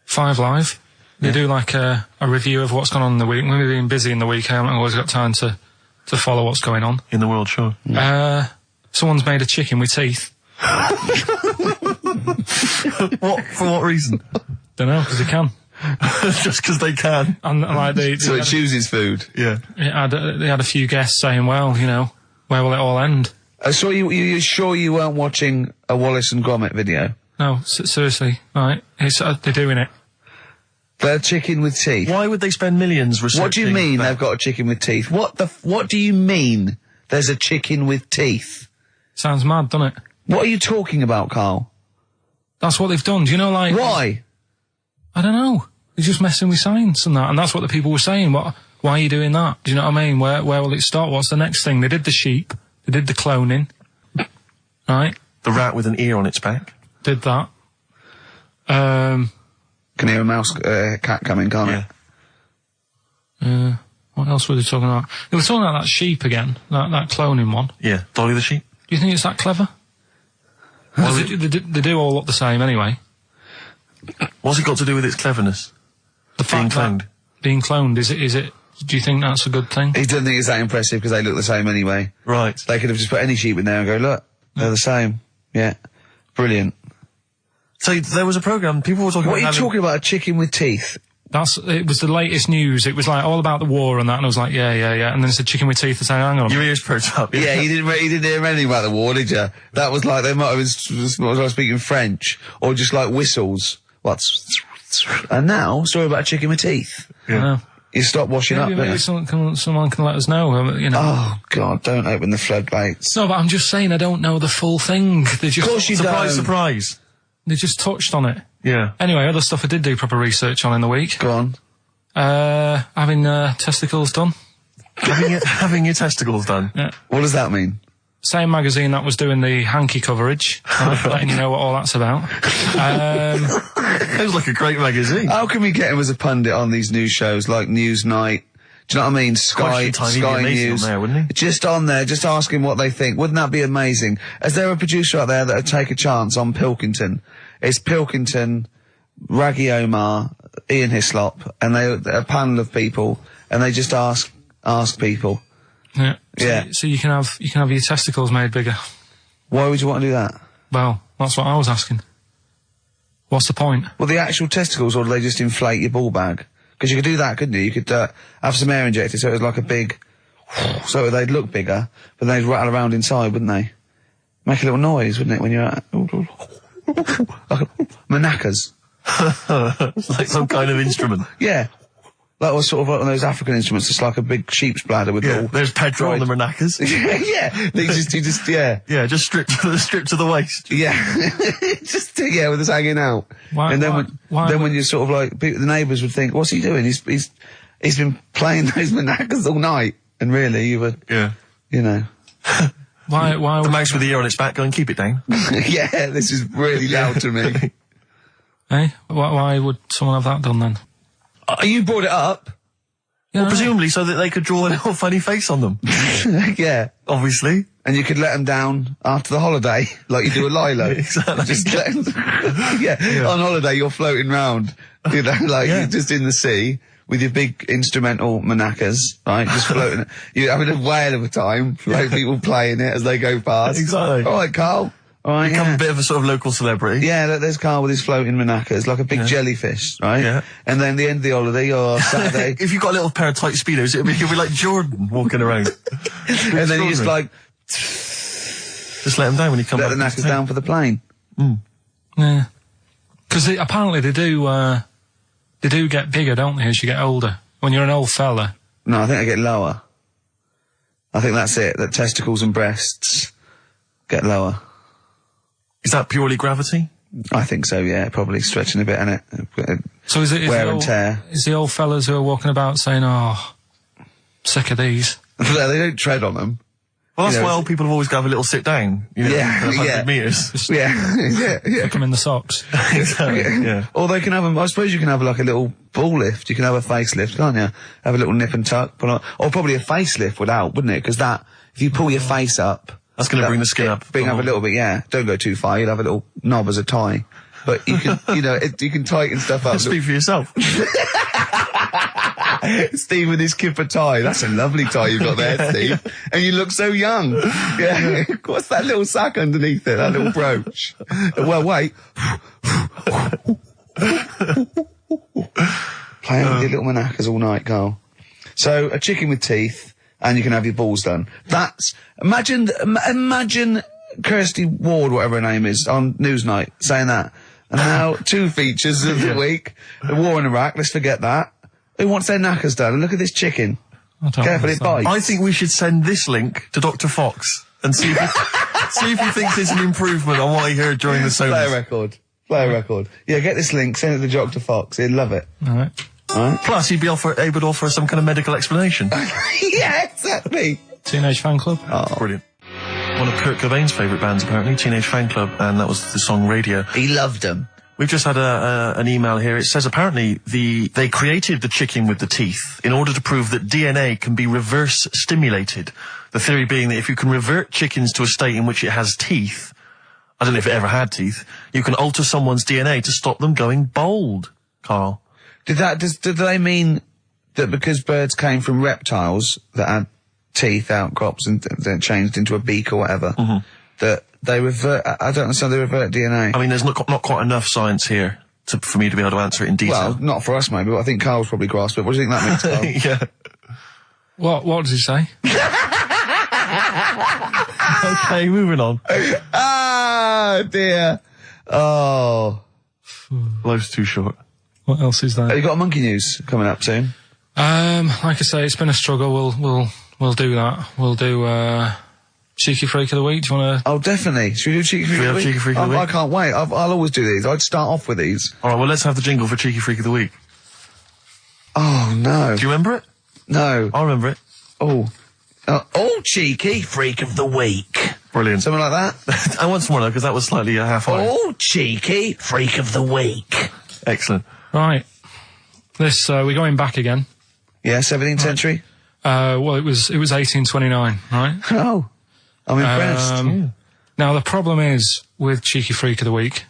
5 Live. They do like a review of what's gone on in the week. When we've been busy in the week, I haven't always got time to follow what's going on. In the world, sure. Someone's made a chicken with teeth. For what reason? Don't know, because they can. Just because they can. And like so it chooses food. Yeah. They had a few guests saying, well, where will it all end? So you sure you weren't watching a Wallace and Gromit video? No, seriously, right? They're doing it. They're chicken with teeth. Why would they spend millions researching? What do you mean they've got a chicken with teeth? What do you mean there's a chicken with teeth? Sounds mad, doesn't it? What are you talking about, Carl? That's what they've done. Do you know, like... Why? I don't know. They're just messing with science and that, and that's what the people were saying. Why are you doing that? Do you know what I mean? Where will it start? What's the next thing? They did the sheep. They did the cloning. Right? The rat with an ear on its back. Did that. Can hear a cat coming, can't it? What else were they talking about? They were talking about that sheep again, that cloning one. Yeah, Dolly the sheep. Do you think it's that clever? They do all look the same anyway. What's it got to do with its cleverness? Being cloned. Being cloned, is it? Do you think that's a good thing? He doesn't think it's that impressive because they look the same anyway. Right. They could have just put any sheep in there and go, look, they're the same. Yeah. Brilliant. So there was a programme, people were talking about... What are you talking about, a chicken with teeth? It was the latest news. It was like all about the war and that, and I was like, yeah. And then it's a chicken with teeth and saying, hang on. Your ears perked up. Yeah, he didn't hear anything about the war, did you? That was like, they might have been speaking French, or just like whistles. And now, story about a chicken with teeth. Yeah. You stop washing up, maybe someone can let us know, Oh, God, don't open the floodgates. No, but I'm just saying I don't know the full thing. They just... Of course you don't. Surprise. They just touched on it. Yeah. Anyway, other stuff I did do proper research on in the week. Go on. Having testicles done. Having your testicles done? Yeah. What does that mean? Same magazine that was doing the hanky coverage, letting you know what all that's about. It was like a great magazine. How can we get him as a pundit on these news shows like Newsnight, Do you know what I mean? Sky News. On there, wouldn't he? Just on there, just asking what they think. Wouldn't that be amazing? Is there a producer out there that would take a chance on Pilkington? It's Pilkington, Raggy Omar, Ian Hislop, and they're a panel of people, and they just ask people. Yeah. Yeah. So you can have your testicles made bigger. Why would you want to do that? Well, that's what I was asking. What's the point? Well, the actual testicles, or do they just inflate your ball bag? Because you could do that, couldn't you? You could have some air injected so it was like a big... so they'd look bigger, but they'd rattle around inside, wouldn't they? Make a little noise, wouldn't it, when you're... like manacas. Like some kind of instrument. Yeah. That was sort of like one of those African instruments, just like a big sheep's bladder with all... There's Pedro on the maracas. Yeah. They just, yeah. Yeah, just stripped to the waist. Yeah. Just, yeah, with us hanging out. Why, and then when you're sort of like, the neighbours would think, what's he doing? He's been playing those maracas all night. And really, you were... Yeah. You know. Why the mouse with the ear on its back, go and keep it down. Yeah, this is really loud to me. Eh? Why would someone have that done then? You brought it up. Yeah, well, presumably so that they could draw a little funny face on them. Yeah. Obviously. And you could let them down after the holiday, like you do a Lilo. Exactly. Just let them, yeah. On holiday, you're floating round, you know, like you're just in the sea with your big instrumental manacas, right? Just floating. You're having a whale of a time, like people playing it as they go past. Exactly. All right, Carl. All right, Become a bit of a sort of local celebrity. Yeah, there's Carl with his floating manacas, like a big jellyfish, right? Yeah. And then the end of the holiday, or Saturday. If you've got a little pair of tight speedos, you'll be like Jordan walking around. And then you just like... Just let them down when you come back. Let the knackers down for the plane. Mm. Yeah. Because apparently they do get bigger, don't they, as you get older? When you're an old fella. No, I think they get lower. I think that's it, that testicles and breasts get lower. Is that purely gravity? I think so, yeah. Probably stretching a bit, innit? So is it wear and tear? Is the old fellas who are walking about saying, "Oh, sick of these"? They don't tread on them. Well, that's why old people have always got to have a little sit down. You know, 100 metres. Yeah. Put them in the socks. Exactly. Yeah. Or they can have I suppose you can have like a little ball lift. You can have a facelift, can't you? Have a little nip and tuck. Or probably a facelift would help, wouldn't it? Because if you pull your face up. That's going to bring the skin up. Bring up a little bit, yeah. Don't go too far. You'll have a little knob as a tie. But you can, you can tighten stuff up. Speak for yourself. Steve with his kipper tie. That's a lovely tie you've got there, Steve. And you look so young. Yeah. What's that little sack underneath it? That little brooch. Well, wait. Playing with your little manacas all night, Carl. So, a chicken with teeth. And you can have your balls done. Imagine Kirsty Ward, whatever her name is, on Newsnight, saying that. And now, 2 features of the week. The war in Iraq, let's forget that. Who wants their knackers done? And look at this chicken. Careful, it bites. I think we should send this link to Dr. Fox and see if he thinks there's an improvement on what he heard during the sonas. Play a record. Yeah, get this link, send it to Dr. Fox. He'd love it. All right. Right. Plus, he'd be able to offer some kind of medical explanation. Yeah, exactly. Teenage Fan Club. Oh, brilliant. One of Kurt Cobain's favourite bands, apparently, Teenage Fan Club, and that was the song Radio. He loved them. We've just had an email here. It says apparently they created the chicken with the teeth in order to prove that DNA can be reverse stimulated. The theory being that if you can revert chickens to a state in which it has teeth, I don't know if it ever had teeth, you can alter someone's DNA to stop them going bald, Carl. Did they mean that because birds came from reptiles that had teeth, outcrops, and then changed into a beak or whatever, that they revert? I don't understand. They revert DNA. I mean, there's not quite enough science here for me to be able to answer it in detail. Well, not for us, maybe. But I think Carl's probably grasped it. What do you think that means, Carl? Yeah. What does he say? Okay, moving on. Ah, dear. Oh, Life's too short. What else is there? Have you got a monkey news coming up soon? Like I say, it's been a struggle. We'll do that. We'll do Cheeky Freak of the Week. Do you want to? Oh, definitely. Should we do Cheeky Freak of the Week? Cheeky Freak of the Week? I can't wait. I'll always do these. I'd start off with these. All right. Well, let's have the jingle for Cheeky Freak of the Week. Oh no. Do you remember it? No. I remember it. Oh, Cheeky Freak of the Week. Brilliant. Something like that. I want some more though, because that was slightly half-high. Oh, Cheeky Freak of the Week. Excellent. Right. This we're going back again. Yeah, 17th century? Well, it was 1829, right? Oh, I'm impressed. Now, the problem is with Cheeky Freak of the Week...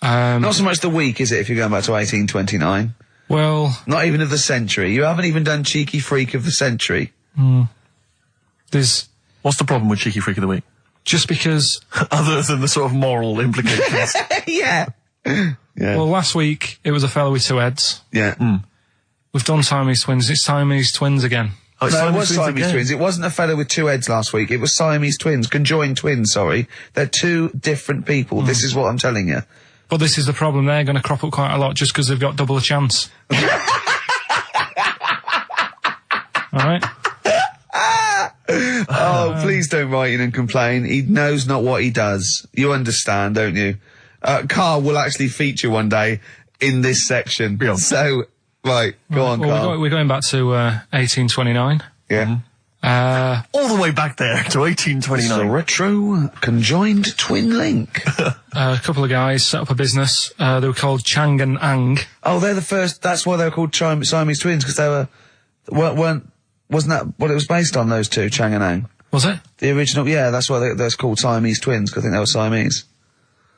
not so much the week, is it, if you're going back to 1829? Well... Not even of the century. You haven't even done Cheeky Freak of the century. There's... What's the problem with Cheeky Freak of the Week? Just because... Other than the sort of moral implications. Yeah. Well, last week, it was a fellow with two heads. Yeah. We've done Siamese twins. It's Siamese twins again. Oh, No, it was Siamese again. twins. It wasn't a fellow with two heads last week. It was Siamese twins. Conjoined twins, sorry. They're two different people. This is what I'm telling you. But this is the problem. They're going to crop up quite a lot just because they've got double a chance. Alright? Oh, please don't write in and complain. He knows not what he does. You understand, don't you? Karl will actually feature one day in this section. Yeah. So, right, go on, Karl. We're going back to 1829. Yeah. All the way back there to This is a 1829. retro conjoined twin link. A couple of guys set up a business. They were called Chang and Ang. Oh, they're the first. That's why they were called Siamese twins, because they wasn't that what it was based on? Those two, Chang and Ang. Was it? The original, yeah. That's why they're called Siamese twins, because I think they were Siamese.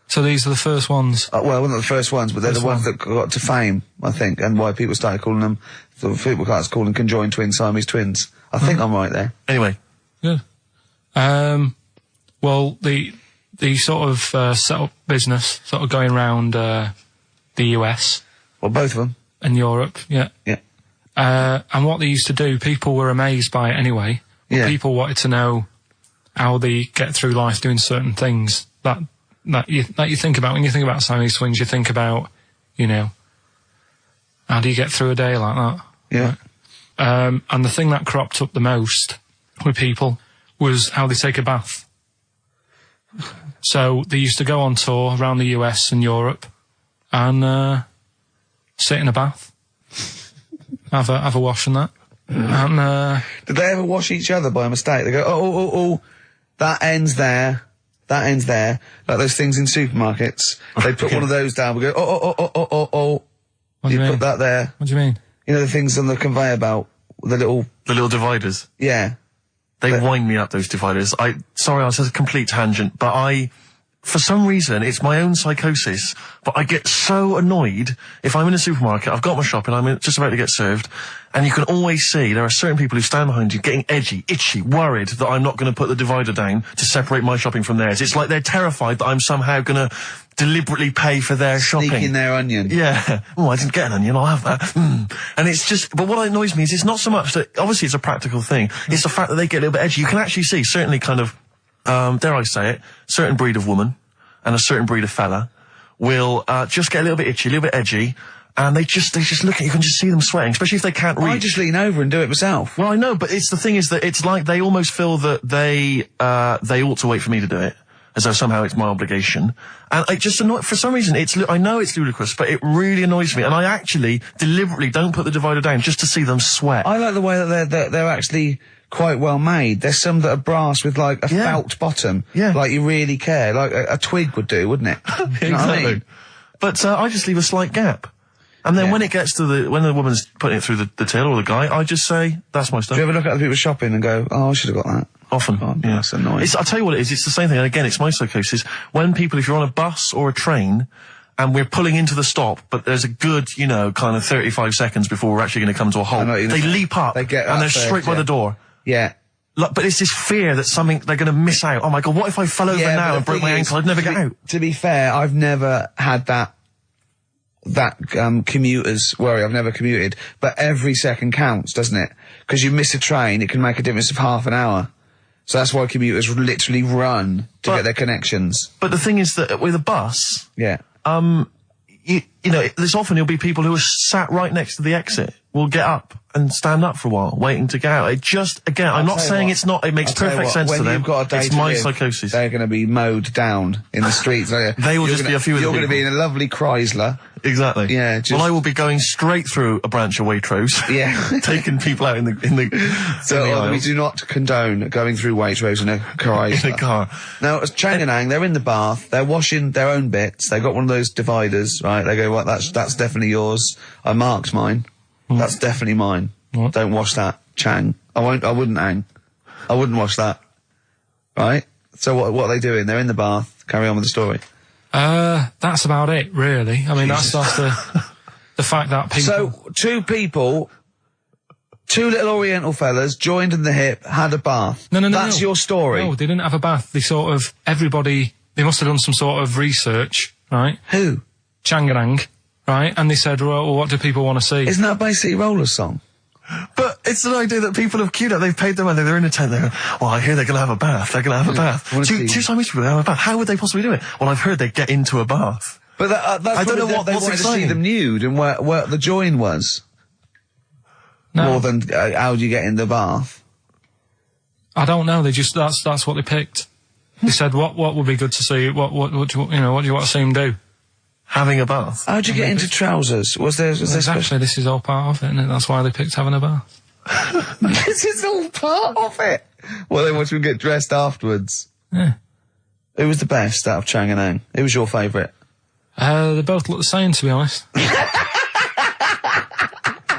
So these are the first ones. Well, not the first ones, but they're the ones that got to fame, I think, and why people started calling them. So people started calling conjoined twins Siamese twins. I think I'm right there. Anyway. Good. Well, the sort of set up business, sort of going around the US. Well, both of them. And Europe, yeah. Yeah. And what they used to do, people were amazed by it anyway. But Yeah. people wanted to know how they get through life doing certain things that you think about. When you think about Siamese twins, you think about, you know, how do you get through a day like that? Yeah. Right? And the thing that cropped up the most with people was how they take a bath. So they used to go on tour around the US and Europe and sit in a bath, have a wash and that. And Did they ever wash each other by mistake? They go, oh, that ends there. That ends there. Like those things in supermarkets. They put one of those down. We go, oh. What do you mean? Put that there. What do you mean? You know the things on the conveyor belt? The little dividers. Yeah. They wind me up, those dividers. Sorry, I was a complete tangent, but for some reason, it's my own psychosis, but I get so annoyed if I'm in a supermarket, I've got my shopping, I'm just about to get served, and you can always see there are certain people who stand behind you getting edgy, itchy, worried that I'm not going to put the divider down to separate my shopping from theirs. It's like they're terrified that I'm somehow going to deliberately pay for their shopping. Sneak in their onion. Yeah. Oh, I didn't get an onion, I'll have that. And it's just, but what annoys me is it's not so much that, obviously it's a practical thing, it's the fact that they get a little bit edgy. You can actually see, certainly kind of, dare I say it, certain breed of woman and a certain breed of fella will just get a little bit itchy, a little bit edgy, and they just look at you, can just see them sweating, especially if they can't reach. I just lean over and do it myself. Well, I know, but the thing is that it's like they almost feel that they ought to wait for me to do it, as though somehow it's my obligation. And it just for some reason, I know it's ludicrous, but it really annoys me, and I actually deliberately don't put the divider down just to see them sweat. I like the way that they're actually quite well made. There's some that are brass with like a felt bottom. Yeah. Like you really care. Like a twig would do, wouldn't it? Exactly. You know what I mean? But I just leave a slight gap. And then when it gets to when the woman's putting it through the till or the guy, I just say, that's my stuff. Do you ever look at other people shopping and go, oh, I should have got that? Often. Oh, yeah. That's annoying. I'll tell you what it is, it's the same thing, and again, it's my psychosis. When people, if you're on a bus or a train, and we're pulling into the stop, but there's a good, kind of 35 seconds before we're actually going to come to a halt, they leap up, and they're straight by the door. Yeah. But it's this fear that they're going to miss out. Oh my God, what if I fell over now and broke my ankle? I'd never get out. To be fair, I've never had that commuter's worry. I've never commuted, but every second counts, doesn't it? Because you miss a train, it can make a difference of half an hour. So that's why commuters literally run to get their connections. But the thing is that with a bus, there's often there'll be people who are sat right next to the exit will get up and stand up for a while, waiting to get out. It just, again, I'm not saying it's not, it makes perfect sense to them. It's my psychosis. They're going to be mowed down in the streets. They will just be a few of the people. You're going to be in a lovely Chrysler. Exactly. Yeah. Well, I will be going straight through a branch of Waitrose. Yeah. Taking people out in the So we do not condone going through Waitrose in a Chrysler. In a car. Now, as Chang and Ang, they're in the bath, they're washing their own bits, they've got one of those dividers, right? They go, well, that's definitely yours. I marked mine. That's definitely mine. What? Don't wash that, Chang. I wouldn't, Ang. I wouldn't wash that. Right? So what are they doing? They're in the bath. Carry on with the story. That's about it, really. I mean, that's the fact that people... So, two little Oriental fellas joined in the hip, had a bath. No. That's your story. No, they didn't have a bath. They everybody, they must have done some sort of research, right? Who? Changarang, right? And they said, well, what do people want to see? Isn't that basically Roller's song? But it's an idea that people have queued up. They've paid their money. They're in a tent. They're going, well, I hear they're going to have a bath. They're going to have a bath. Two Chinese people have a bath. How would they possibly do it? Well, I've heard they get into a bath. But that's I don't know what they what's wanted exciting. to see them nude and where the join was. No. More than how do you get in the bath? I don't know. They just that's what they picked. They said what would be good to see. What do you want to see them do? Having a bath. How'd you get into trousers? Was there Exactly. This is all part of it, isn't it? That's why they picked having a bath. This is all part of it. Well, they want you to get dressed afterwards. Yeah. Who was the best out of Chang and Ang? Who was your favourite? They both look the same, to be honest.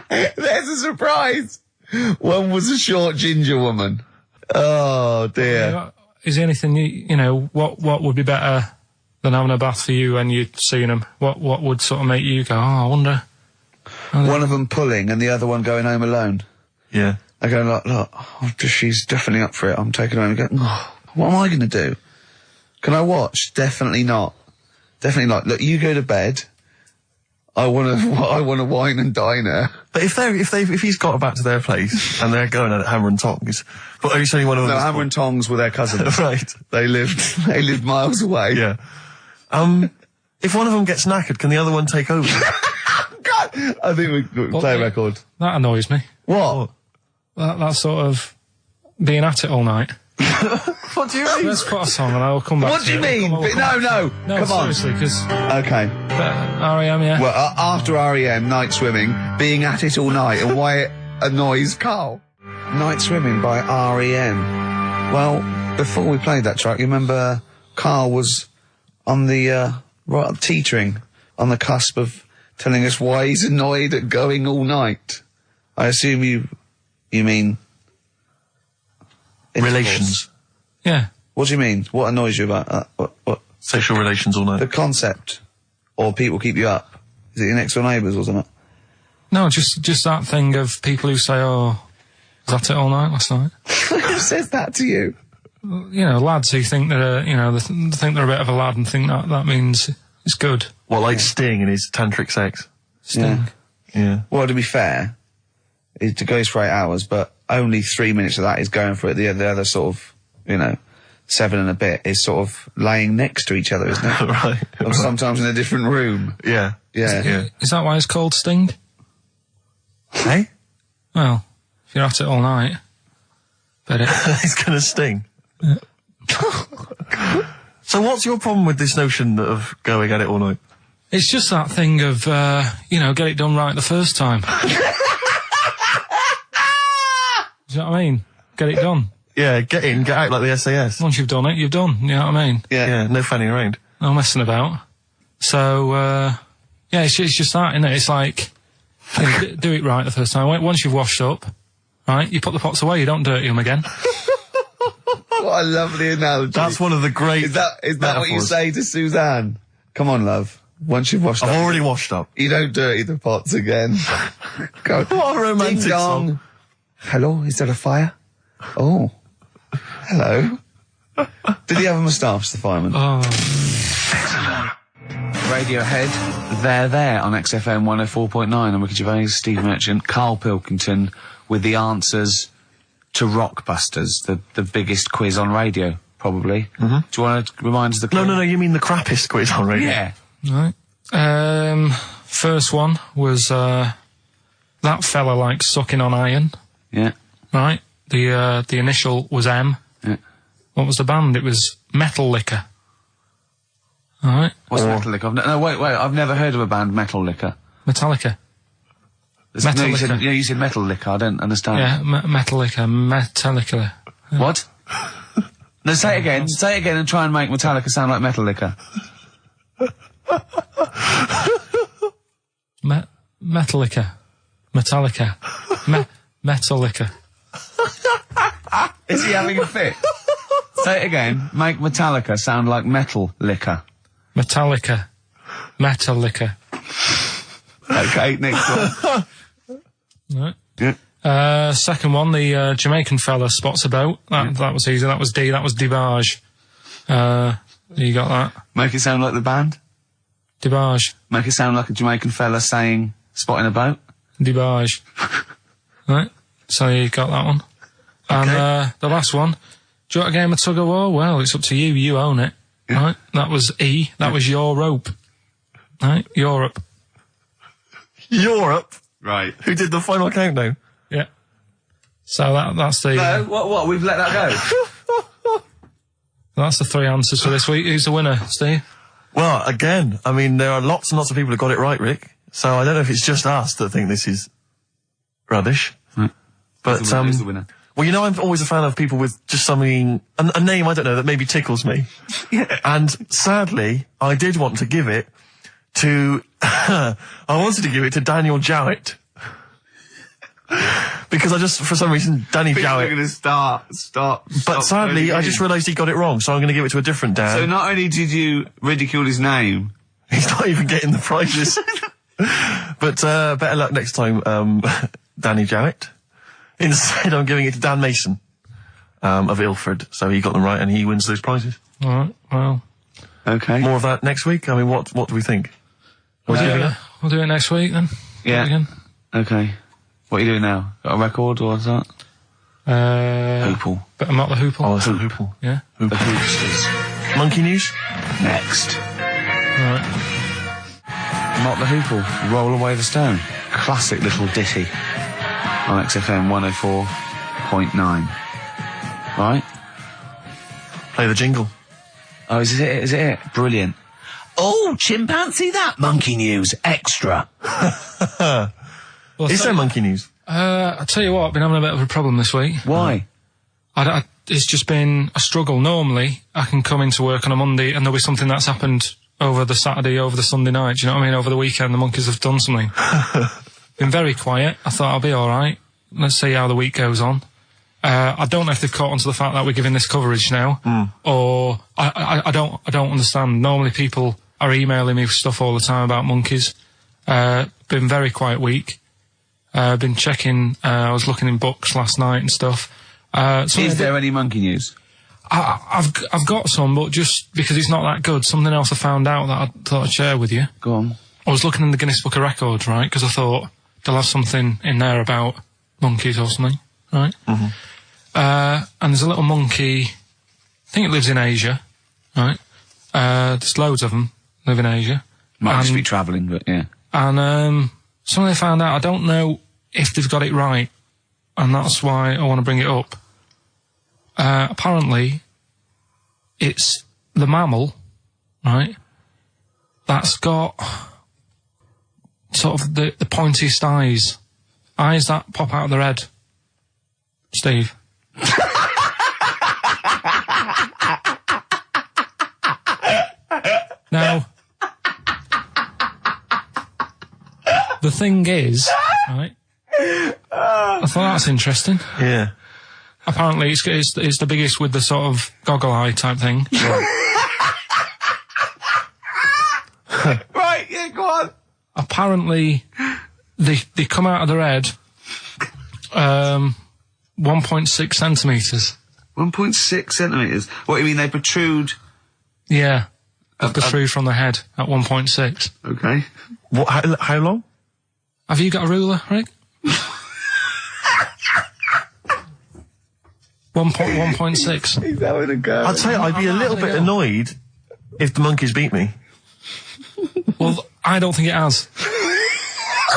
There's a surprise. One was a short ginger woman. Oh dear. Is there anything what would be better than having a bath for you when you'd seen them? What would sort of make you go, I wonder? One of them pulling and the other one going home alone. Yeah. I go, look, she's definitely up for it. I'm taking her home and go, what am I going to do? Can I watch? Definitely not. Definitely not. Look, you go to bed. I want to wine and dine her. But if he's got back to their place and they're going at Hammer and Tongs, but are you saying one of them? No, Hammer and Tongs were their cousins. Right. They lived miles away. Yeah. If one of them gets knackered, can the other one take over? God, I think we play a record. That annoys me. What? That sort of being at it all night. What do you mean? Let's put a song and I'll come back. What do you mean? No, come on. Seriously, because Okay. R.E.M. yeah. Well, after R.E.M., Night Swimming, being at it all night, and why it annoys Carl. Night Swimming by R.E.M. Well, before we played that track, you remember Carl was on the, teetering, on the cusp of telling us why he's annoyed at going all night. I assume you mean... Relations. Yeah. What do you mean? What annoys you about that? What? Sexual relations all night. The concept. Or people keep you up. Is it your next door neighbours or something? No, just that thing of people who say, was that it all night last night? Who says that to you? Lads who think they're, they think they're a bit of a lad and think that means it's good. Well, like Sting and his tantric sex. Sting. Yeah. Well, to be fair, it goes for 8 hours, but only 3 minutes of that is going for it. The other sort of, 7 and a bit is sort of laying next to each other, isn't it? Right. Or sometimes in a different room. Yeah. Yeah. Is that why it's called Sting? Hey? Well, if you're at it all night, bet it. It's gonna sting. Yeah. So what's your problem with this notion of going at it all night? It's just that thing of, get it done right the first time. Do you know what I mean? Get it done. Yeah, get in, get out like the SAS. Once you've done it, you've done. You know what I mean? Yeah, no fanning around. No messing about. So, it's just that, isn't it? It's like, do it right the first time. Once you've washed up, right, you put the pots away, you don't dirty them again. What a lovely analogy. That's one of the great Is that what you say to Suzanne? Come on, love. Once you've washed up. I've already washed up. You don't dirty the pots again. Go. What a romantic Ding dong. song. Hello, is there a fire? Oh. Hello. Did he have a moustache, the fireman? Oh. Radiohead, they're there on XFM 104.9. I'm Ricky Gervais, Steve Merchant, Karl Pilkington with the answers to Rockbusters, the biggest quiz on radio, probably. Mm-hmm. Do you want to remind us the quiz? No, you mean the crappiest quiz on radio? Yeah. Right. First one was, that fella likes sucking on iron. Yeah. Right. The initial was M. Yeah. What was the band? It was Metal Liquor. Alright. What's Metal Liquor? Wait, I've never heard of a band, Metal Liquor. Metallica. No, you said Metal Liquor, I don't understand. Yeah, Metal Liquor, Metallica. What? No, say it again and try and make Metallica sound like Metal Liquor. Metallica. Metallica. Metallica. Is he having a fit? Say it again. Make Metallica sound like metal liquor. Metallica. Metallica. Okay, next one. Right. Yeah. Second one, the Jamaican fella spots a boat. That was easy. That was D. That was Debage. You got that? Make it sound like the band. Debage. Make it sound like a Jamaican fella saying, spotting a boat. Debage. Right. So you got that one. Okay. And the last one. Do you want a game of tug of war? Well, it's up to you. You own it. Yeah. Right. That was E. That was your rope. Right. Europe. Europe? Right. Who did the final countdown? Yeah. So that's the... No, what? We've let that go? That's the 3 answers for this week. Who's the winner, Steve? Well, again, I mean, there are lots and lots of people who got it right, Rick. So I don't know if it's just us that think this is rubbish. Right. But, Who's the winner? Well, you know, I'm always a fan of people with just something, a name, I don't know, that maybe tickles me. Yeah. And sadly, I did want to give it to, I wanted to give it to Daniel Jowett. Because I just, for some reason, Danny Jowett. We're going to start. But sadly, I just realised he got it wrong, so I'm going to give it to a different Dan. So not only did you ridicule his name, He's not even getting the prizes. But better luck next time, Danny Jowett. Instead, I'm giving it to Dan Mason of Ilford. So he got them right, and he wins those prizes. All right. Well. okay. More of that next week. I mean, what do we think? We'll do it next week then. Yeah. Again. Okay. What are you doing now? Got a record or what's that? Hoople. But I'm not the Hoople. Oh, it's a Hoople. Yeah. The Hoopsters. Monkey News? Next. Right. Not the Hoople. Roll Away the Stone. Classic little ditty on XFM 104.9. Right? Play the jingle. Oh, is it? Is it? Brilliant. Oh, chimpanzee that Monkey News extra. Well, Is there Monkey News? I tell you what, I've been having a bit of a problem this week. Why? It's just been a struggle. Normally, I can come into work on a Monday and there'll be something that's happened over the Saturday, over the Sunday night. Do you know what I mean? Over the weekend, the monkeys have done something. Been very quiet. I thought I'll be all right. Let's see how the week goes on. I don't know if they've caught on to the fact that we're giving this coverage now, or I don't understand. Normally, people are emailing me stuff all the time about monkeys. Been very quiet week. Been checking. I was looking in books last night and stuff. Is there any Monkey News? I've got some, but just because it's not that good. Something else I found out that I thought I'd share with you. Go on. I was looking in the Guinness Book of Records, right? Because I thought they'll have something in there about monkeys or something, right? Mm-hmm. And there's a little monkey. I think it lives in Asia, right? There's loads of them live in Asia. Might just be travelling, but yeah. And something I found out. I don't know if they've got it right, and that's why I want to bring it up. Apparently, it's the mammal, right, that's got sort of the pointiest eyes that pop out of their head. Steve. Now, the thing is, right, I thought that's interesting. Yeah. Apparently, it's the biggest with the sort of goggle eye type thing. Right, yeah, go on. Apparently, they come out of their head 1.6 centimetres. 1.6 centimetres? What, you mean they protrude? Yeah. They protrude from the head at 1.6. Okay. What? How long? Have you got a ruler, Rick? 1.6. He's having a go. I'd say I'd be a little bit annoyed if the monkeys beat me. Well, I don't think it has.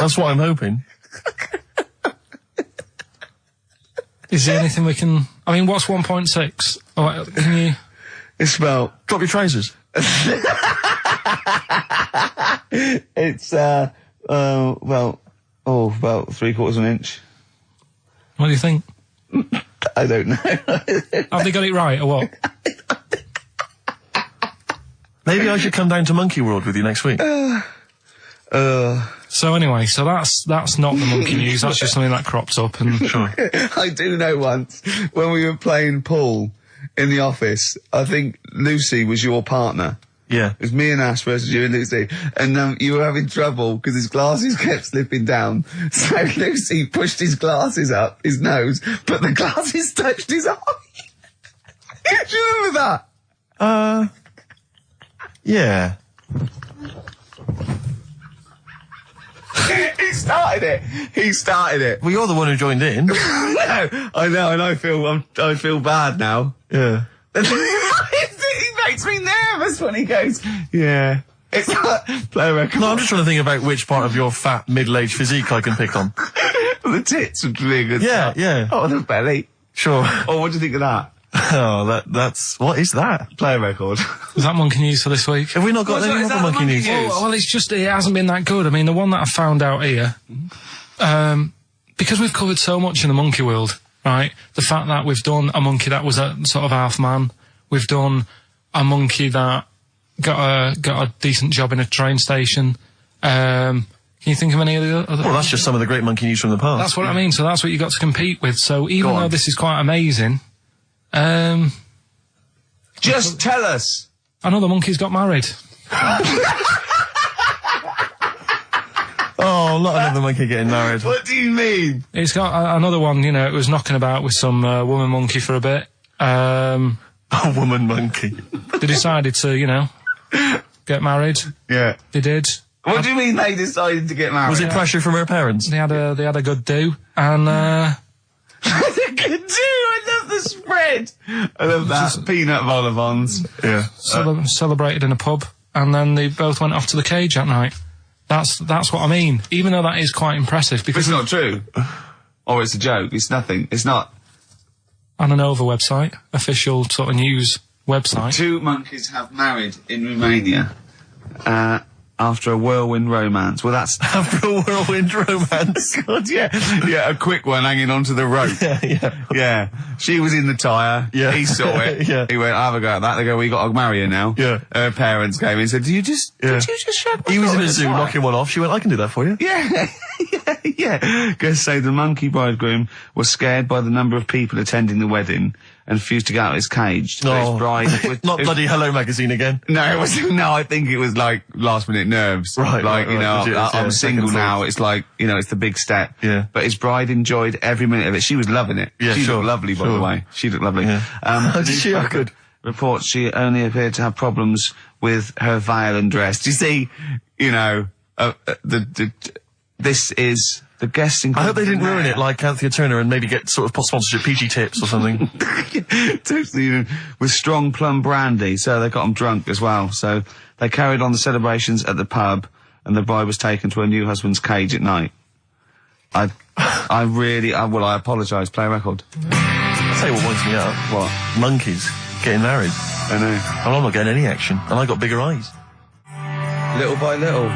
That's what I'm hoping. Is there anything we can... I mean, what's 1.6? Oh, can you... It's about... Drop your trousers. It's, about 3/4 of an inch. What do you think? I don't know. Have they got it right, or what? Maybe I should come down to Monkey World with you next week. So anyway, that's not the monkey news. That's just something that cropped up. And I do know once when we were playing pool in the office. I think Lucy was your partner. Yeah. It was me and Ash versus you and Lucy. And you were having trouble because his glasses kept slipping down. So Lucy pushed his glasses up his nose, but the glasses touched his eye. Do you remember that? Yeah. He started it. Well, you're the one who joined in. I know, and I feel bad now. Yeah. He makes me nervous when he goes, yeah. It's like, play a record. No, I'm just trying to think about which part of your fat, middle-aged physique I can pick on. The tits would be good. Yeah, yeah. Oh, the belly. Sure. Oh, what do you think of that? Oh, that's, what is that? Play a record. Was that monkey news for this week? Have we not got any other monkey news? Well, it's just, it hasn't been that good. I mean, the one that I found out here, because we've covered so much in the monkey world, right? The fact that we've done a monkey that was a sort of half man, we've done a monkey that got a decent job in a train station. Can you think of any of the other? Well, that's just some of the great monkey news from the past. That's what I mean. So that's what you got to compete with. So even though this is quite amazing, just tell us. Another monkey's got married. Oh, not another monkey getting married. What do you mean? It's got another one. You know, it was knocking about with some woman monkey for a bit. A woman monkey. They decided to, you know, get married. Yeah. They did. What do you mean they decided to get married? Was it pressure from her parents? They had a good do, and They could do. I love the spread. I love that. Peanut vol-au-vents. Yeah. Celebrated in a pub, and then they both went off to the cage that night. That's what I mean. Even though that is quite impressive, because it's not true. Or it's a joke. It's nothing. It's not. On an Nova website, official sort of news website. 2 monkeys have married in Romania. After a whirlwind romance. Well, that's... After a whirlwind romance? God, yeah. Yeah, a quick one hanging onto the rope. Yeah. She was in the tyre. Yeah. He saw it. Yeah. He went, I'll have a go at that. They go, well, you got to marry her now. Yeah. Her parents came in and said, did you just shut my He was in door a zoo knocking one off. She went, I can do that for you. Yeah. Yeah. Goes say the monkey bridegroom was scared by the number of people attending the wedding and refused to get out of his cage. No. His bride Not bloody Hello Magazine again. No, it was, no, I think it was like last minute nerves. Right, like, right, you know, right. I'm single now, it's like, you know, it's the big step. Yeah. But his bride enjoyed every minute of it. She was loving it. Yeah, she sure, looked lovely, by sure. the way. She looked lovely. Yeah. Did she? Oh, good. Reports she only appeared to have problems with her veil and dress. Do you see, you know, this is... The guests I hope they didn't ruin it like Anthea Turner and maybe get sort of sponsorship PG tips or something. Totally, with strong plum brandy, so they got them drunk as well. So they carried on the celebrations at the pub, and the bride was taken to her new husband's cage at night. I apologise, play a record. I'll tell you what winds me up. What? Monkeys getting married. I know. And I'm not getting any action, and I got bigger eyes. Little by little.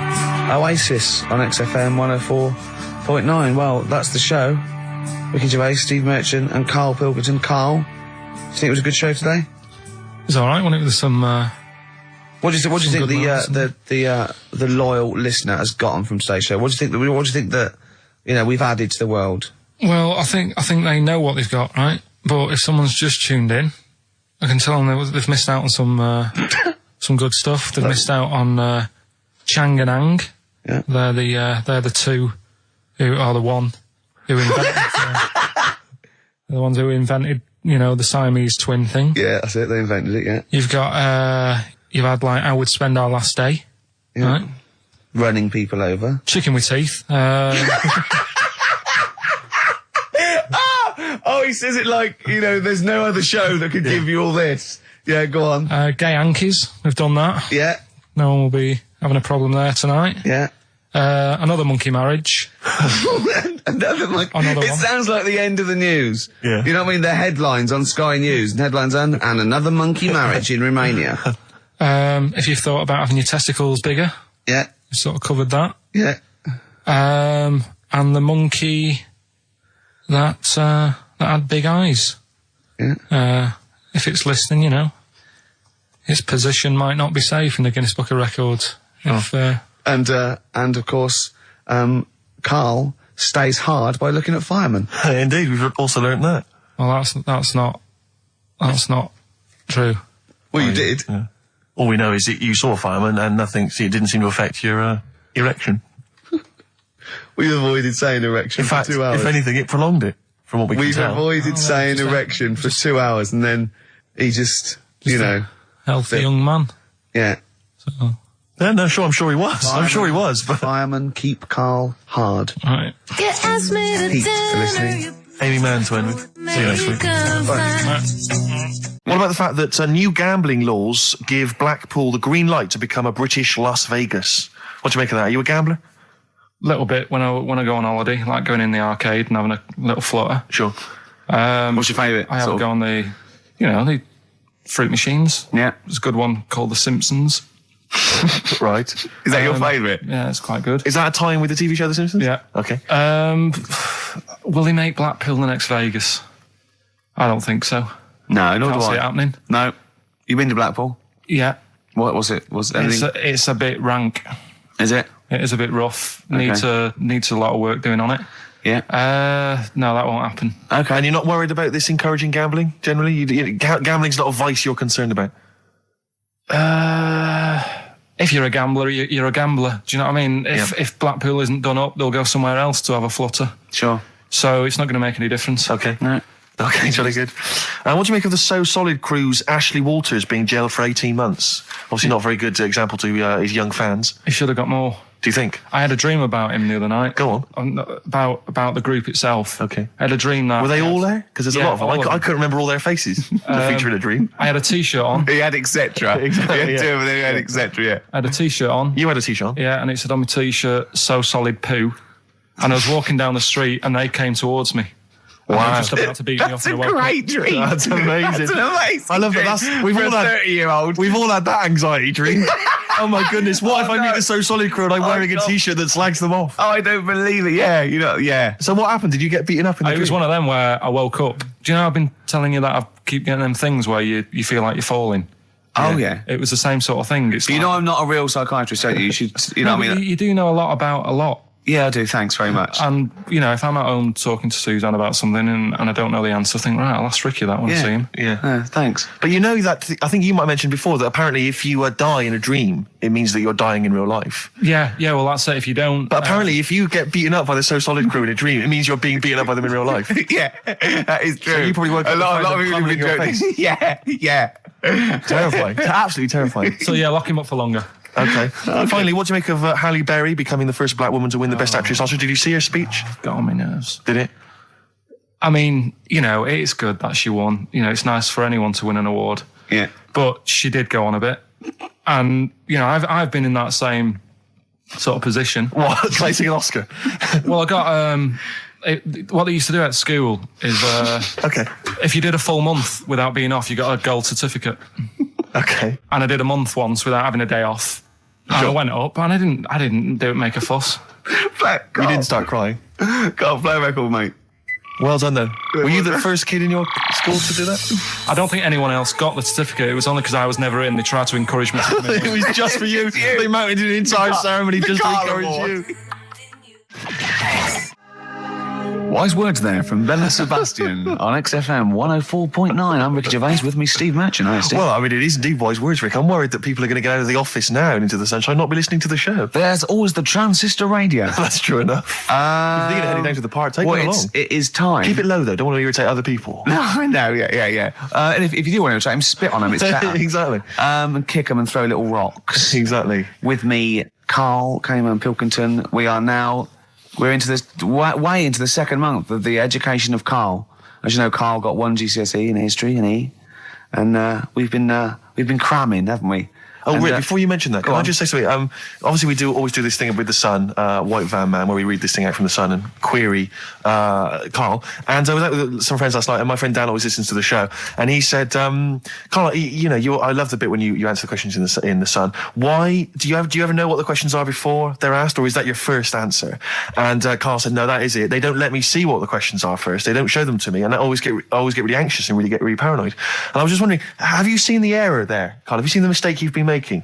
Oasis on XFM 104.9. Well, that's the show. Ricky Gervais, Steve Merchant and Karl Pilkington. Karl, do you think it was a good show today? It was alright, wasn't it, with some, What do you think the loyal listener has gotten from today's show? What do you think that, you know, we've added to the world? Well, I think they know what they've got, right? But if someone's just tuned in, I can tell them they've missed out on some good stuff. They've missed out on, Chang and Ang. Yeah. They're the two who are the one who invented, the ones who invented, you know, the Siamese twin thing. Yeah, that's it. They invented it. Yeah. You've got, you've had like How We'd Spend Our Last Day. Yeah. Right? Running people over. Chicken with Teeth. Oh, he says it like, you know, there's no other show that could give you all this. Yeah, go on. Gay Yankees. We've done that. Yeah. No one will be having a problem there tonight. Yeah. Another monkey marriage. Another monkey. Another It one. sounds like the end of the news. Yeah. You know what I mean? The headlines on Sky News. And headlines on, and another monkey marriage in Romania. If you've thought about having your testicles bigger, Yeah. we've sort of covered that. Yeah. And the monkey that had big eyes. Yeah. If it's listening, you know, its position might not be safe in the Guinness Book of Records. If, And of course, Karl stays hard by looking at firemen. Indeed, we've also learnt that. Well, that's not true. Well, you did. Yeah. All we know is that you saw a fireman and nothing, see, it didn't seem to affect your erection. We avoided saying erection In fact, for 2 hours. if anything, it prolonged it, from what we can tell. We've avoided saying erection for 2 hours, and then he just you know... Healthy young man. Yeah. So, Yeah, no, sure, I'm sure he was. I'm sure he was, but... Firemen keep Karl hard. right. Pete, for listening. Amy Mann to end with. See you next week. What about the fact that new gambling laws give Blackpool the green light to become a British Las Vegas? What do you make of that? Are you a gambler? Little bit when I go on holiday, like going in the arcade and having a little flutter. Sure. What's your favourite? I have a go on the fruit machines. Yeah. There's a good one called The Simpsons. Right. Is that your favourite? Yeah, it's quite good. Is that a tie-in with the TV show The Simpsons? Yeah. Okay. Will he make Blackpool the next Vegas? I don't think so. No, nor Can't do see I. it happening. No. You been to Blackpool? Yeah. What was it? Was anything? It's a bit rank. Is it? It is a bit rough. Okay. Needs a lot of work doing on it. Yeah. No, that won't happen. Okay. And you're not worried about this encouraging gambling, generally? Gambling's not a vice you're concerned about? If you're a gambler, you're a gambler. Do you know what I mean? If Blackpool isn't done up, they'll go somewhere else to have a flutter. Sure. So it's not going to make any difference. Okay. No. Okay, jolly good. What do you make of the So Solid crew's Ashley Walters being jailed for 18 months? Obviously not a very good example to his young fans. He should have got more. Do you think? I had a dream about him the other night. Go on. About the group itself. Okay. I had a dream that... Were they all there? Because there's a lot of them. all of them. I couldn't remember all their faces. The feature in a dream. I had a T-shirt on. He had etc. Exactly, He had yeah. two of them, he had etc. Yeah. I had a T-shirt on. You had a T-shirt on? Yeah, and it said on my T-shirt, So Solid Poo. And I was walking down the street and they came towards me. And they were just about to beat me That's up a and I woke up. great dream. That's amazing. That's an amazing I love that. dream We've for all a had 30-year-old. We've all had that anxiety dream. Oh my goodness! What if I meet no. the So Solid crew and I'm wearing a God. T-shirt that slags them off? Oh, I don't believe it. Yeah, yeah. So what happened? Did you get beaten up in the It was dream? one of them where I woke up. Do you know I've been telling you that I keep getting them things where you feel like you're falling? Oh, yeah. It was the same sort of thing. It's You like, know I'm not a real psychiatrist, don't you? You should, you know no, what I but mean? you do know a lot about a lot. Yeah, I do. Thanks very much. And, if I'm at home talking to Suzanne about something and I don't know the answer, I think, right, I'll ask Ricky that when I see him. Yeah. Thanks. But you know that, I think you might have mentioned before that apparently if you die in a dream, it means that you're dying in real life. Yeah, well, that's it. If you don't... But apparently if you get beaten up by the So Solid crew in a dream, it means you're being beaten up by them in real life. Yeah, that is true. So you probably woke up a lot to of find people them have been pummeling your joking. Yeah. Terrifying. Absolutely terrifying. So, lock him up for longer. Okay. Finally, what do you make of Halle Berry becoming the first black woman to win the Best Actress Oscar? Did you see her speech? Got on my nerves. Did it? I mean, it's good that she won. It's nice for anyone to win an award. Yeah. But she did go on a bit. And, I've been in that same sort of position. What? Placing an Oscar? Well, I got... what they used to do at school is... Okay. If you did a full month without being off, you got a gold certificate. Okay. And I did a month once without having a day off. And I went up and I didn't make a fuss. You didn't start crying. Can't play a record, mate. Well done, then. Were you the first kid in your school to do that? I don't think anyone else got the certificate. It was only because I was never in. They tried to encourage me to come in. It was just for you. They mounted an entire ceremony just to Karl encourage you. Wise words there from Bella Sebastian on XFM 104.9. I'm Ricky Gervais, with me Steve Matchin. Hi, Steve. Well, I mean, it is indeed wise words, Rick. I'm worried that people are going to get out of the office now and into the sunshine, not be listening to the show. There's always the transistor radio. That's true enough. If you're thinking of heading down to the park, take one along. It is time. Keep it low, though. Don't want to irritate other people. No, I know, yeah. And if you do want to irritate them, spit on them, it's better. Exactly. And kick them and throw little rocks. Exactly. With me, Karl Pilkington. We're into this way into the second month of the education of Karl. As you know, Karl got 1 GCSE in history and E, and we've been cramming, haven't we? Oh, and, Rick, before you mention that, can I on. just say something? Obviously, we always do this thing with the Sun, White Van Man, where we read this thing out from the Sun and query Karl. And I was out with some friends last night, and my friend Dan always listens to the show, and he said, Karl, I love the bit when you answer the questions in the Sun. Why do you ever know what the questions are before they're asked, or is that your first answer? And Karl said, no, that is it. They don't let me see what the questions are first. They don't show them to me, and I always get really anxious and get really paranoid. And I was just wondering, have you seen the error there, Karl? Have you seen the mistake you've been making?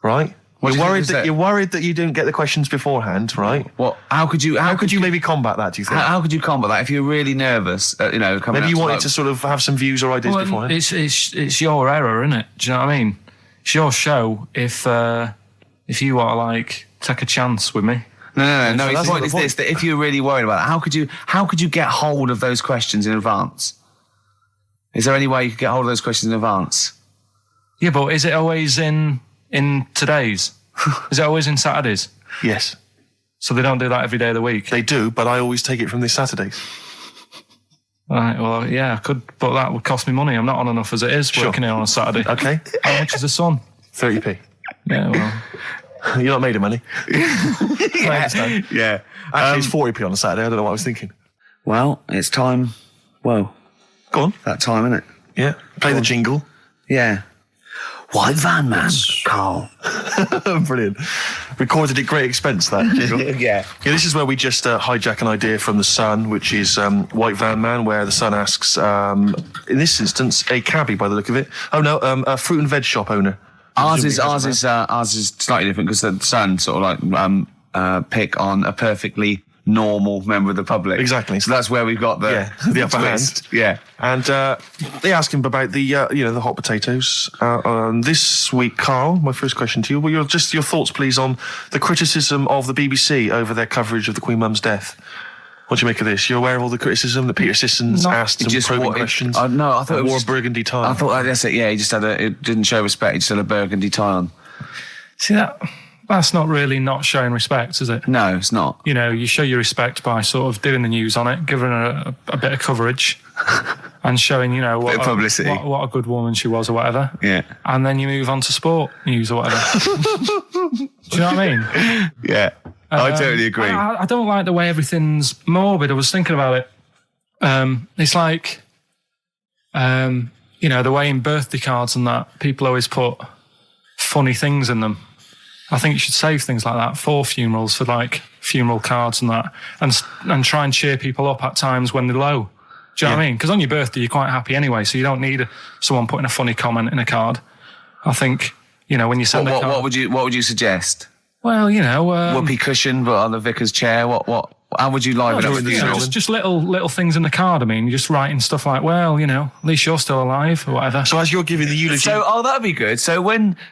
Right? You're worried that you didn't get the questions beforehand, right? What? How could you maybe combat that? Do you think? How could you combat that if you're really nervous? Maybe you wanted to sort of have some views or ideas beforehand. It's your error, isn't it? Do you know what I mean? It's your show. If you want to take a chance with me. No. The point is this: that if you're really worried about it, how could you get hold of those questions in advance? Is there any way you could get hold of those questions in advance? Yeah, but is it always in today's? Is it always in Saturdays? Yes. So they don't do that every day of the week? They do, but I always take it from this Saturdays. Right, well, yeah, I could, but that would cost me money. I'm not on enough as it is working here on a Saturday. Okay. How much is the sun? 30p. Yeah, well... You're not made of money. Yeah. Actually, it's 40p on a Saturday. I don't know what I was thinking. Well, it's time. Well, go on. That time, isn't it? Yeah. Play the jingle. Yeah. White van man, Karl. Brilliant. Recorded at great expense, that jingle. Yeah. This is where we just hijack an idea from The Sun, which is White Van Man, where The Sun asks, in this instance, a cabbie by the look of it. Oh no, a fruit and veg shop owner. Ours is slightly different because the Sun sort of like pick on a perfectly normal member of the public. Exactly. So that's where we've got the upper hand. Yeah. And they ask him about the the hot potatoes. This week, Karl, my first question to you, well, your thoughts, please, on the criticism of the BBC over their coverage of the Queen Mum's death. What do you make of this? You're aware of all the criticism that Peter Sissons asked some probing questions? No, I thought it wore a burgundy tie. I thought that's it. Yeah, he just it didn't show respect. He just had a burgundy tie on. See that's not really not showing respect, is it? No, it's not. You show your respect by sort of doing the news on it, giving her a bit of coverage, and showing what publicity, what a good woman she was or whatever. Yeah. And then you move on to sport news or whatever. Do you know what I mean? Yeah. I totally agree. I don't like the way everything's morbid. I was thinking about it. It's like, the way in birthday cards and that, people always put funny things in them. I think you should save things like that for funerals, for like funeral cards and that, and try and cheer people up at times when they're low. Do you know what I mean? Because on your birthday, you're quite happy anyway, so you don't need someone putting a funny comment in a card. I think, when you send a card... What would you suggest? Well, whoopee cushion, but on the vicar's chair. How would you liven up the sermon? Just little things in the card. I mean, you're just writing stuff like, well, at least you're still alive or whatever. So as you're giving the eulogy, that'd be good. So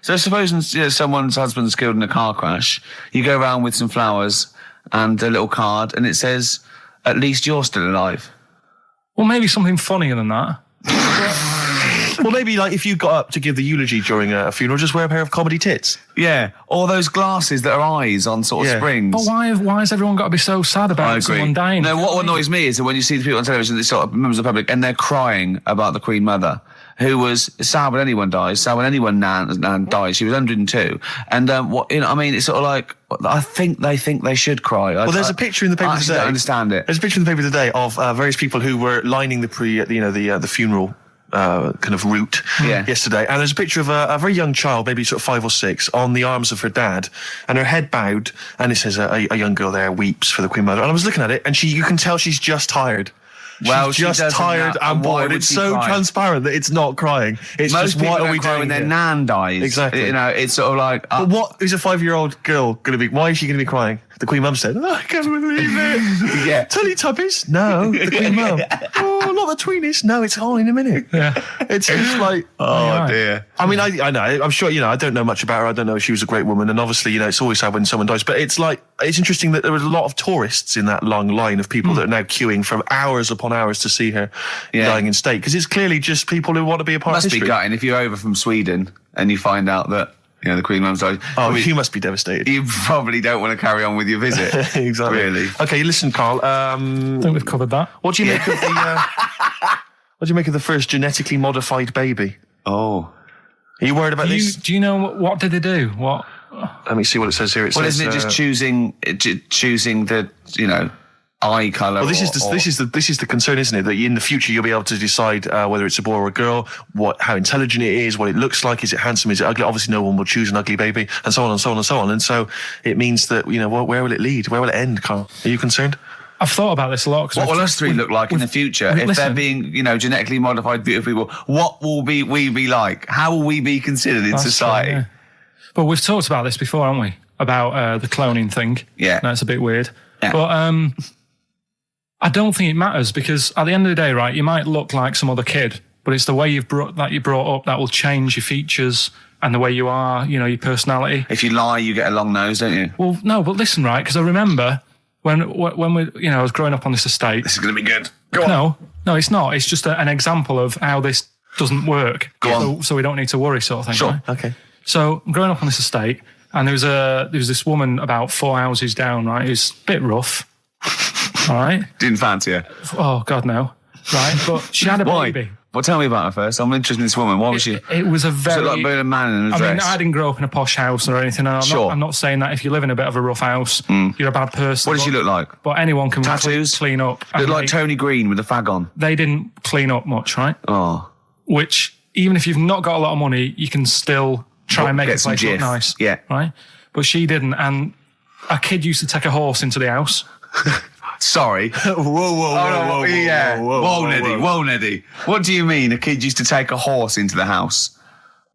supposing someone's husband's killed in a car crash, you go around with some flowers and a little card, and it says, "At least you're still alive." Well, maybe something funnier than that. Well, maybe like if you got up to give the eulogy during a funeral, just wear a pair of comedy tits. Yeah, or those glasses that are eyes on sort of springs. But why has everyone got to be so sad about someone dying? No, what annoys me is that when you see the people on television, that sort of members of the public, and they're crying about the Queen Mother, who was sad when anyone dies, sad when anyone nan dies. She was 102, and it's sort of like I think they should cry. Well, there's a picture in the paper today. I don't understand it. There's a picture in the paper today of various people who were lining the funeral kind of route yesterday, and there's a picture of a very young child, maybe sort of 5 or 6, on the arms of her dad, and her head bowed, and it says a young girl there weeps for the Queen Mother. And I was looking at it, and you can tell she's just tired. Well, she's just tired and bored. It's so transparent that it's not crying. It's most just, what are we doing when their nan dies? Exactly. It's sort of like... But what is a 5-year-old girl going to be... Why is she going to be crying? The Queen Mum said, I can't believe it. Yeah. Teletubbies? No, the Queen Mum. Oh, not the tweenies. No, it's all in a minute. Yeah. It's just like... Oh, dear. I mean, I know. I'm sure, I don't know much about her. I don't know if she was a great woman. And obviously, it's always sad when someone dies. But it's like, it's interesting that there was a lot of tourists in that long line of people that are now queuing for hours upon hours to see her dying in state. Because it's clearly just people who want to be a part of history. Must be gutting if you're over from Sweden and you find out that the Queen Mum's died. Oh, you must be devastated. You probably don't want to carry on with your visit. Exactly. Really. Okay, listen, Karl. I think we've covered that. What do you make of the? What do you make of the first genetically modified baby? Oh, are you worried about this? Do you know what did they do? What? Let me see what it says here. Isn't it just choosing the eye colour? Well, this is the concern, isn't it? That in the future you'll be able to decide whether it's a boy or a girl, how intelligent it is, what it looks like, is it handsome, is it ugly? Obviously, no one will choose an ugly baby, and so on and so on and so on. And so it means that where will it lead? Where will it end, Karl? Are you concerned? I've thought about this a lot. What will us three look like in the future if they're being, genetically modified beautiful people? What will we be like? How will we be considered in society? True, yeah. But we've talked about this before, haven't we? About the cloning thing. Yeah. That's a bit weird. Yeah. But I don't think it matters, because at the end of the day, right, you might look like some other kid, but it's the way you're brought up that will change your features and the way you are, you know, your personality. If you lie, you get a long nose, don't you? Well, no, but listen, right, because I remember when we, you know, I was growing up on this estate. This is going to be good. Go on. No, it's not. It's just an example of how this doesn't work. Go on. So we don't need to worry, sort of thing. Sure. Right? Okay. So I'm growing up on this estate, and there was this woman about 4 houses down, right, who's a bit rough. All right. Didn't fancy her. Oh, God, no. Right, but she had a baby. Well, tell me about her first. I'm interested in this woman. Why was she? It was a very... Was it like being a man in a dress? I mean, I didn't grow up in a posh house or anything. And I'm not saying that if you live in a bit of a rough house, you're a bad person. What does she look like? But anyone can Tattoos? clean up. Look like Tony Green with a fag on. They didn't clean up much, right? Oh. Which, even if you've not got a lot of money, you can still try and make the place look nice. Yeah. Right? But she didn't. And a kid used to take a horse into the house. Sorry. Whoa, Neddy. What do you mean a kid used to take a horse into the house?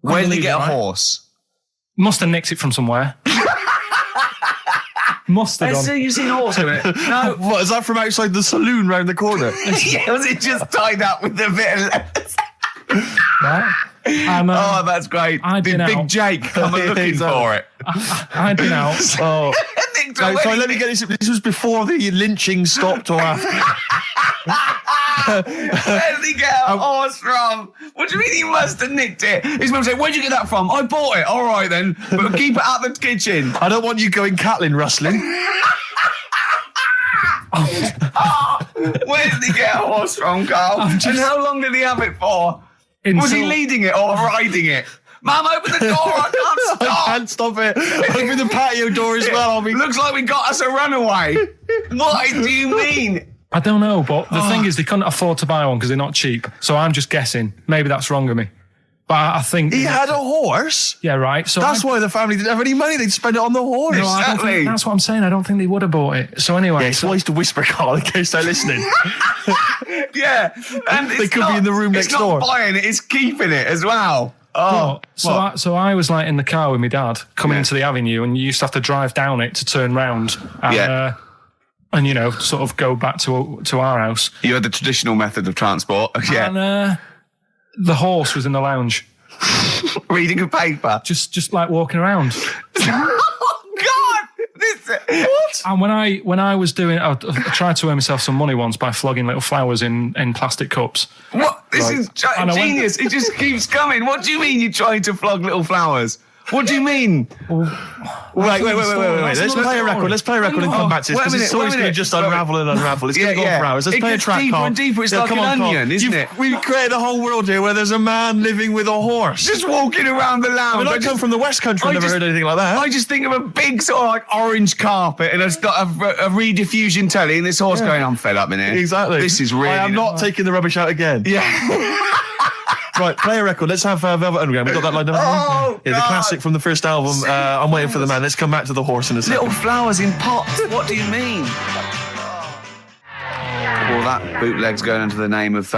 Where did he get a horse? Must have nicked it from somewhere. Must have done. So you've seen a horse in it? No. What, is that from outside the saloon round the corner? Yeah, was it just tied up with a bit of leather? Right? Oh, that's great. Did Big Jake come looking for it? I'd been out. Oh. Sorry, let me get this. This was before the lynching stopped or after? Where did he get a horse from? What do you mean he must have nicked it? His mum said, where'd you get that from? I bought it. All right then, but keep it out the kitchen. I don't want you going Catlin rustling. Where did he get a horse from, Carl? And how long did he have it for? Was he leading it or riding it? Mum, open the door, I can't stop. I can't stop it. Open the patio door as well. Looks like we got us a runaway. What do you mean? I don't know, but the thing is, they couldn't afford to buy one because they're not cheap. So I'm just guessing. Maybe that's wrong of me. But I think... He had a horse? Yeah, right. So that's why the family didn't have any money. They'd spend it on the horse. No, I don't think, that's what I'm saying. I don't think they would have bought it. So anyway... Yeah, it's wise to whisper, Carl, in case they're listening. Yeah. And they could be in the room next door. It's not buying it, it's keeping it as well. Oh, so I was like in the car with my dad coming into the avenue, and you used to have to drive down it to turn round and you know, sort of go back to our house. You had the traditional method of transport. Yeah. And the horse was in the lounge. Reading a paper. Just like walking around. Oh God! What? And when I was doing, I tried to earn myself some money once by flogging little flowers in plastic cups. What? This is genius. It just keeps coming. What do you mean you're trying to flog little flowers? What do you mean? Wait. Let's play a record. Let's play a record and come back to this, because it's always going to just unravel and unravel. It's going to go for hours. Let's play a track, deeper and deeper. It's like an onion, isn't it? We've created a whole world here where there's a man living with a horse. Just walking around the lounge. I come from the West Country. I've never heard anything like that. I just think of a big sort of like orange carpet, and it's got a rediffusion telly, and this horse going, I'm fed up in here. Exactly. This is really... I am not taking the rubbish out again. Yeah. Right, play a record. Let's have Velvet Underground. We've got that lined up. Oh, yeah, the classic from the first album. I'm waiting for the man. Let's come back to the horse in a second. Little flowers in pots. What do you mean? Well, that bootleg's going under the name of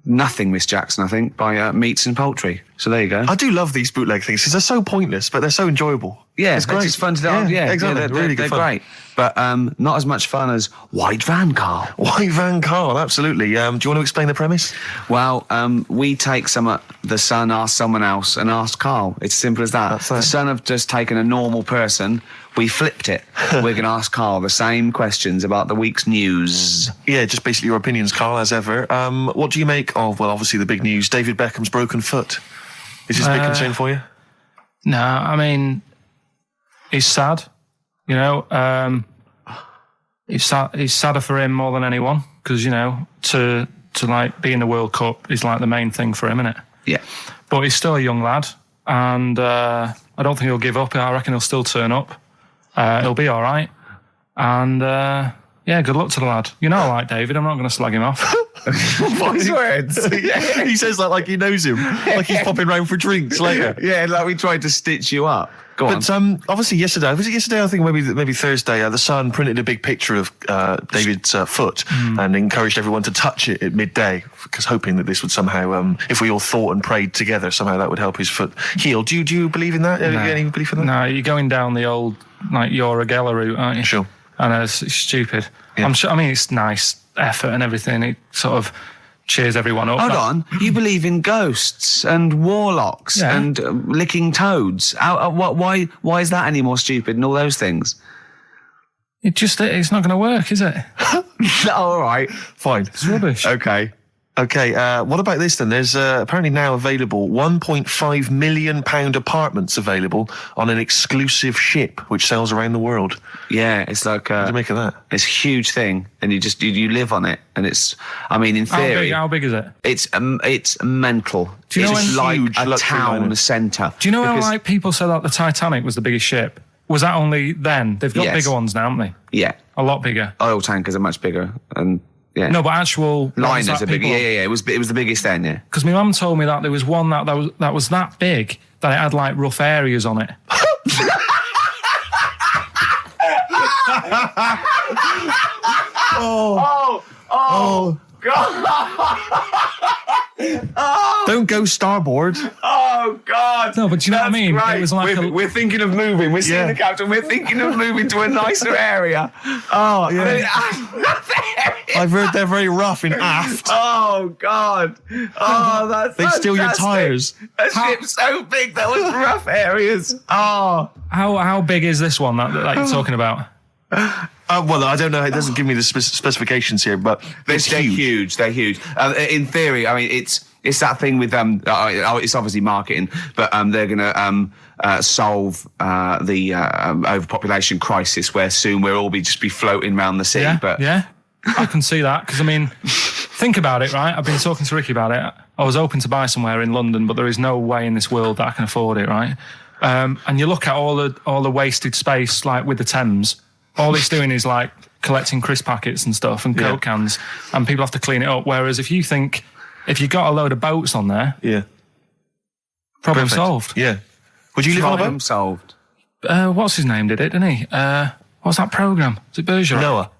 Nothing, Miss Jackson, I think, by Meats and Poultry. So there you go. I do love these bootleg things because they're so pointless, but they're so enjoyable. Yeah, it's great. It's fun to do. Yeah, exactly. They're really good fun. Great. But not as much fun as White Van Carl. White Van Carl, absolutely. Do you want to explain the premise? Well, we take the Sun, ask someone else, and ask Carl. It's as simple as that. The Sun have just taken a normal person. We flipped it. We're going to ask Carl the same questions about the week's news. Yeah, just basically your opinions, Carl, as ever. What do you make of, well, obviously the big news, David Beckham's broken foot? Is this a big concern for you? No, I mean, it's sad. You know, it's sadder for him more than anyone, because, you know, to like be in the World Cup is like the main thing for him, isn't it? Yeah. But he's still a young lad, and I don't think he'll give up. I reckon he'll still turn up. He'll be all right. And, yeah, Yeah, good luck to the lad. You know I like David, I'm not going to slag him off. Wise words. Yeah. He says that like he knows him, like he's popping round for drinks later. Yeah, like we tried to stitch you up. Go on. But obviously yesterday, was it yesterday? I think maybe Thursday. The Sun printed a big picture of David's foot and encouraged everyone to touch it at midday, because hoping that this would somehow, if we all thought and prayed together, somehow that would help his foot heal. Do you believe in that? No. Any belief in that? No, you're going down the old like Yoragella route, aren't you? Sure. I know it's stupid. Yeah. I'm sure. I mean, it's nice effort and everything. It sort of cheers everyone up. Hold on, you believe in ghosts and warlocks and licking toads? Why is that any more stupid than all those things? It's not going to work, is it? All right, fine. It's rubbish. Okay. What about this then? There's apparently now available £1.5 million apartments available on an exclusive ship which sails around the world. Yeah, it's like what do you make of that? It's a huge thing, and you live on it, and it's. I mean, in theory, how big is it? It's mental. Do you know it's when like a town centre. Do you know how like people said that the Titanic was the biggest ship? Was that only then? They've got bigger ones now, haven't they? Yeah, a lot bigger. Oil tankers are much bigger, and. Yeah. No, but actual liners are big. Yeah. It was the biggest then. Yeah. Because my mum told me that there was one that was that big that it had like rough areas on it. Oh God! Don't go starboard. Oh God! No, but do you know what I mean? Right. It was like we're thinking of moving. We're seeing the captain. We're thinking of moving to a nicer area. Oh yeah. I've heard they're very rough in aft. Oh God! Oh, they steal your tyres. A ship's so big that was rough areas. Oh, how big is this one that you're talking about? Well, I don't know. It doesn't give me the specifications here, but they're huge. They're huge. In theory, I mean, it's that thing with it's obviously marketing, but they're going to solve the overpopulation crisis, where soon we'll all just be floating around the sea. Yeah, I can see that, because I mean, think about it, right? I've been talking to Ricky about it. I was hoping to buy somewhere in London, but there is no way in this world that I can afford it, right? And you look at all the wasted space, like with the Thames. All it's doing is like collecting crisp packets and stuff and Coke cans, and people have to clean it up. Whereas if you got a load of boats on there, problem solved. Yeah. Would you live on a boat? Problem solved. What's his name did it, didn't he? What's that programme? Is it Bergerac? Noah.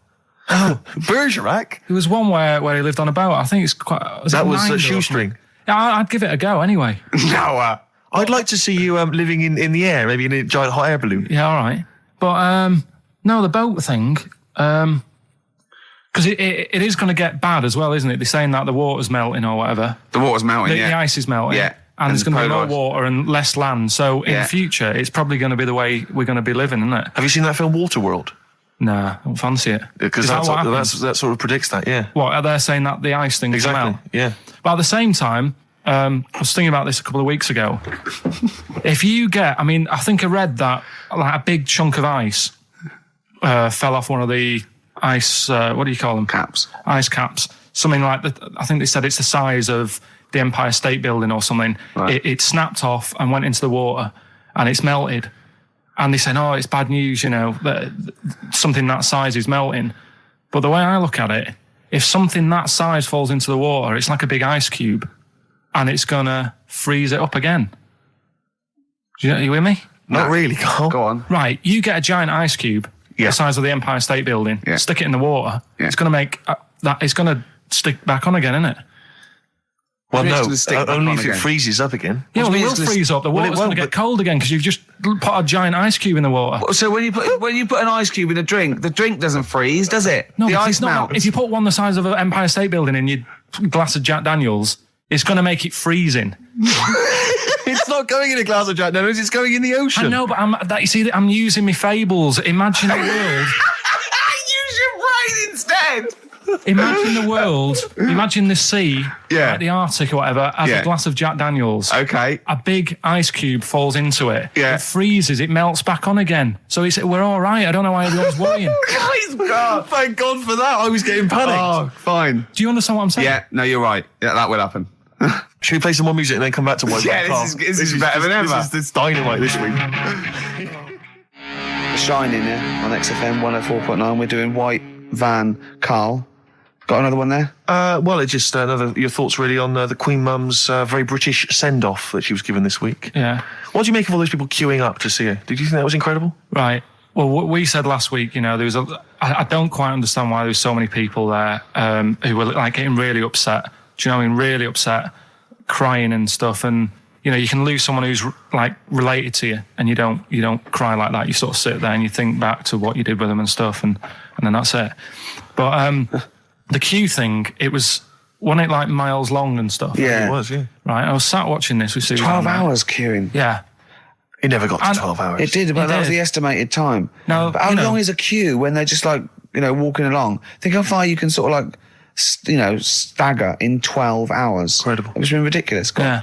Oh, Bergerac? There was one where he lived on a boat. I think it's quite... That was a shoestring. Yeah, I'd give it a go anyway. Noah. I'd like to see you living in the air, maybe in a giant hot air balloon. Yeah, all right. But, no, the boat thing, because it is going to get bad as well, isn't it? They're saying that the water's melting or whatever. The water's melting, The ice is melting. Yeah. And there's going to be more water and less land. So in the future, it's probably going to be the way we're going to be living, isn't it? Have you seen that film Waterworld? Nah, I don't fancy it. Because that sort of predicts that, yeah. What, are they saying that the ice thing is melt? Yeah. But at the same time, I was thinking about this a couple of weeks ago. If you get, I think I read that like a big chunk of ice fell off one of the ice, what do you call them? Caps. Ice caps. Something like that. I think they said it's the size of the Empire State Building or something. Right. It snapped off and went into the water, and it's melted. And they said, oh, it's bad news, that something that size is melting. But the way I look at it, if something that size falls into the water, it's like a big ice cube, and it's going to freeze it up again. Are you with me? Not really, Carl. Go on. Right, you get a giant ice cube, the size of the Empire State Building, stick it in the water, it's going to make it's going to stick back on again, isn't it? Well, no, only if it freezes up again. Yeah, well, it will freeze up. The water's going to get cold again because you've just put a giant ice cube in the water. So when you put an ice cube in a drink, the drink doesn't freeze, does it? No, the ice melts. If you put one the size of an Empire State Building in your glass of Jack Daniels, it's going to make it freezing. It's not going in a glass of Jack Daniels, it's going in the ocean. I know, but I'm using my fables. Imagine the world. Use your brain instead. Imagine the world, imagine the sea, like the Arctic or whatever, as a glass of Jack Daniels. Okay. A big ice cube falls into it. Yeah. It freezes, it melts back on again. So we're all right. I don't know why everyone's worrying. God, thank God for that. I was getting panicked. Oh, fine. Do you understand what I'm saying? Yeah, no, you're right. Yeah, that will happen. Should we play some more music and then come back to White Yeah, this is better than ever. This is dynamite this week. The Shining, on XFM 104.9. We're doing White van Karl. Got another one there? Well, it's just your thoughts really on the Queen Mum's very British send-off that she was given this week. Yeah. What do you make of all those people queuing up to see her? Did you think that was incredible? Right. Well, what we said last week, there was I don't quite understand why there was so many people there who were like getting really upset. Do you know what I mean? Really upset, crying and stuff. And you can lose someone who's like related to you, and you don't cry like that. You sort of sit there and you think back to what you did with them and stuff, and then that's it. But the queue thing, wasn't it like miles long and stuff? Yeah, it was. Yeah. Right. I was sat watching this with Sue. 12 hours queuing. Yeah. It never got to 12 hours. It did, but that was the estimated time. No, but how long is a queue when they're just like, walking along? Think how far you can sort of like, stagger in 12 hours. Incredible. It's been ridiculous. Yeah.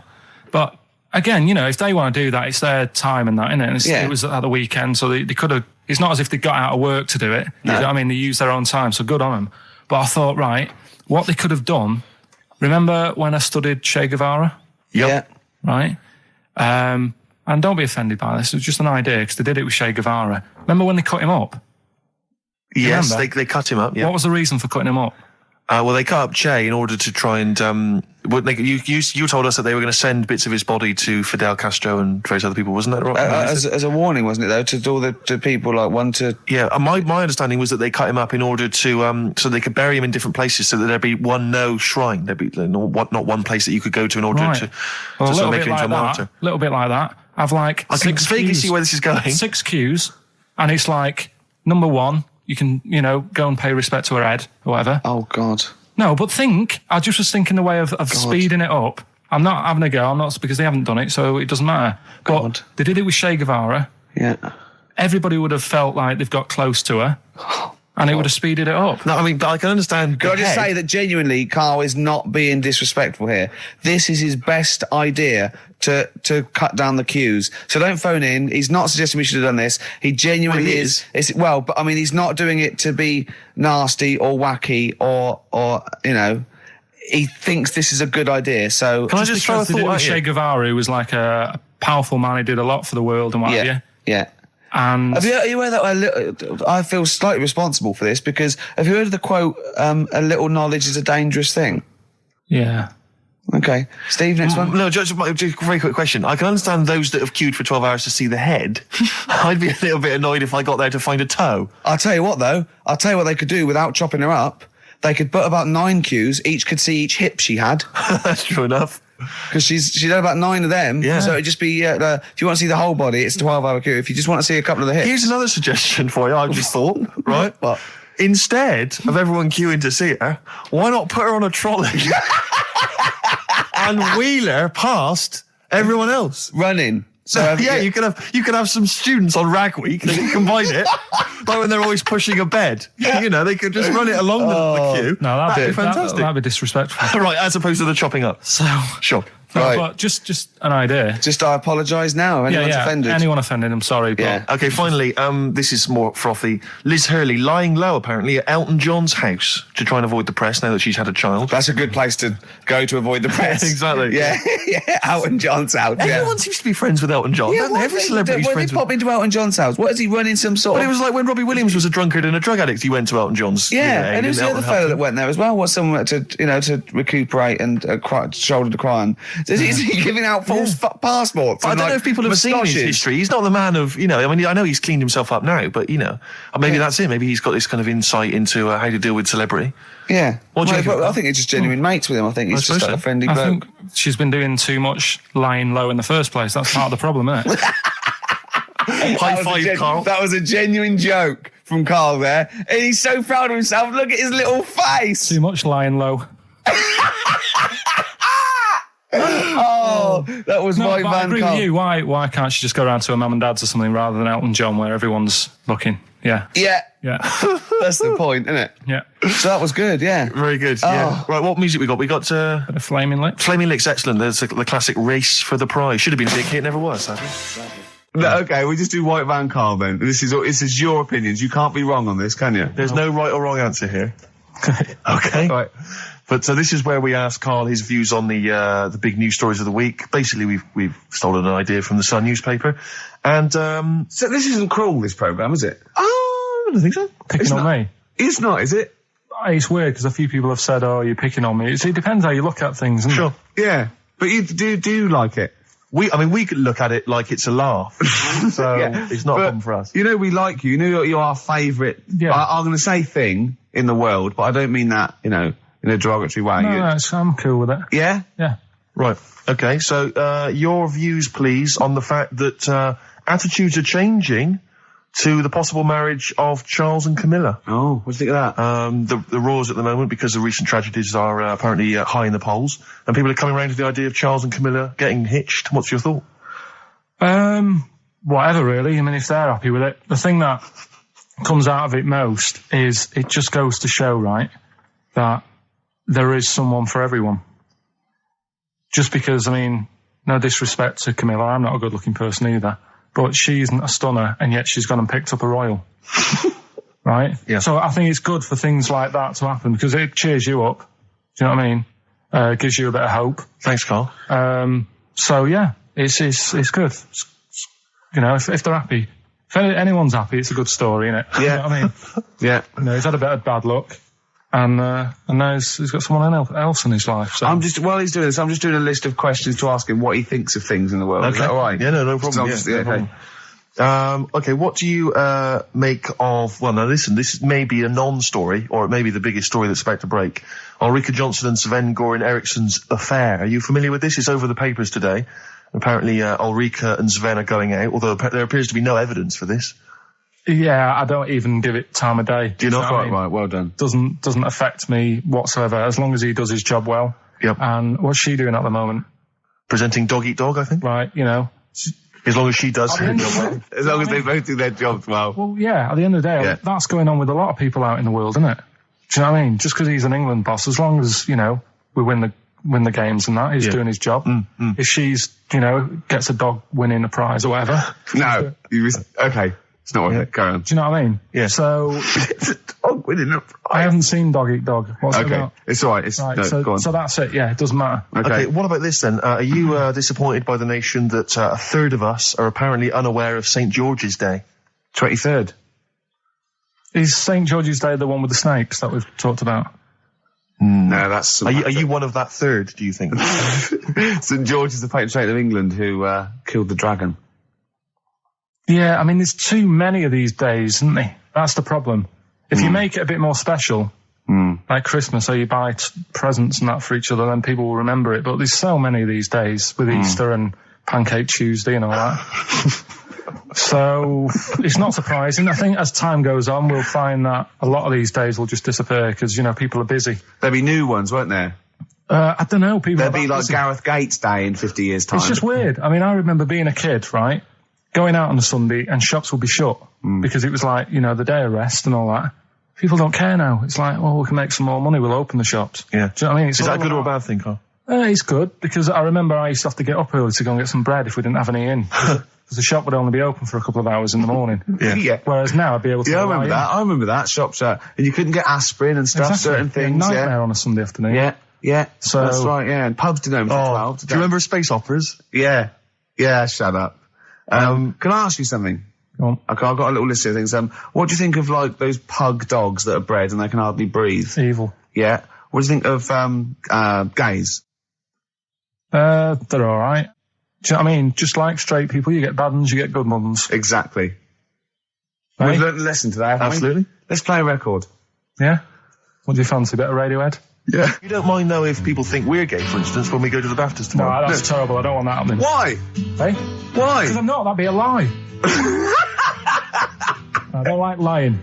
But again, if they want to do that, it's their time and that, isn't it? And it was at the weekend, so they could have, it's not as if they got out of work to do it. No. You know what I mean? They used their own time, so good on them. But I thought, right, what they could have done, remember when I studied Che Guevara? Yep. Yeah. Right? And don't be offended by this, it's just an idea, because they did it with Che Guevara. Remember when they cut him up? Yes, they cut him up, yeah. What was the reason for cutting him up? Well, they cut up Che in order to try and... you told us that they were going to send bits of his body to Fidel Castro and various other people, wasn't that right? As a warning, wasn't it, though, to all the people, like, one to... Yeah, my understanding was that they cut him up in order to... so they could bury him in different places, so that there'd be no shrine. There'd be not one place that you could go to in order to sort of make him into a martyr. A little bit like that. I've like I can vaguely see where this is going. 6 queues, and it's like, number 1, you can, go and pay respect to her head, or whatever. Oh, God. No, but I just was thinking the way of speeding it up. I'm not having a go, because they haven't done it, so it doesn't matter. God. But they did it with Che Guevara. Yeah. Everybody would have felt like they've got close to her, and it would have speeded it up. No, I mean, but I can understand. Can I just say that genuinely, Karl is not being disrespectful here. This is his best idea to cut down the queues. So don't phone in. He's not suggesting we should have done this. He genuinely is. But I mean, he's not doing it to be nasty or wacky or he thinks this is a good idea. So can I just throw a thought at Che Guevara, who was like a powerful man, he did a lot for the world and what have you. Yeah. And are you aware that I feel slightly responsible for this, because have you heard of the quote, a little knowledge is a dangerous thing? Yeah. Okay. Steve, next one? No, just a very quick question. I can understand those that have queued for 12 hours to see the head. I'd be a little bit annoyed if I got there to find a toe. I'll tell you what, though. I'll tell you what they could do without chopping her up. They could put about 9 queues. Each could see each hip she had. That's true enough. Because she's had about 9 of them. Yeah. So it'd just be, if you want to see the whole body, it's a 12-hour queue. If you just want to see a couple of the hips. Here's another suggestion for you, I've just thought, right? What? Instead of everyone queuing to see her, why not put her on a trolley and wheel her past everyone else? Running. So you could have some students on Rag Week that can combine it, like when they're always pushing a bed. They could just run it along the queue. No, that'd be fantastic. That'd be disrespectful. Right, as opposed to the chopping up. So sure. No, right. But just an idea. Just I apologise now. Anyone's offended. Anyone offended, I'm sorry. But Yeah. Okay, finally, this is more frothy. Liz Hurley lying low, apparently, at Elton John's house to try and avoid the press now that she's had a child. That's a good place to go to avoid the press. Exactly. Yeah, Elton John's house. Everyone seems to be friends with Elton John. Yeah, Every celebrity's when friends they pop with... into Elton John's house, what is he running some sort But of... it was like when Robbie Williams was a drunkard and a drug addict, he went to Elton John's. Yeah, and who's the other fellow that went there as well? Was someone to recuperate and shoulder the crime? Is he giving out false passports? I don't know if people have seen his history. He's not the man of, I mean, I know he's cleaned himself up now, but, maybe that's it. Maybe he's got this kind of insight into how to deal with celebrity. Yeah. What do you think? I think it's just genuine mates with him. I think he's just a friendly bloke. I think she's been doing too much lying low in the first place. That's part of the problem, isn't it? High five, Karl. That was a genuine joke from Karl there. And he's so proud of himself. Look at his little face. Too much lying low. Oh, that was my but I van agree Karl. with you. Why can't she just go around to her mum and dad's or something rather than Elton John where everyone's looking? Yeah. Yeah. That's the point, isn't it? Yeah. So that was good, yeah. Very good, yeah. Right, what music we got? We got... Bit of Flaming Lips. Flaming Lips, excellent. There's the classic Race for the Prize. Should have been a big hit, never was, sadly. Okay, we just do White Van Karl then. This is your opinions. You can't be wrong on this, can you? There's no right or wrong answer here. Okay. Right. But this is where we ask Karl his views on the big news stories of the week. Basically, we've stolen an idea from the Sun newspaper, and so this isn't cruel, this programme, is it? I don't think so. Picking on me. It's not, is it? It's weird because a few people have said, "Oh, you're picking on me." It depends how you look at things, isn't it? Yeah, but you do like it. We could look at it like it's a laugh, so it's not a problem for us. You know, we like you. You know, you're our favourite. Yeah. I'm going to say thing in the world, but I don't mean that, in a derogatory way. No, I'm cool with it. Yeah? Yeah. Right. Okay. So your views, please, on the fact that attitudes are changing to the possible marriage of Charles and Camilla. Oh, what do you think of that? The roars at the moment, because the recent tragedies are apparently high in the polls, and people are coming around to the idea of Charles and Camilla getting hitched. What's your thought? Whatever, really. I mean, if they're happy with it. The thing that comes out of it most is it just goes to show, right, that there is someone for everyone. Just because, I mean, no disrespect to Camilla, I'm not a good-looking person either. But she isn't a stunner, and yet she's gone and picked up a royal. Right? Yeah. So I think it's good for things like that to happen, because it cheers you up. Do you know what I mean? Gives you a bit of hope. Thanks, Carl. So yeah, it's good. You know, if they're happy, if anyone's happy, it's a good story, isn't it? Yeah. You know what I mean? Yeah. You know, he's had a bit of bad luck. And now he's got someone else in his life. So. While he's doing this, I'm just doing a list of questions to ask him what he thinks of things in the world. Okay. Is that all right? Yeah, no problem. No problem. Okay, what do you make of... Well, now listen, this may be a non-story, or it may be the biggest story that's about to break. Ulrika Jonsson and Sven-Goran Eriksson's affair. Are you familiar with this? It's over the papers today. Apparently, Ulrika and Sven are going out, although there appears to be no evidence for this. Yeah, I don't even give it time of day. Do you know? Quite right, well done. Doesn't affect me whatsoever, as long as he does his job well. Yep. And what's she doing at the moment? Presenting Dog Eat Dog, I think. Right, you know. As long as she does her job well. As long as they both do their jobs well. Well, yeah, at the end of the day, that's going on with a lot of people out in the world, isn't it? Do you know what I mean? Just because he's an England boss, as long as, you know, we win the games and that, he's doing his job. If she's, you know, gets a dog winning a prize or whatever. No. Okay. It's not worth it. Go on. Do you know what I mean? Yeah. So... Dog winning a prize. I haven't seen Dog Eat Dog. What's it about? It's all right. Go on. So that's it. Yeah, it doesn't matter. Okay, what about this then? Are you disappointed by the nation that a third of us are apparently unaware of St. George's Day? 23rd. Is St. George's Day the one with the snakes that we've talked about? No, that's... Are you one of that third, do you think? St. George is the patron saint of England who killed the dragon. Yeah, I mean, there's too many of these days, isn't there? That's the problem. If you make it a bit more special, like Christmas, so you buy presents and that for each other, then people will remember it. But there's so many of these days with Easter and Pancake Tuesday and all that. So it's not surprising. I think as time goes on, we'll find that a lot of these days will just disappear because, you know, people are busy. There'll be new ones, won't there? I don't know. There'll be like busy. Gareth Gates Day in 50 years' time. It's just weird. I mean, I remember being a kid, right? Going out on a Sunday and shops would be shut because it was like, you know, the day of rest and all that. People don't care now. It's like, well, we can make some more money, we'll open the shops. Yeah. Do you know what I mean? Is that a good or a bad thing, Carl? It's good, because I remember I used to have to get up early to go and get some bread if we didn't have any in. Because the shop would only be open for a couple of hours in the morning. Yeah. Whereas now I'd be able to... Yeah, I remember that. Shops and you couldn't get aspirin and stuff, certain things. Nightmare on a Sunday afternoon. Yeah. So, that's right, yeah. And pubs didn't open till 12. Do you remember space operas? Yeah. Yeah, shut up. Can I ask you something? Go on. Okay, I've got a little list of things. What do you think of, like, those pug dogs that are bred and they can hardly breathe? Evil. Yeah. What do you think of, gays? They're alright. Do you know what I mean? Just like straight people, you get bad ones, you get good ones. Exactly. Right? We've learned a lesson today, haven't Absolutely. we? Let's play a record. Yeah? What do you fancy? A bit of Radiohead? Yeah. You don't mind, though, if people think we're gay, for instance, when we go to the Baptist No, tomorrow? that's terrible. I don't want that happening. Why? Hey? Why? Because I'm not. That'd be a lie. I don't like lying.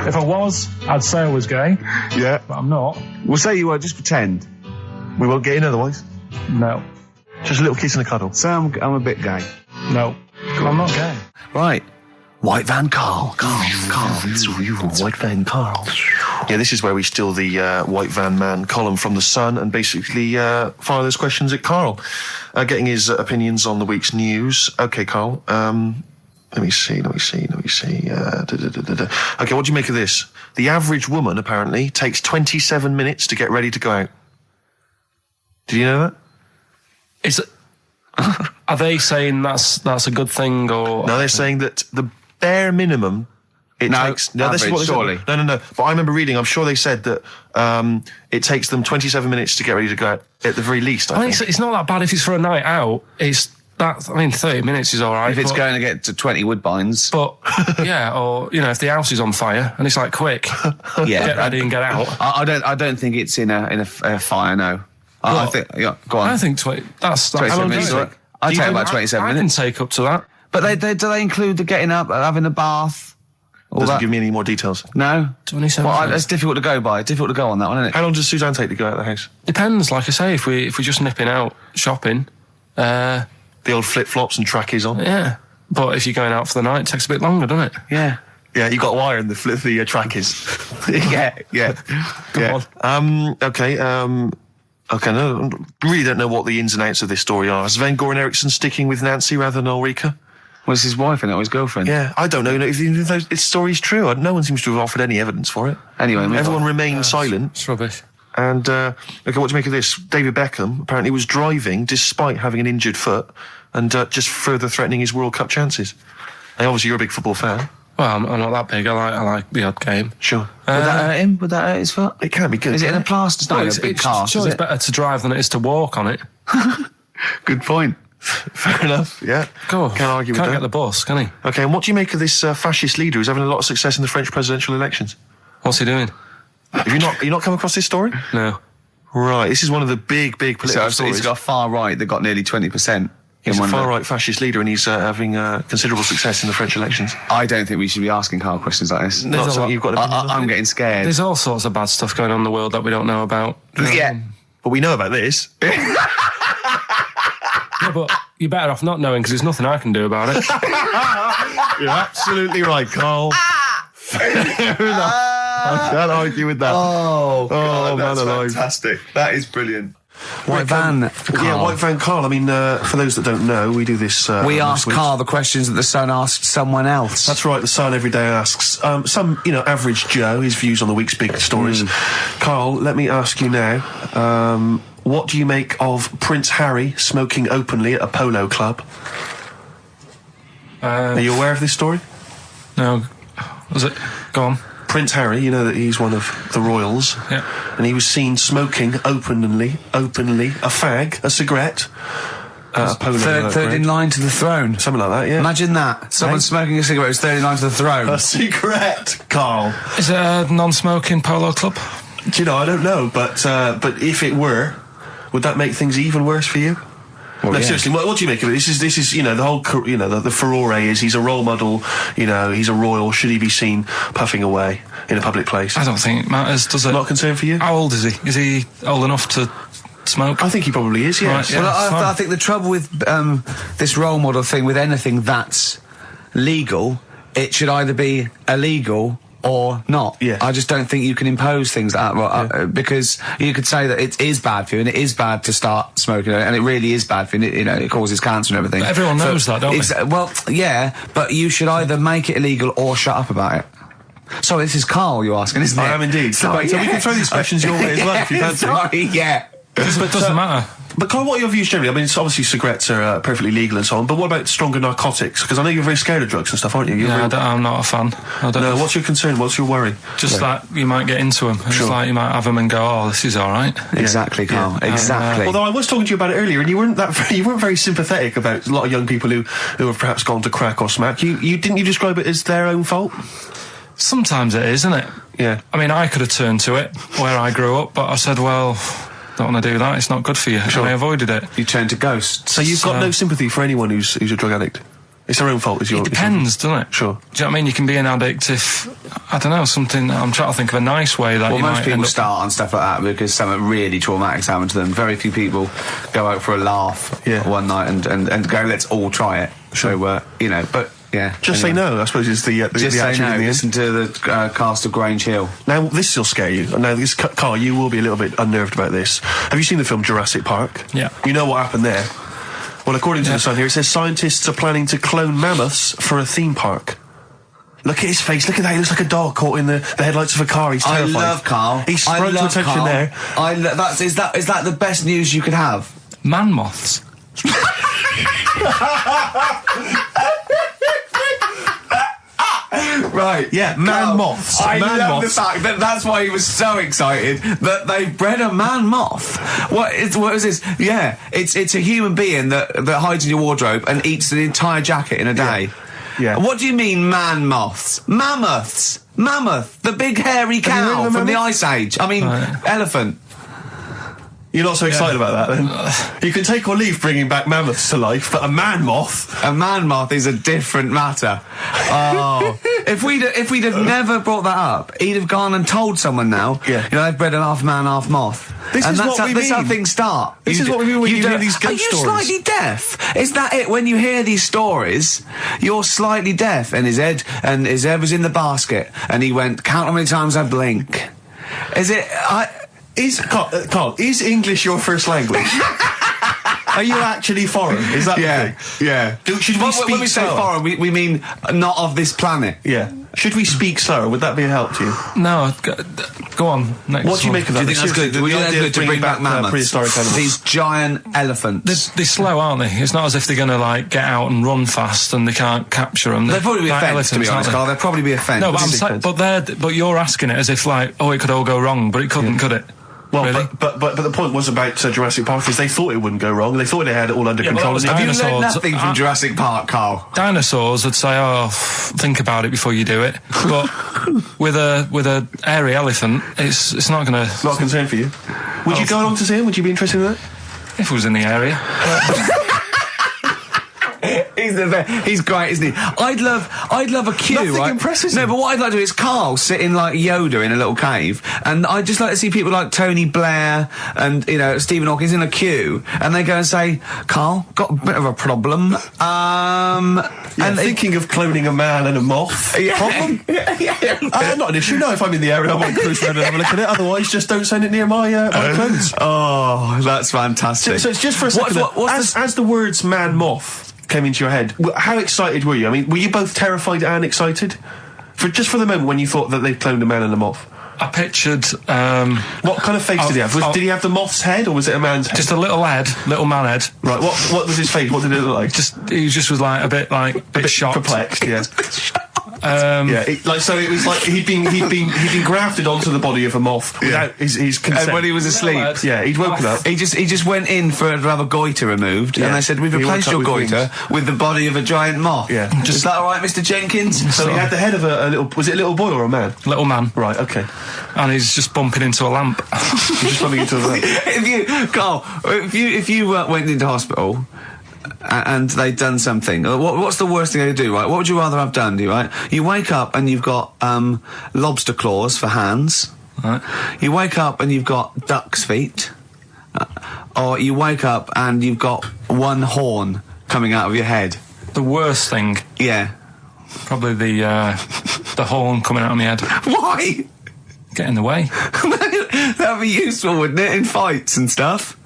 If I was, I'd say I was gay. Yeah. But I'm not. We'll say you were, just pretend. We won't get in otherwise. No. Just a little kiss and a cuddle. Say I'm a bit gay. No. I'm not gay. Right. White Van Karl. White Van Karl. Yeah, this is where we steal the White Van Man column from The Sun and basically fire those questions at Karl, getting his opinions on the week's news. Okay, Karl, let me see. Okay, what do you make of this? The average woman, apparently, takes 27 minutes to get ready to go out. Did you know that? Is it? Are they saying that's a good thing, or? No, they're saying that the bare minimum It takes this is what they surely. said. No. But I remember reading. I'm sure they said that it takes them 27 minutes to get ready to go out at the very least. I think it's not that bad if it's for a night out. It's that. I mean, 30 minutes is all right. If it's going to get to 20 woodbines, but yeah, or if the house is on fire and it's like quick, get ready and get out. I don't think it's in a fire. No, I think. Yeah, go on. I think 20. That's 27 minutes. I take about 27 minutes. I can take up to that. But do they include the getting up, having a bath? Doesn't give me any more details. No? 27 Well, it's difficult to go by. Difficult to go on that one, isn't it? How long does Suzanne take to go out of the house? Depends, like I say, if we're just nipping out shopping. The old flip-flops and trackies on? Yeah. But if you're going out for the night, it takes a bit longer, doesn't it? Yeah. Yeah, you got wire in the trackies. yeah. Come on. Okay, no, really don't know what the ins and outs of this story are. Is Sven Goran Eriksson sticking with Nancy rather than Ulrika? Was his wife in it or his girlfriend? Yeah, I don't know if this story's true. No one seems to have offered any evidence for it. Anyway, everyone remained silent. It's rubbish. And, okay, what do you make of this? David Beckham apparently was driving despite having an injured foot and just further threatening his World Cup chances. Now, obviously, you're a big football fan. Well, I'm not that big. I like the odd game. Sure. Would that hurt him? Would that hurt his foot? It can't be good. Is it in a plaster? It's not in a big cast, Sure, is it's it? better to drive than it is to walk on it. Good point. Fair enough, yeah. Cool. Can't argue with that. Can't get the bus, can he? Okay, and what do you make of this fascist leader who's having a lot of success in the French presidential elections? What's he doing? Have you not come across this story? No. Right, this is one of the big political stories. He's got a far right that got nearly 20%. He's a far-right fascist leader and he's having considerable success in the French elections. I don't think we should be asking Carl questions like this. Not something you've got to I'm getting scared. There's all sorts of bad stuff going on in the world that we don't know about. Yeah. But we know about this. Yeah, but you're better off not knowing because there's nothing I can do about it. You're absolutely right, Carl. Fair enough. I can't argue with that. Oh, God, man that's alive. fantastic. That is brilliant. White van, Carl. Yeah, White van Carl. I mean, for those that don't know, we do this. We ask Carl the questions that the Sun asked someone else. That's right. The Sun every day asks some, average Joe his views on the week's big stories. Carl, let me ask you now. What do you make of Prince Harry smoking openly at a polo club? Are you aware of this story? No. Was it? Go on. Prince Harry, you know that he's one of the royals. Yeah. And he was seen smoking openly, a fag, a cigarette, a polo. Third in line to the throne. Something like that, yeah. Imagine that. Someone smoking a cigarette who's third in line to the throne. A cigarette, Carl. Is it a non-smoking polo club? Do you know, I don't know, but if it were, would that make things even worse for you? Well, no, yeah. seriously, what do you make of it? This is, the whole, the furore is he's a role model, he's a royal. Should he be seen puffing away in a public place? I don't think it matters, does it? Not a concern for you? How old is he? Is he old enough to smoke? I think he probably is, yes. Right, yeah. Well, I think the trouble with this role model thing, with anything that's legal, it should either be illegal or not. Yeah. I just don't think you can impose things like that, because you could say that it is bad for you, and it is bad to start smoking, and it really is bad for you, it causes cancer and everything. But everyone knows that, don't they? Well, yeah, but you should either make it illegal or shut up about it. So this is Carl you're asking, isn't it? I am indeed. Sorry, so we can throw these questions your way as well if you fancy. Sorry, yeah. But it doesn't matter. But Carl, what are your views generally? I mean, it's obviously cigarettes are perfectly legal and so on, but what about stronger narcotics? Because I know you're very scared of drugs and stuff, aren't you? I'm not a fan. No, what's your concern? What's your worry? Just that you might get into them. It's like you might have them and go, oh, this is all right. Exactly, Carl. Yeah. Exactly. Although I was talking to you about it earlier, and you weren't very sympathetic about a lot of young people who have perhaps gone to crack or smack. You didn't you describe it as their own fault? Sometimes it is, isn't it? Yeah. I mean, I could have turned to it where I grew up, but I said, well, don't want to do that. It's not good for you. Sure. And I avoided it. You turned to ghosts. So you've got no sympathy for anyone who's a drug addict? It's their own fault, is your... It depends, doesn't it? Sure. Do you know what I mean? You can be an addict if, I don't know, something... I'm trying to think of a nice way that you might most people end up... start on stuff like that because something really traumatic's happened to them. Very few people go out for a laugh one night and go, let's all try it. Sure. So, but... Yeah. Just say no, I suppose, is the Just say attitude no. in the end. Listen to the cast of Grange Hill. Now, this will scare you. Now, Carl, you will be a little bit unnerved about this. Have you seen the film Jurassic Park? Yeah. You know what happened there? Well, according to the Sun here, it says scientists are planning to clone mammoths for a theme park. Look at his face. Look at that. He looks like a dog caught in the headlights of a car. He's terrified. I love Carl. He's sprung to attention Carl. there. Is that the best news you could have? Man moths. Right. Yeah, man moths. I man love moths. the fact that that's why he was so excited that they bred a man moth. What is this? Yeah, it's a human being that hides in your wardrobe and eats an entire jacket in a day. Yeah. What do you mean, man moths? Mammoths. Mammoth, the big hairy Have you heard cow of a from the mammoth? Ice Age. I mean, elephant. You're not so excited about that, then? You can take or leave bringing back mammoths to life, but a man moth... A man moth is a different matter. Oh. If we'd have never brought that up, he'd have gone and told someone now, Yeah. you know, they've bred an half man, half moth. This and is that's what how, we This is how mean. things start. This is what we mean when you hear don't- these ghost Are you stories. slightly deaf? Is that it? When you hear these stories, you're slightly deaf. And his head was in the basket, and he went, count how many times I blink. Is it... Carl, is English your first language? Are you actually foreign? Is that the thing? Yeah. Should we When speak we say slower? foreign, we mean not of this planet. Yeah. Should we speak slower? Would that be a help to you? No, go on. Next What do you one. make of that? Do you think that's good? The Do you think idea that's of good to bring back mammoths? prehistoric animals. These giant elephants. They're slow, aren't they? It's not as if they're going to like get out and run fast and they can't capture them. They'd probably be a fence, to be honest, Carl. They'd probably be a fence. No, but I'm saying, but you're asking it as if like, oh, it could all go wrong, but it couldn't, could it? Well, really? but the point was about Jurassic Park is they thought it wouldn't go wrong. They thought they had it all under Yeah, but control. that was and Have it you didn't. learned Dinosaurs. nothing from Jurassic Park, Carl? Dinosaurs would say, oh, think about it before you do it. But with a hairy elephant, it's not going to... Not a concern for you. Would you go along to see him? Would you be interested in that? If it was in the area. He's great, isn't he? I'd love a queue, Nothing right? impresses No, him. but what I'd like to do is Carl sitting like Yoda in a little cave, and I'd just like to see people like Tony Blair and, you know, Stephen Hawking in a queue, and they go and say, Carl, got a bit of a problem. Yeah, and thinking of cloning a man and a moth. Yeah. Problem? yeah. Not an issue. No, if I'm in the area, I might cruise around and have a look at it. Otherwise, just don't send it near my clothes. Oh, that's fantastic. So it's just for a second. As the words "man moth" came into your head, how excited were you? I mean, were you both terrified and excited? For the moment when you thought that they'd cloned a man and a moth? I pictured... What kind of face did he have? Did he have the moth's head, or was it a man's head? just a little man head. Right, what was his face? What did it look like? He just was like a bit shocked. Perplexed, yeah. Yeah, So it was like he'd been grafted onto the body of a moth without his consent. And when he was asleep, Yeah, he'd woken up. he just went in to have a goiter removed, Yeah. and they said, we've He replaced woke your up with goiter with the body of a giant moth. Yeah. Is that all right, Mr. Jenkins? So he had the head of a little. Was it a little boy or a man? little man, Right. Okay. and he's just bumping into a lamp. He's just running into the lamp. If you went into hospital and they'd done something, what's the worst thing they could do, right? What would you rather have done, right? You wake up and you've got lobster claws for hands. Right. You wake up and you've got duck's feet. Or you wake up and you've got one horn coming out of your head. The worst thing, Yeah. probably the horn coming out of my head. Why? Get in the way. That'd be useful, wouldn't it, in fights and stuff?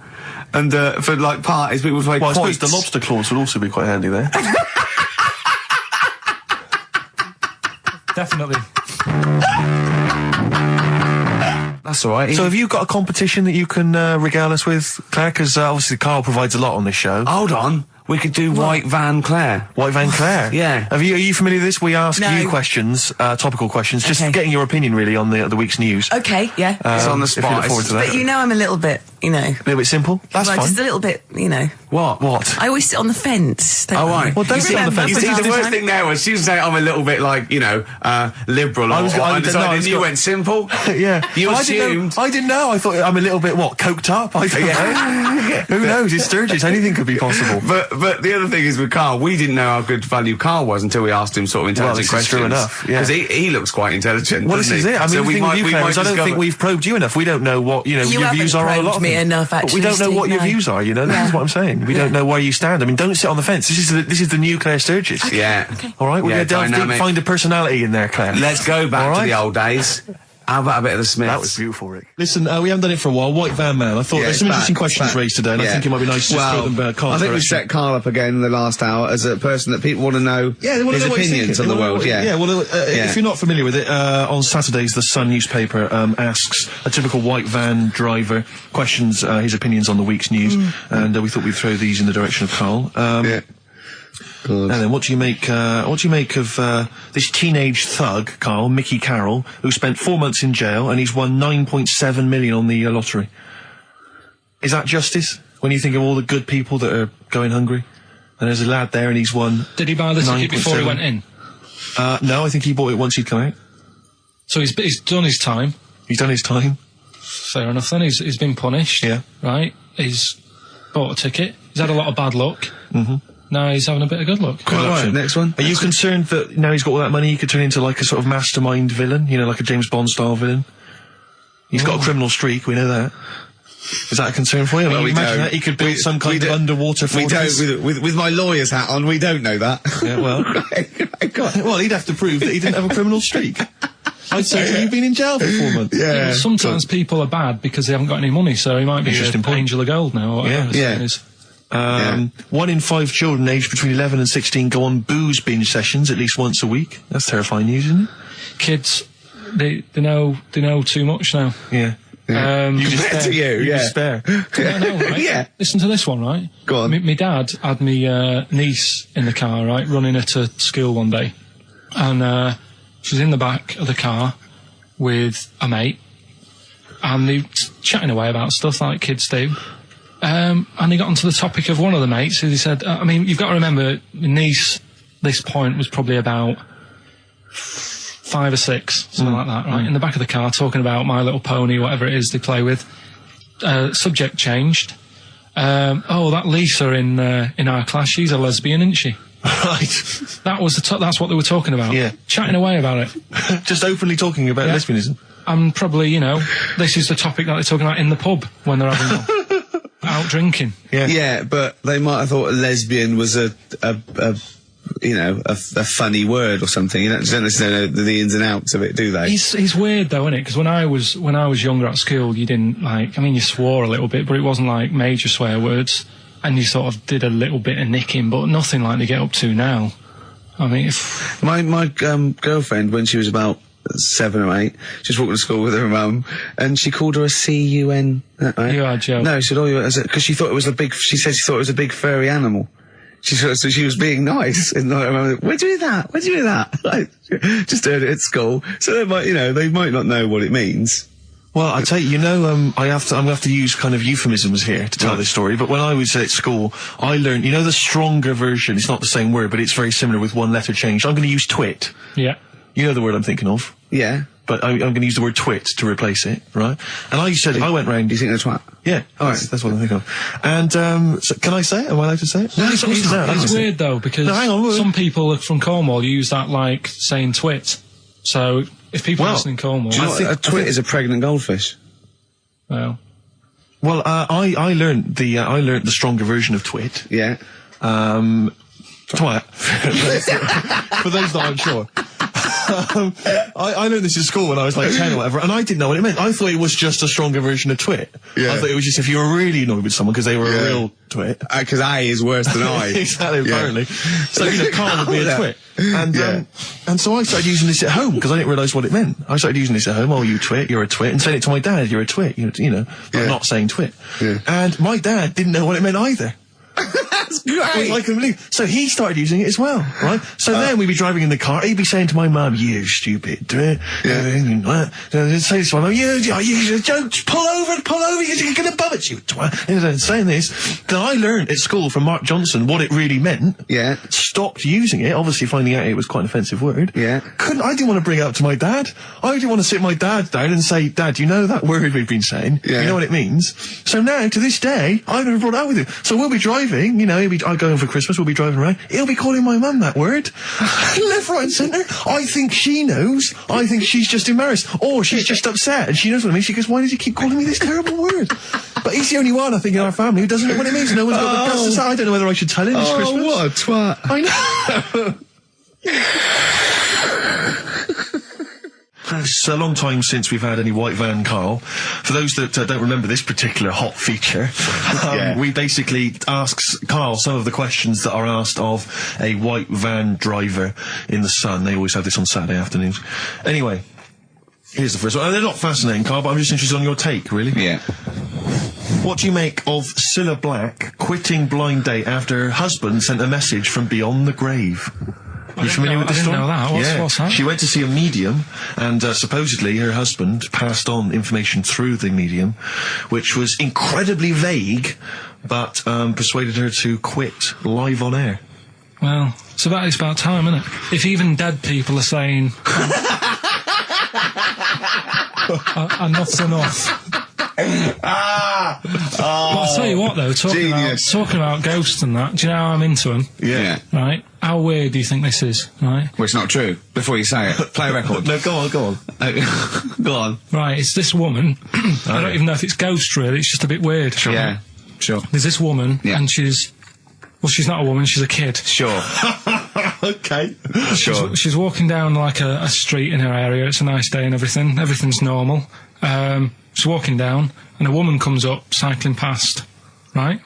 And for like parties, people play Well, I suppose quoits. the lobster claws would also be quite handy there. Definitely. That's all right. So have you got a competition that you can regale us with, Claire? Because obviously Carl provides a lot on this show. Hold on. We could do White Van Claire. White Van Claire. Yeah. Are you familiar with this? We ask No. you questions, topical questions, just Okay. getting your opinion really on the week's news. Okay, yeah. It's on the If you spot. look forward to that. But you know I'm a little bit, you know. A little bit simple. That's well, fine. just a little bit, you know. What? I always sit on the fence. Don't Oh, I? right. Well, don't You sit on the remember? fence. You see, But the you worst did- thing there was she was saying I'm a little bit like, you know, liberal or undecided, and you went simple. Yeah. You I assumed. didn't know. I thought I'm a little bit, coked up? I don't know. Who knows? It's Sturgis. Anything could be possible. But the other thing is with Carl, we didn't know how good value Carl was until we asked him sort of intelligent Well, this is questions. true enough, yeah. Because he looks quite intelligent. Well, this doesn't is he? it. I mean, So the thing with you, Claire, is I don't discover- think we've probed you enough. We don't know what, You your haven't views are on a lot probed of me things. enough, But we actually, don't know what Steve, your no. views are, This is what I'm saying. We don't know where you stand. I mean, don't sit on the fence. This is the new Claire Sturgis. Yeah. All right, we're Yeah, going to delve deep, dynamic. find a personality in there, Claire. Let's go back All to right. the old days. How about a bit of the Smiths? That was beautiful, Rick. Listen, we haven't done it for a while. White Van Man. I thought there's some interesting questions raised today, and I think it might be nice to just throw them Carl's I think we direction. set Carl up again in the last hour as a person that people want to know Yeah, they want to his know what he's opinions thinking. on the They wanna world. know Yeah. what- if you're not familiar with it, on Saturdays, the Sun newspaper asks a typical white van driver questions his opinions on the week's news, and we thought we'd throw these in the direction of Carl. Yeah. And then what do you make of this teenage thug, Carl, Mickey Carroll, who spent 4 months in jail and he's won 9.7 million on the lottery? Is that justice? When you think of all the good people that are going hungry? And there's a lad there and he's won... Did he buy the ticket before he went in? No, I think he bought it once he'd come out. So he's done his time. He's done his time. Fair enough then, he's been punished. Yeah. Right? He's bought a ticket. He's had a lot of bad luck. Mm-hmm. Now he's having a bit of good luck. Right, next one. Are you concerned that now he's got all that money, he could turn into like a sort of mastermind villain? You know, like a James Bond style villain? He's got a criminal streak, we know that. Is that a concern for you? I mean, we imagine don't. that he could build some kind of underwater fortress. We don't. With my lawyer's hat on, we don't know that. Yeah, well. Well, he'd have to prove that he didn't have a criminal streak. I'd say you've been in jail for 4 months. Yeah. Sometimes people are bad because they haven't got any money, so he might be an angel of gold now, or whatever his name is. 1 in 5 children aged between 11 and 16 go on booze binge sessions at least once a week. That's terrifying news, isn't it? Kids, they know too much now. Yeah. You despair. I know, right? Yeah. Listen to this one, right? Go on. My dad had me niece in the car, right, running her to school one day, and she was in the back of the car with a mate, and they were chatting away about stuff like kids do. And he got onto the topic of one of the mates, who he said, I mean, you've got to remember, my niece, this point, was probably about 5 or 6, something like that, right? In the back of the car, talking about My Little Pony, whatever it is they play with. Subject changed. That Lisa in our class, she's a lesbian, isn't she? Right. That was that's what they were talking about. Yeah. Chatting away about it. Just openly talking about lesbianism. And probably, this is the topic that they're talking about in the pub when they're having out drinking. Yeah. Yeah, but they might have thought a lesbian was a funny word or something. You don't necessarily know the ins and outs of it, do they? It's weird though, isn't it? Because when I was younger at school, you didn't you swore a little bit, but it wasn't like major swear words, and you sort of did a little bit of nicking, but nothing like they get up to now. I mean, my girlfriend, when she was about 7 or 8, she was walking to school with her mum, and she called her a C-U-N. Right? You are joking. No, she said, because she thought it was she said she thought it was a big furry animal. So she was being nice, and I remember, where'd you hear that? Where'd you hear that? Like, just heard it at school. So they might not know what it means. Well, I tell you, I'm gonna have to use kind of euphemisms here to tell this story, but when I was at school, I learned, the stronger version, it's not the same word, but it's very similar with one letter changed. I'm gonna use twit. Yeah. You know the word I'm thinking of? Yeah. But I'm going to use the word twit to replace it, right? And I went round... Do you think that's twat? Yeah. Alright. That's what I'm thinking of. And, so can I say it? Am I allowed to say it? No, it's weird though, because some people from Cornwall use that like saying twit. So, if people listen in Cornwall... Do you know what, a twit is a pregnant goldfish? Well, I learned the stronger version of twit. Yeah. Twat. For those that aren't sure. I learned this in school when I was like 10 or whatever, and I didn't know what it meant. I thought it was just a stronger version of twit. Yeah. I thought it was just if you were really annoyed with someone because they were a real twit. Because I is worse than I. Exactly, apparently. So, Carl would be a twit. And so I started using this at home because I didn't realise what it meant. I started using this at home. Oh, you twit, you're a twit. And saying it to my dad, you're a twit, but not saying twit. Yeah. And my dad didn't know what it meant either. That's great. I couldn't believe. So he started using it as well, right? So then we'd be driving in the car, he'd be saying to my mum, you stupid, say this to my mum, you don't pull over, you're gonna bum it, you twat. And saying this, then I learned at school from Mark Johnson what it really meant. Yeah. Stopped using it, obviously finding out it was quite an offensive word. Yeah. I didn't want to bring it up to my dad. I didn't want to sit my dad down and say, Dad, you know that word we've been saying? Yeah. You know what it means? So now, to this day, I've never brought it up with him. So we'll be driving, I go home for Christmas, we'll be driving around, he'll be calling my mum that word. Left, right and centre. I think she knows. I think she's just embarrassed. Or she's just upset and she knows what it means. She goes, why does he keep calling me this terrible word? But he's the only one, I think, in our family who doesn't know what it means. No one's got the guts to say. I don't know whether I should tell him this Christmas. Oh, what a twat. I know. It's a long time since we've had any white van, Carl. For those that don't remember this particular hot feature, we basically ask Carl some of the questions that are asked of a white van driver in the Sun. They always have this on Saturday afternoons. Anyway, here's the first one. They're not fascinating, Carl, but I'm just interested on your take, really. Yeah. What do you make of Cilla Black quitting Blind Date after her husband sent a message from beyond the grave? You familiar with this story? I didn't know that. What's that? She went to see a medium, and supposedly her husband passed on information through the medium, which was incredibly vague, but persuaded her to quit live on air. Well, it's about time, isn't it? If even dead people are saying, enough's enough. But I'll tell you what, though, talking about ghosts and that, do you know how I'm into them? Yeah. Right? How weird do you think this is, right? Well, it's not true. Before you say it, play a record. No, go on. Go on. Right, it's this woman. I don't even know if it's ghost, really. It's just a bit weird. Sure. Yeah, sure. There's this woman, Yeah. and she's not a woman, she's a kid. Sure. Okay. Sure. She's walking down, like, a street in her area. It's a nice day and everything. Everything's normal. She's walking down, and a woman comes up, cycling past, right?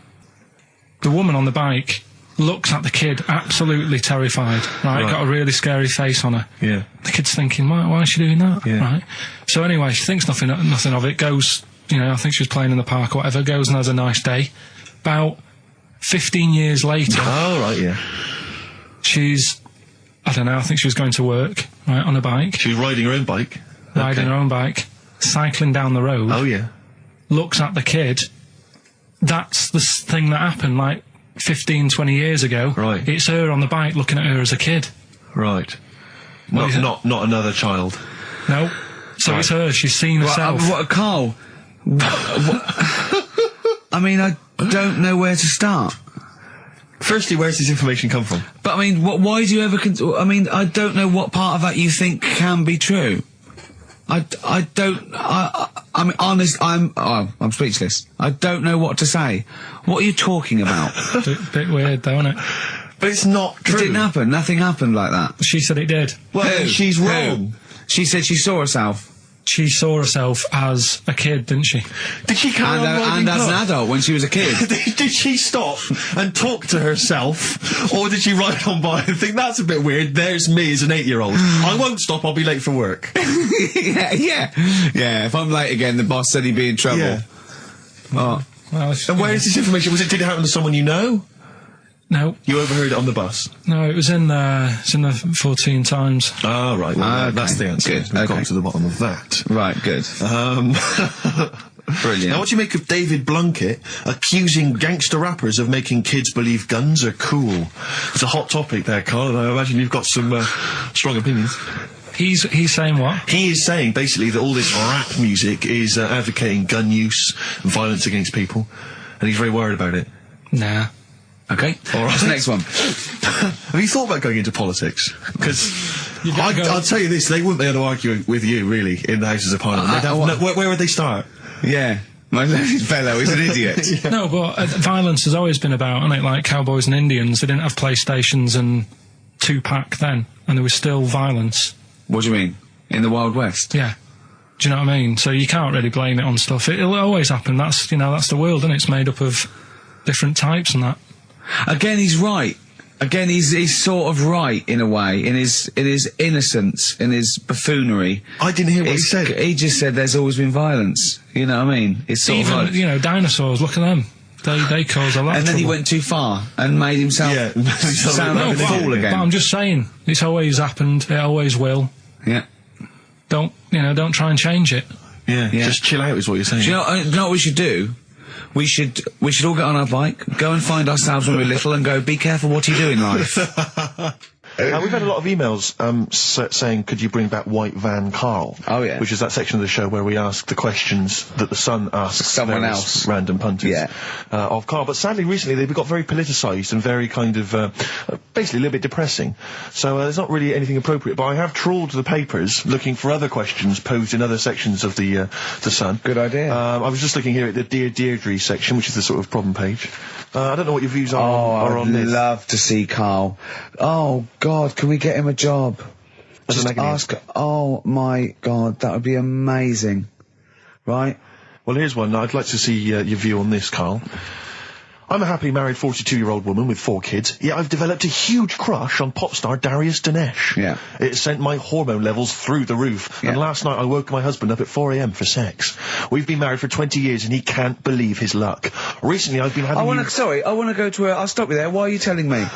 The woman on the bike looks at the kid, absolutely terrified, right? Got a really scary face on her. Yeah. The kid's thinking, why is she doing that? Yeah. Right? So anyway, she thinks nothing of it, goes, I think she was playing in the park or whatever, goes and has a nice day. About 15 years later... Oh, right, yeah. She's, I don't know, I think she was going to work, right, on a bike. She was riding her own bike. Riding her own bike, cycling down the road. Oh, yeah. Looks at the kid. That's the thing that happened, like, 15, 20 years ago. Right. It's her on the bike looking at her as a kid. Right. Not another child. No. So it's her. She's seen herself. Carl? I mean, I don't know where to start. Firstly, where's this information come from? But I mean, why do you ever? I mean, I don't know what part of that you think can be true. I mean, honest. I'm speechless. I don't know what to say. What are you talking about? Bit weird, though, isn't it? But it's not true. It didn't happen. Nothing happened like that. She said it did. Well, she's wrong. She said she saw herself. She saw herself as a kid, didn't she? Did she carry on riding and as an adult when she was a kid. Did she stop and talk to herself, or did she ride on by and think, that's a bit weird, there's me as an 8-year-old. I won't stop, I'll be late for work. Yeah, if I'm late again, the boss said he'd be in trouble. Yeah. Oh. Well, and where is this information? Did it happen to someone you know? No. You overheard it on the bus? No, it was in the 14 Times. Oh, right. Well, okay. that's the answer. Good. We've Okay. got to the bottom of that. Right, good. Brilliant. Now, what do you make of David Blunkett accusing gangster rappers of making kids believe guns are cool? It's a hot topic there, Carl, and I imagine you've got some strong opinions. He's saying what? He is saying, basically, that all this rap music is advocating gun use and violence against people, and he's very worried about it. Nah. Okay. All right. What's the next one? Have you thought about going into politics? Because I'll tell you this, they wouldn't be able to argue with you, really, in the Houses of Parliament. Where would they start? Yeah. My fellow is an idiot. Yeah. No, but violence has always been about, isn't it? Like cowboys and Indians, they didn't have PlayStations and Tupac then, and there was still violence. What do you mean? In the Wild West? Yeah. Do you know what I mean? So you can't really blame it on stuff. It'll always happen. That's the world, and it's made up of different types and that. Again, he's right. Again, he's sort of right in a way, in his innocence, in his buffoonery. I didn't hear what he said. He just said there's always been violence. You know what I mean? It's sort Even, of like, dinosaurs, look at them. They cause a lot and of then he trouble. went too far and made himself sound like a fool But again. I'm just saying, it's always happened, it always will. Yeah. Don't try and change it. Yeah, just chill out is what you're saying. Do you know what we should do? We should all get on our bike, go and find ourselves when we're little and go, be careful what you do in life. We've had a lot of emails saying, could you bring back White Van Karl? Oh, yeah. Which is that section of the show where we ask the questions that the Sun asks Someone various else. random punters of Karl. But sadly, recently, they've got very politicised and very kind of, basically a little bit depressing. So there's not really anything appropriate. But I have trawled the papers looking for other questions posed in other sections of the Sun. Good idea. I was just looking here at the Dear Deirdre section, which is the sort of problem page. I don't know what your views are on this. I'd love to see Karl. Oh, God, can we get him a job? As an Just agony. ask. Oh, my God, that would be amazing. Right? Well, here's one. I'd like to see your view on this, Karl. I'm a happily married 42-year-old woman with 4 kids, yet I've developed a huge crush on pop star Darius Dinesh. Yeah. It sent my hormone levels through the roof, and last night I woke my husband up at 4 a.m. for sex. We've been married for 20 years and he can't believe his luck. Recently I've been having I want to go to I'll stop you there. Why are you telling me?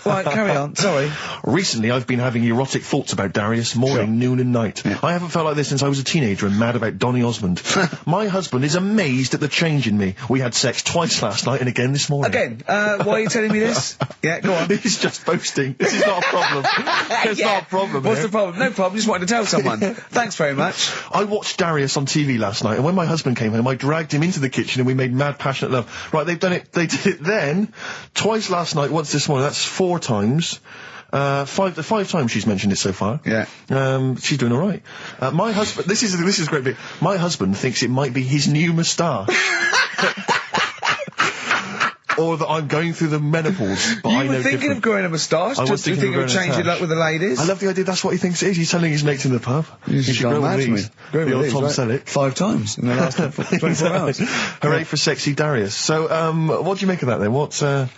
Right, carry on. Sorry. Recently, I've been having erotic thoughts about Darius morning, noon and night. Yeah. I haven't felt like this since I was a teenager and mad about Donny Osmond. My husband is amazed at the change in me. We had sex twice last night and again this morning. Again, why are you telling me this? Yeah, go on. He's just boasting. This is not a problem. It's not a problem. What's here. the problem? No problem, just wanted to tell someone. Thanks very much. I watched Darius on TV last night, and when my husband came home, I dragged him into the kitchen and we made mad, passionate love. Right, they did it then, twice last night, once this morning. That's 4 times. 5 times she's mentioned it so far. Yeah. She's doing alright. My husband, this is a great bit. My husband thinks it might be his new moustache. Or that I'm going through the menopause, but I know You were thinking of growing a moustache? I was thinking of growing a change it moustache. up with the ladies? I love the idea, that's what he thinks it is. He's telling his mates in the pub. You should grow mad with to me. these. Grow The with old these, Tom right? Selleck. 5 times in the last 24 hours. Hooray for sexy Darius. So, what do you make of that then? What are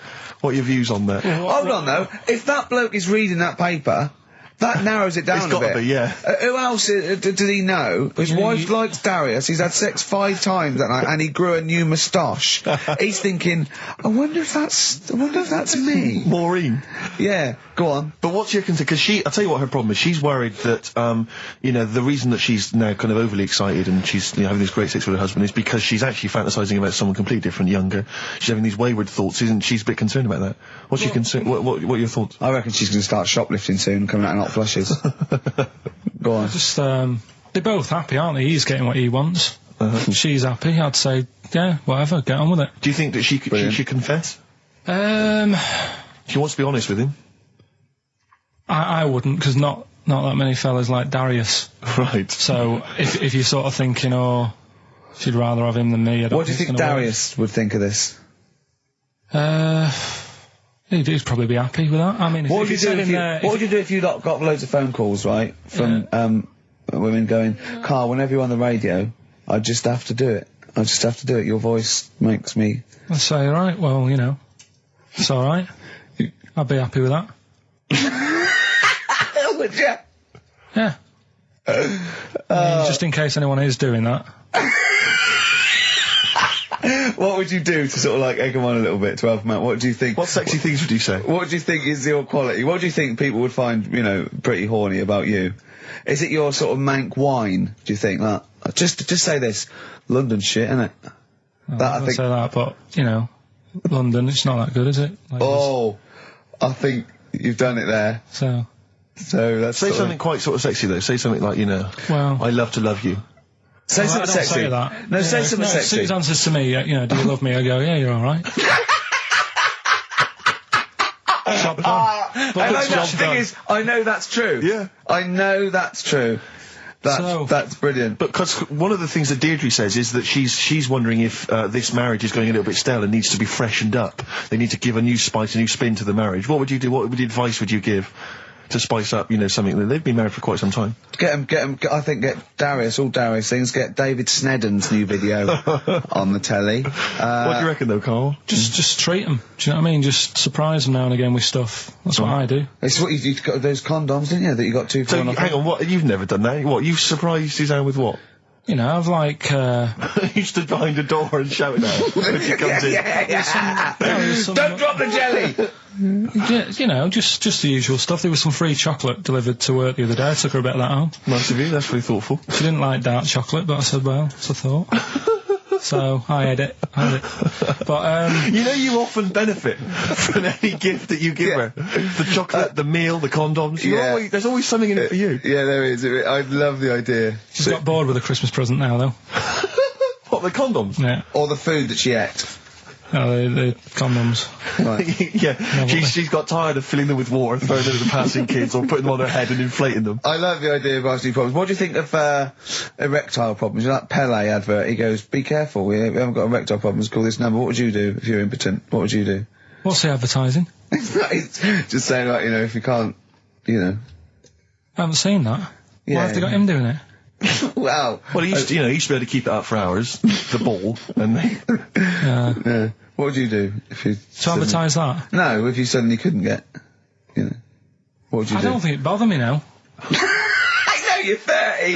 your views on that? Hold on though, if that bloke is reading that paper, that narrows it down It's a gotta bit. be, yeah. Who else did he know? His wife likes Darius, he's had sex 5 times that night, and he grew a new moustache. He's thinking, I wonder if that's me. Maureen. Yeah, go on. But what's your concern? Because I'll tell you what her problem is. She's worried that, the reason that she's now kind of overly excited and she's, having this great sex with her husband is because she's actually fantasizing about someone completely different, younger. She's having these wayward thoughts, isn't she? She's a bit concerned about that. What's your concern? What are your thoughts? I reckon she's going to start shoplifting soon and coming out in hot flushes. Go on. Just, they're both happy, aren't they? He's getting what he wants. She's happy. I'd say, yeah, whatever, get on with it. Do you think that she should confess? She wants to be honest with him. I wouldn't, because not that many fellas like Darius. Right. So, if you're sort of thinking, oh, she'd rather have him than me, I don't What do you think Darius would think of this? He'd probably be happy with that. I mean, What would you do if you got loads of phone calls, right, from women going, Karl, whenever you're on the radio, I just have to do it. I just have to do it. Your voice makes me... I'd say, alright, well, it's alright. I'd be happy with that. Would you? Yeah. I mean, just in case anyone is doing that. What would you do to sort of like egg them on a little bit, to help them out? What do you think... What sexy things would you say? What do you think is your quality? What do you think people would find, pretty horny about you? Is it your sort of mank wine, do you think? Like, just say this. London shit, innit? I think say that, but, London, it's not that good, is it? Oh, I think you've done it there. So that's Say something quite sort of sexy though. Say something like, well, I love to love you. Say something sexy. Say that. No, say something sexy. Sue's answers to me, do you love me? I go, yeah, you're alright. And the thing is, I know that's true. Yeah. I know that's true. That's brilliant. But because one of the things that Deirdre says is that she's wondering if this marriage is going a little bit stale and needs to be freshened up. They need to give a new spice, a new spin to the marriage. What would you do? What advice would you give to spice up, something that they've been married for quite some time? I think get Darius, all Darius things, get David Snedden's new video on the telly. What do you reckon though, Karl? Just treat them. Do you know what I mean? Just surprise them now and again with stuff. That's what I do. It's what you got those condoms, didn't you, that you got 2 for So, 1 off? hang on, what? You've never done that? What? You've surprised Suzanne with what? I've like, You stood behind a door and shouted at her when she comes in. Don't drop the jelly! yeah, just the usual stuff. There was some free chocolate delivered to work the other day. I took her a bit of that home. Nice of you, that's really thoughtful. She didn't like dark chocolate, but I said, well, that's a thought. So, I had it. But, you often benefit from any gift that you give her. The chocolate, the meal, the condoms. There's always something in it for you. Yeah, there is. I love the idea. She's got bored with a Christmas present now, though. What, the condoms? Yeah. Or the food that she ate. No, the condoms. Right. Yeah, she's got tired of filling them with water, throwing them at the passing kids, or putting them on her head and inflating them. I love the idea of asking problems. What do you think of erectile problems? That Pele advert, he goes, be careful, we haven't got erectile problems, call this number. What would you do if you're impotent? What would you do? What's the advertising? Just saying, like, if you can't, I haven't seen that. Yeah. Why have they got him doing it? Wow. Well, he used to, he used to be able to keep it up for hours, the ball, and Yeah. What would you do if you... To advertise that? No, if you suddenly couldn't get, What would you do? I don't think it'd bother me now. I know you're 30.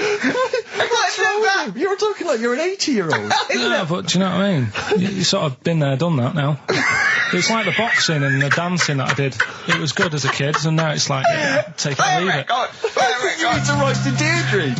You're talking like you're an 80-year-old. No, but do you know what I mean? You sort of been there, done that now. It's like the boxing and the dancing that I did. It was good as a kid, and now it's like, take it or leave it. You need to write to Deirdre.